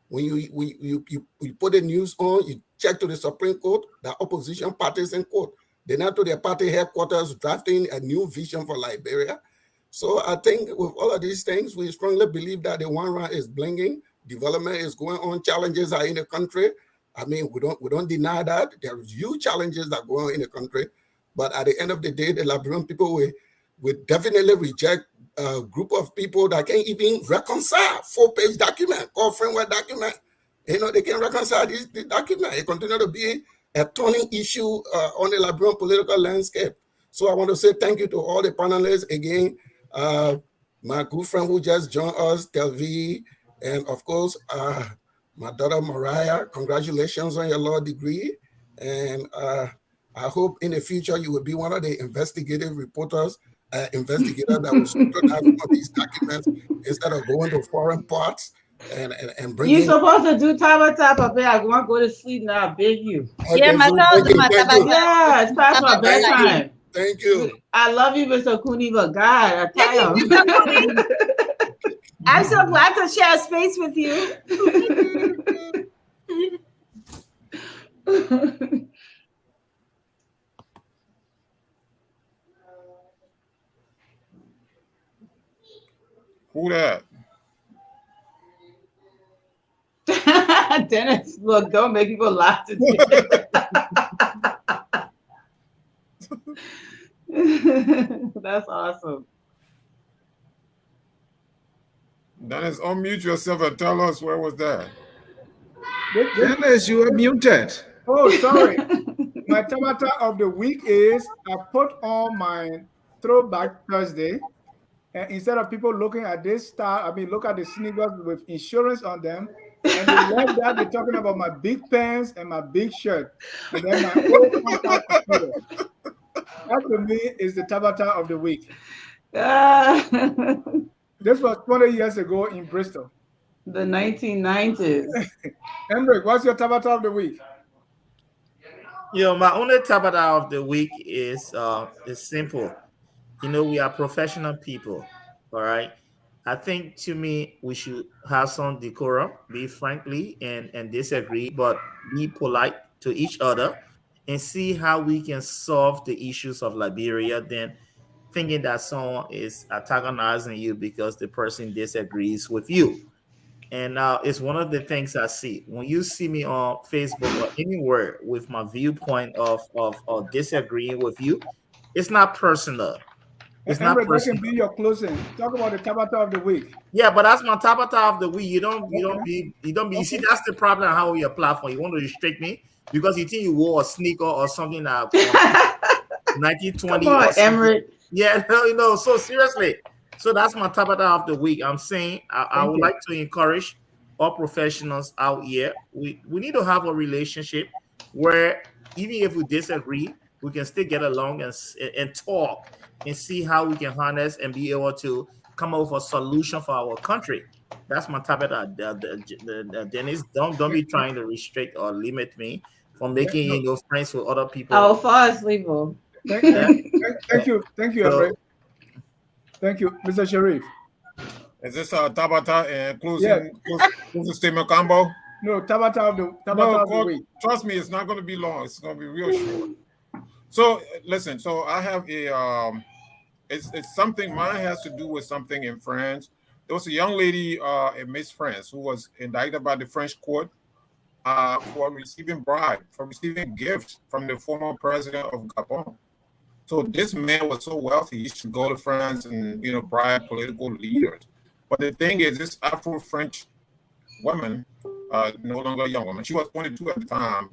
When you put the news on, you check to the Supreme Court, the opposition parties in court. They're not to their party headquarters drafting a new vision for Liberia. So I think with all of these things, we strongly believe that the one round is blinking. Development is going on. Challenges are in the country. I mean, we don't deny that. There are huge challenges that go on in the country. But at the end of the day, the Liberian people will definitely reject a group of people that can't even reconcile 4-page document called framework document. You know, they can reconcile this document. It continue to be a turning issue on the Liberian political landscape. So I want to say thank you to all the panelists. Again, my good friend who just joined us, Telvina, and of course, my daughter Mariah, congratulations on your law degree. And I hope in the future you will be one of the investigative reporters, investigators that will scrutinize on these documents instead of going to foreign parts and bring. You're supposed to do Tabata, Papa. I want to go to sleep now. I beg you. Yeah, my dog do my Tabata. Yeah, it's past my bedtime. Thank you. I love you, Mr. Kunney, but God, I tell you. I'm so glad to share space with you. Who that? Dennis, look, don't make people laugh today. That's awesome. Dennis, unmute yourself and tell us where was that? Dennis, you are muted. Oh, sorry. My Tabata of the week is I put on my Throwback Thursday. And instead of people looking at this star, look at the sneakers with insurance on them. And they love that they're talking about my big pants and my big shirt. And then my old contact computer. That to me is the Tabata of the week. This was 20 years ago in Bristol. The 1990s. Emrick, what's your Tabata of the week? My only Tabata of the week is simple. We are professional people, all right? I think to me, we should have some decorum, be friendly and disagree, but be polite to each other and see how we can solve the issues of Liberia than thinking that someone is antagonizing you because the person disagrees with you. And it's one of the things I see. When you see me on Facebook or anywhere with my viewpoint of disagreeing with you, it's not personal. It's not Emrick, personal. that can be your closing. Talk about the Tabata of the week. Yeah, but that's my Tabata of the week. You don't be. You see, that's the problem. How your platform? You want to restrict me because you think you wore a sneaker or something that 1920. Come on, Emrick. Yeah, So seriously, so that's my Tabata of the week. I'm saying I would like to encourage all professionals out here. We need to have a relationship where even if we disagree, we can still get along and talk and see how we can harness and be able to come up with a solution for our country. That's my Tabata. Dennis, don't be trying to restrict or limit me from making friends with other people. I'll fall asleep. Thank you, Emrick. Thank you, Mr. Sherif. Is this a Tabata and closing statement combo? No, Tabata of the week. Trust me, it's not going to be long. It's going to be real short. So listen. So I have a. It's something. Mine has to do with something in France. There was a young lady, Miss France, who was indicted by the French court for receiving gifts from the former president of Gabon. So this man was so wealthy, he should go to France and, you know, bribe political leaders. But the thing is, this Afro-French woman, no longer a young woman, she was 22 at the time,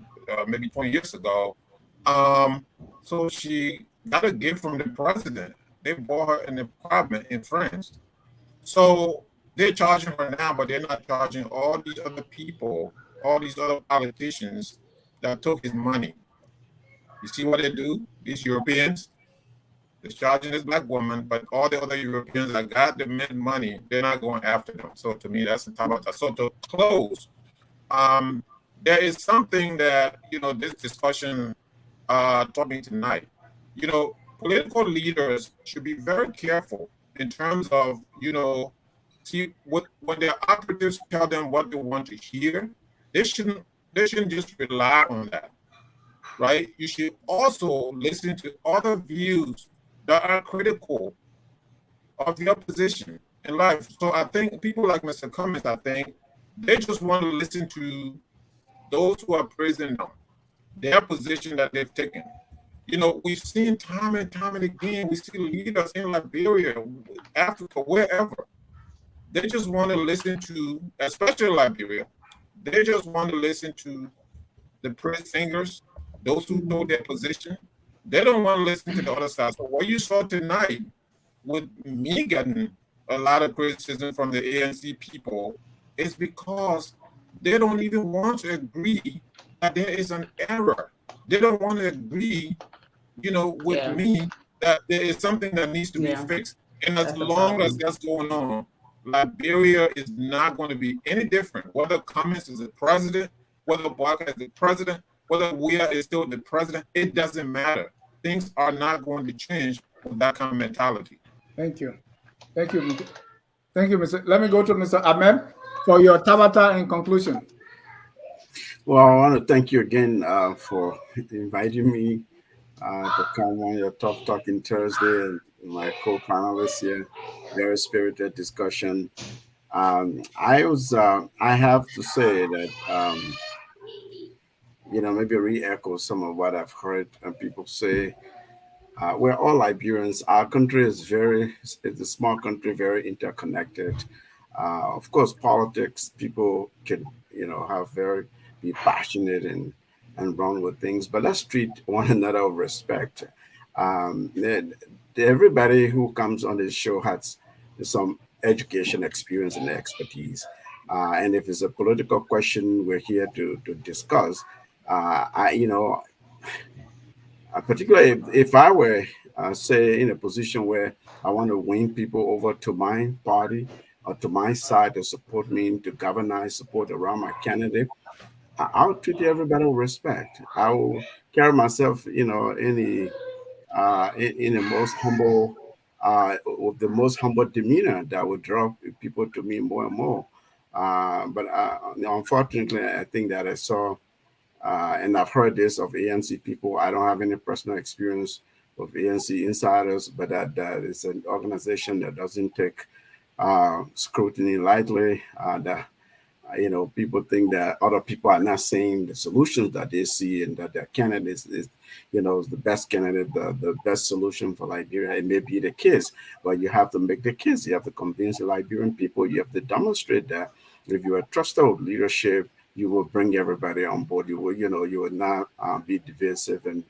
maybe 20 years ago. So she got a gift from the president. They bought her an apartment in France. So they're charging her now, but they're not charging all these other people, all these other politicians that took his money. You see what they do? These Europeans, they're charging this black woman, but all the other Europeans that got the men money, they're not going after them. So to me, that's the top of that. So to close, there is something that, you know, this discussion taught me tonight. You know, political leaders should be very careful in terms of, you know, see what when their operatives tell them what they want to hear, they shouldn't just rely on that. Right? You should also listen to other views that are critical of your position in life. So I think people like Mr. Cummings, I think, they just want to listen to those who are praising them, their position that they've taken. You know, we've seen time and time and again, we see leaders in Liberia, Africa, wherever. They just want to listen to, especially Liberia, they just want to listen to the praise singers, those who know their position. They don't want to listen to the other side. So what you saw tonight with me getting a lot of criticism from the ANC people is because they don't even want to agree that there is an error. They don't want to agree, you know, with me that there is something that needs to be fixed. And as long as that's going on, Liberia is not going to be any different. Whether Cummings is the president, whether Barker is the president, whether Yeyia is still the president, it doesn't matter. Things are not going to change with that kind of mentality. Thank you. Thank you. Thank you, Mr. Let me go to Mr. Ahmed for your tabata in conclusion. Well, I want to thank you again for inviting me to come on your Tough Talking Thursday and my co-panelists here. Very spirited discussion. I have to say that, you know, maybe re-echo some of what I've heard people say. We're all Liberians. Our country is it's a small country, very interconnected. Of course, politics, people can, you know, be passionate and run with things, but let's treat one another with respect. Everybody who comes on this show has some education, experience, and expertise. And if it's a political question, we're here to discuss. Particularly if I were, say, in a position where I want to win people over to my party or to my side to support me, to galvanize support around my candidate, I'll treat everybody with respect. I will carry myself, you know, in the most humble, with the most humble demeanor that would draw people to me more and more. But unfortunately, I think that I saw, and I've heard this of ANC people. I don't have any personal experience with ANC insiders, but that is an organization that doesn't take scrutiny lightly. You know, people think that other people are not saying the solutions that they see and that their candidate is you know, is the best candidate, the best solution for Liberia. It may be the case, but you have to make the case. You have to convince the Liberian people. You have to demonstrate that if you are trusted with leadership, you will bring everybody on board. You will, you know, you will not be divisive and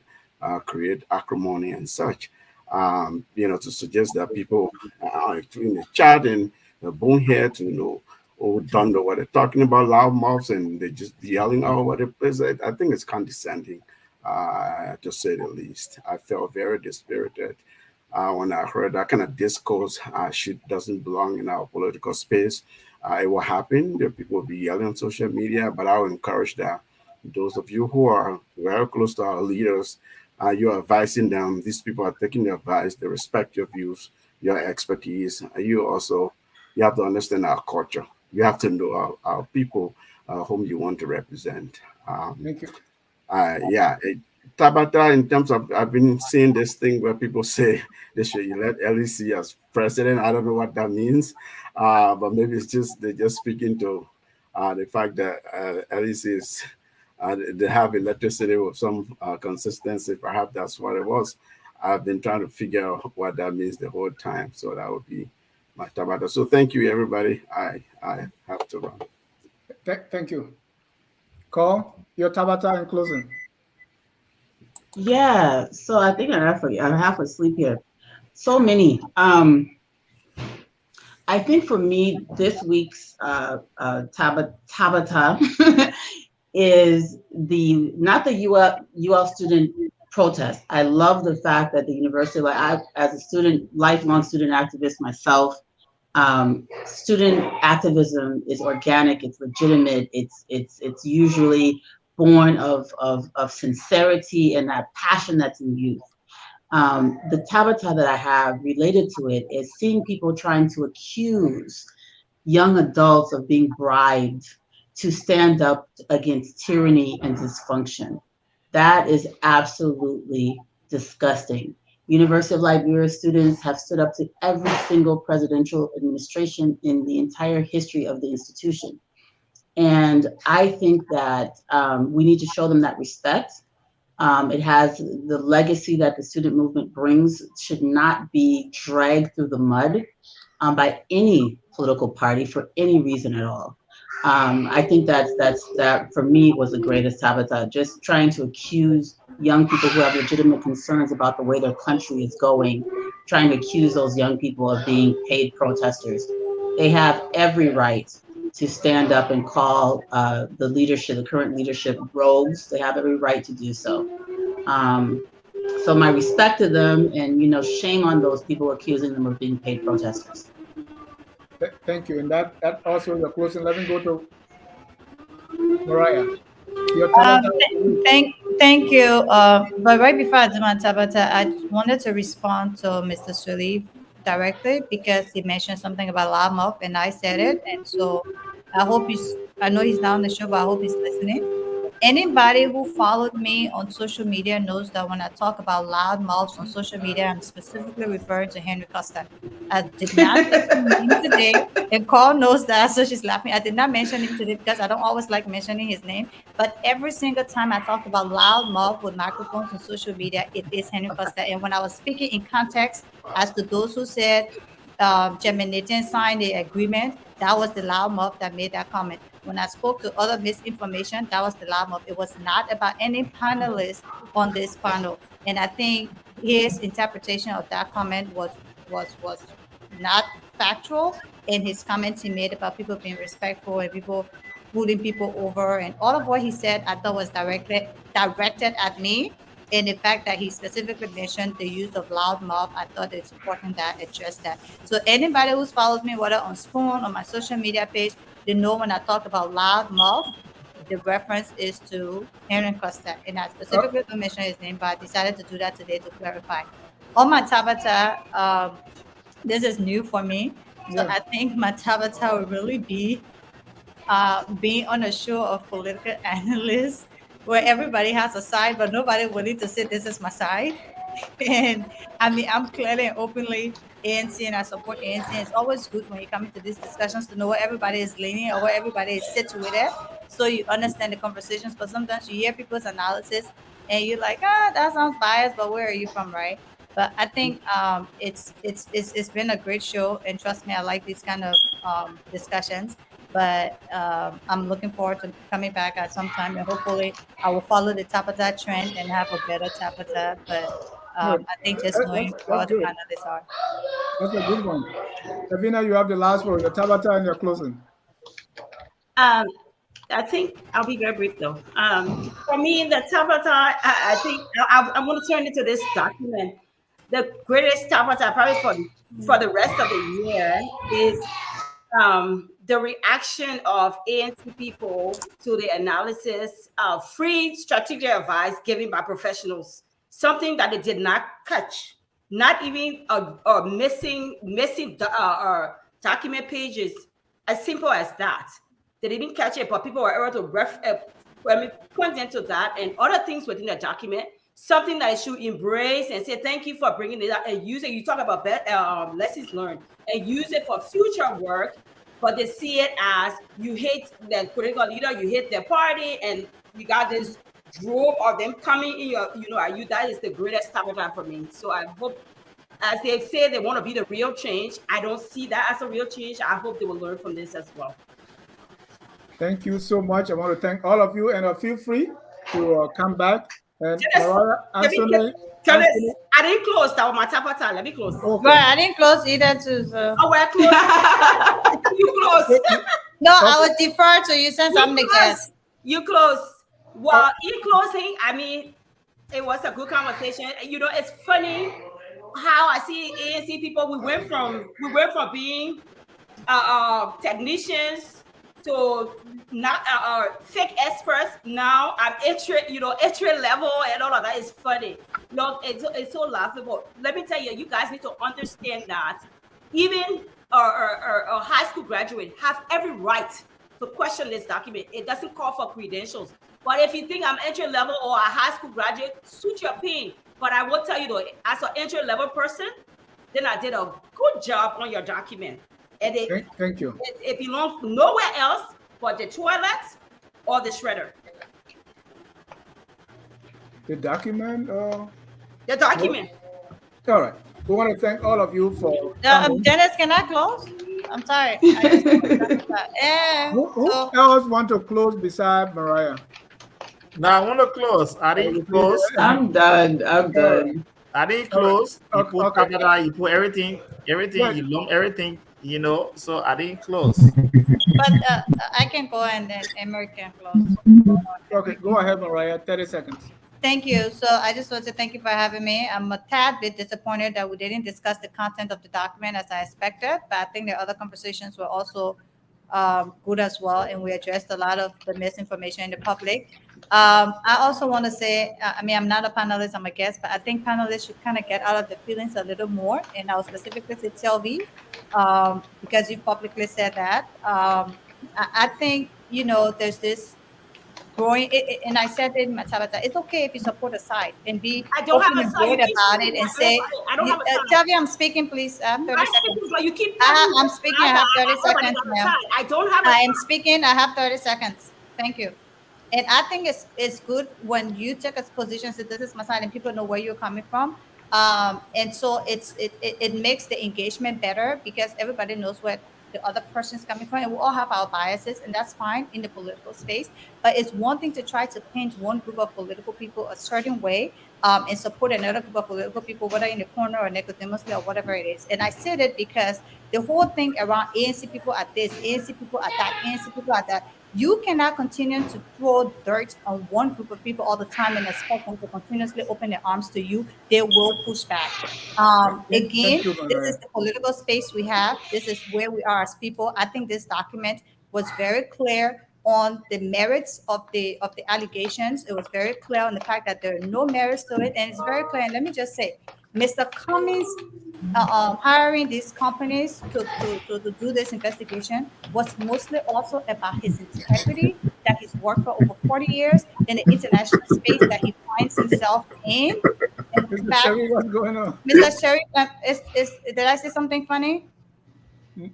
create acrimony and such. You know, to suggest that people in the chat and the boneheads, you know, or don't know what they're talking about, loud mouths, and they're just yelling all over the place. I think it's condescending, to say the least. I felt very dispirited when I heard that kind of discourse. Doesn't belong in our political space. It will happen. The people will be yelling on social media, but I would encourage that those of you who are very close to our leaders, you're advising them. These people are taking their advice. They respect your views, your expertise. You have to understand our culture. You have to know our people whom you want to represent. Thank you. Tabata, in terms of, I've been seeing this thing where people say they should elect LEC as president. I don't know what that means, but maybe it's just they're just speaking to the fact that LEC is they have electricity with some consistency. Perhaps that's what it was. I've been trying to figure out what that means the whole time. So that would be my Tabata. So thank you, everybody. I have to run. Thank you. Call your Tabata in closing. Yeah, so I think I'm half asleep here. So many. I think for me, this week's Tabata is not the UL student protest. I love the fact that the university, as a lifelong student activist myself, student activism is organic, it's legitimate, it's usually born of sincerity and that passion that's in youth. The Tabata that I have related to it is seeing people trying to accuse young adults of being bribed to stand up against tyranny and dysfunction. That is absolutely disgusting. University of Liberia students have stood up to every single presidential administration in the entire history of the institution. And I think that we need to show them that respect. It has the legacy that the student movement brings should not be dragged through the mud by any political party for any reason at all. I think that for me was the greatest sabotage, just trying to accuse young people who have legitimate concerns about the way their country is going, trying to accuse those young people of being paid protesters. They have every right to stand up and call the current leadership rogues. They have every right to do so. So my respect to them, and shame on those people accusing them of being paid protesters. Thank you. And that also your closing. Let me go to Mariah. Thank you. But right before I do my Tabata, I wanted to respond to Mr. Sirleaf directly because he mentioned something about loudmouth, and I said it. And so I know he's not on the show, but I hope he's listening. Anybody who followed me on social media knows that when I talk about loud mouths on social media, I'm specifically referring to Henry Costa. I did not mention him today, and Carl knows that, so she's laughing. I did not mention him today because I don't always like mentioning his name. But every single time I talk about loud mouth with microphones on social media, it is Henry Costa. And when I was speaking in context as to those who said Germinating signed the agreement, that was the loud mouth that made that comment. When I spoke to other misinformation, that was the loud mouth. It was not about any panelists on this panel. And I think his interpretation of that comment was not factual. And his comments he made about people being respectful and people pulling people over, and all of what he said, I thought was directed at me. And the fact that he specifically mentioned the use of loud mouth, I thought it's important that I address that. So anybody who's followed me, whether on Spoon or my social media page, they know when I talk about loud mouth, the reference is to Henry Costa. And I specifically don't mention his name, but I decided to do that today to clarify. On my Tabata, this is new for me. So I think my Tabata will really be being on a show of political analysts where everybody has a side, but nobody willing to say this is my side. And I mean, I'm clearly and openly ANC, and I support ANC. It's always good when you come into these discussions to know where everybody is leaning or where everybody is situated, so you understand the conversations. But sometimes you hear people's analysis and you're like, that sounds biased, but where are you from, right? But I think it's been a great show, and trust me, I like these kind of discussions. But I'm looking forward to coming back at some time, and hopefully I will follow the Tabata trend and have a better Tabata. But I think just knowing what the panelists are. That's a good one. Telvina, you have the last word, your Tabata and your closing. I think I'll be very brief though. For me, the Tabata, I think I'm going to turn into this document. The greatest Tabata probably for the rest of the year is the reaction of ANC people to the analysis of free strategic advice given by professionals, something that they did not catch, not even missing document pages, as simple as that. They didn't catch it, but people were able to point into that and other things within the document, something that I should embrace and say, thank you for bringing it up and use it. You talk about lessons learned and use it for future work, but they see it as you hate the political leader, you hate their party, and you got this drove of them coming in your, that is the greatest time ever for me. So I hope, as they say, they want to be the real change. I don't see that as a real change. I hope they will learn from this as well. Thank you so much. I want to thank all of you, and feel free to come back. And Mariah, Anthony, I didn't close. That was my tapata. Let me close. Okay. Right, I didn't close either. So. Oh, we're close. You close. No, okay. I would defer to you since I'm the guest. You close. Well, in closing, I mean, it was a good conversation. It's funny how I see ANC people. We went from being technicians to not fake experts. Now I'm entry level, and all of that is funny. It's so laughable. Let me tell you, you guys need to understand that even a high school graduate have every right to question this document. It doesn't call for credentials. But if you think I'm entry level or a high school graduate, suit your pain. But I will tell you though, as an entry level person, then I did a good job on your document. And thank you. It belongs nowhere else but the toilet or the shredder. The document? The document. All right. We want to thank all of you for. Dennis, can I close? I'm sorry. Who else want to close beside Mariah? No, I want to close. I didn't close. I'm done. I didn't close. You put Okay. Canada, you put everything, right. You lump everything, so I didn't close. But I can go and then Emrick can close. Okay, go ahead, Mariah. 30 seconds. Thank you. So I just want to thank you for having me. I'm a tad bit disappointed that we didn't discuss the content of the document as I expected, but I think the other conversations were also good as well, and we addressed a lot of the misinformation in the public. I also want to say, I'm not a panelist, I'm a guest, but I think panelists should kind of get out of the feelings a little more, and I'll specifically say Telvina, because you publicly said that. I think, there's this growing, and I said it in my tabata, it's okay if you support a side and be open and great about it and say, Telvina, I'm speaking, please. 30 seconds. You keep I'm speaking, I have 30 seconds, ma'am. I don't have I am speaking, I have 30 seconds. Thank you. And I think it's good when you take a position, so this is my side, and people know where you're coming from. And so it makes the engagement better because everybody knows where the other person's coming from, and we all have our biases, and that's fine in the political space. But it's one thing to try to paint one group of political people a certain way and support another group of political people, whether in the corner or nicodemously or whatever it is. And I said it because the whole thing around ANC people at this, ANC people at that, ANC people at that, you cannot continue to throw dirt on one group of people all the time and expect them to continuously open their arms to you. They will push back. Again, this is the political space we have. This is where we are as people. I think this document was very clear on the merits of the allegations. It was very clear on the fact that there are no merits to it, and it's very clear. And let me just say, Mr. Cummings hiring these companies to do this investigation was mostly also about his integrity, that he's worked for over 40 years in the international space that he finds himself in. Mr. Sherif, what's going on? Mr. Sherif, did I say something funny?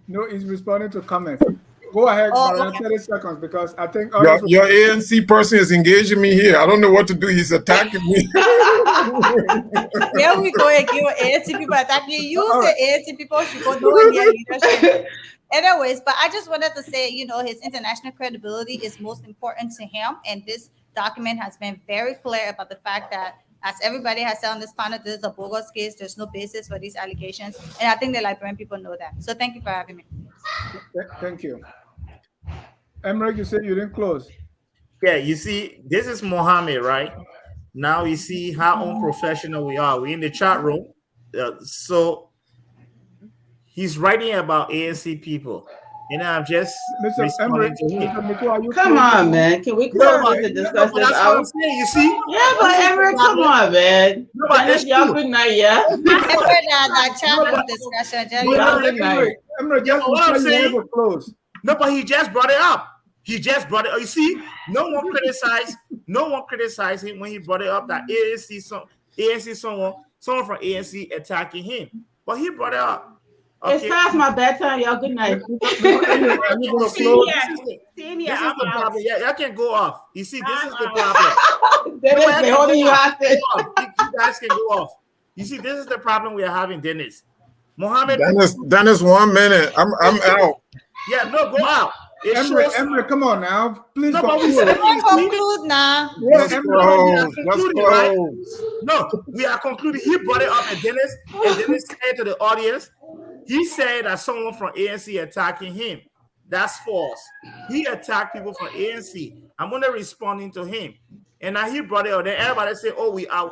No, he's responding to comments. Go ahead, Mariah, 30 seconds, because I think your ANC person is engaging me here. I don't know what to do. He's attacking me. Here we go again with ANC people attacking you. You say ANC people should go do their leadership. Anyways, but I just wanted to say, his international credibility is most important to him, and this document has been very clear about the fact that, as everybody has said on this panel, this is a bogus case. There's no basis for these allegations, and I think the Liberian people know that. So thank you for having me. Thank you. Emrick, you said you didn't close. Yeah, you see, this is Mohamed, right? Now you see how unprofessional we are. We're in the chat room. So he's writing about ANC people. And I'm just responding to him. Come on, man. Can we close on to discuss this out? You see? Yeah, but Emrick, come on, man. No, but that's y'all good night, yeah? No, but he just brought it up. He just brought it up. You see, no one criticized him when he brought it up that ANC someone from ANC attacking him. But he brought it up. It's past my bedtime, y'all. Good night. Senior, I'm the problem. Yeah, y'all can go off. You see, this is the problem. They're holding you hostage. You guys can go off. You see, this is the problem we are having, Dennis. Mohamed. Dennis, 1 minute. I'm out. Yeah, no, go out. Emrick, come on now. Please conclude now. Let's close. Right? No, we are concluding. He brought it up, and Dennis said to the audience, he said that someone from ANC attacking him. That's false. He attacked people from ANC. I'm going to respond to him. And now he brought it up. Then everybody say, oh, we are.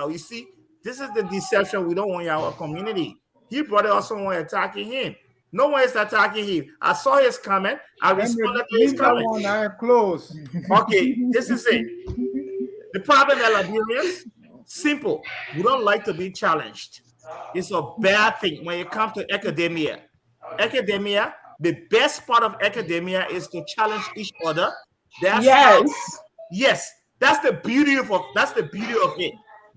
You see, this is the deception we don't want in our community. He brought it up, someone attacking him. No one is attacking him. I saw his comment. I responded to his comment. Close. Okay, this is it. The problem that Liberians, simple. We don't like to be challenged. It's a bad thing when it comes to academia. Academia, the best part of academia is to challenge each other. Yes. That's the beauty of it.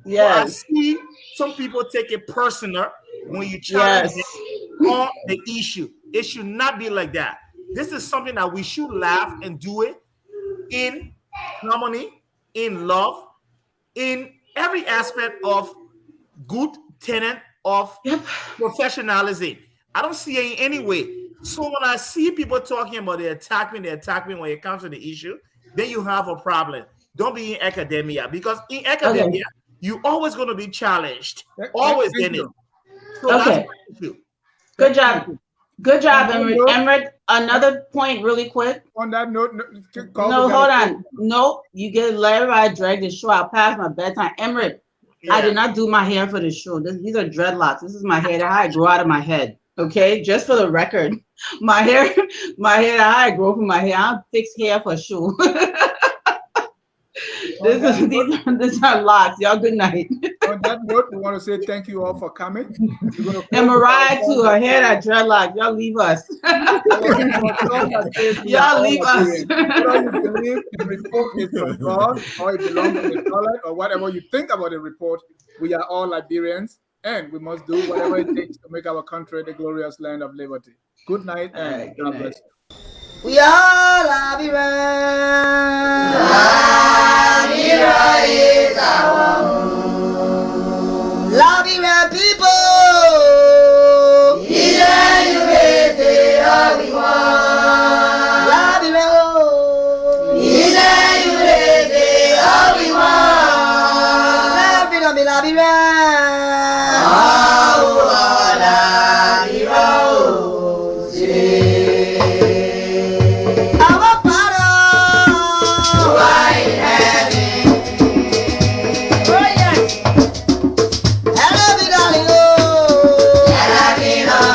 Yes. I see some people take it personal when you challenge on the issue. It should not be like that. This is something that we should laugh and do it in harmony, in love, in every aspect of good tenant of professionalism. I don't see it in any way. So when I see people talking about they attack me when it comes to the issue, then you have a problem. Don't be in academia, because in academia, you're always going to be challenged. Always in it. So that's my issue. Good job. Good job, Emrick. Another point really quick. On that note, hold on. No, you get later. I drag the show. I'll pass my bedtime. Emrick, I did not do my hair for the show. These are dreadlocks. This is my hair that I grow out of my head. Okay, just for the record. My hair that I grow from my hair. I don't fix hair for sure. These are locks. Y'all good night. On that note, we want to say thank you all for coming. And Mariah too, her hair that dreadlock. Y'all leave us. Y'all leave us. Whether you believe the report is from God or it belongs to the toilet or whatever you think about the report, we are all Liberians and we must do whatever it takes to make our country the glorious land of liberty. Good night and God bless you. We are Liberians. Liberia is our home.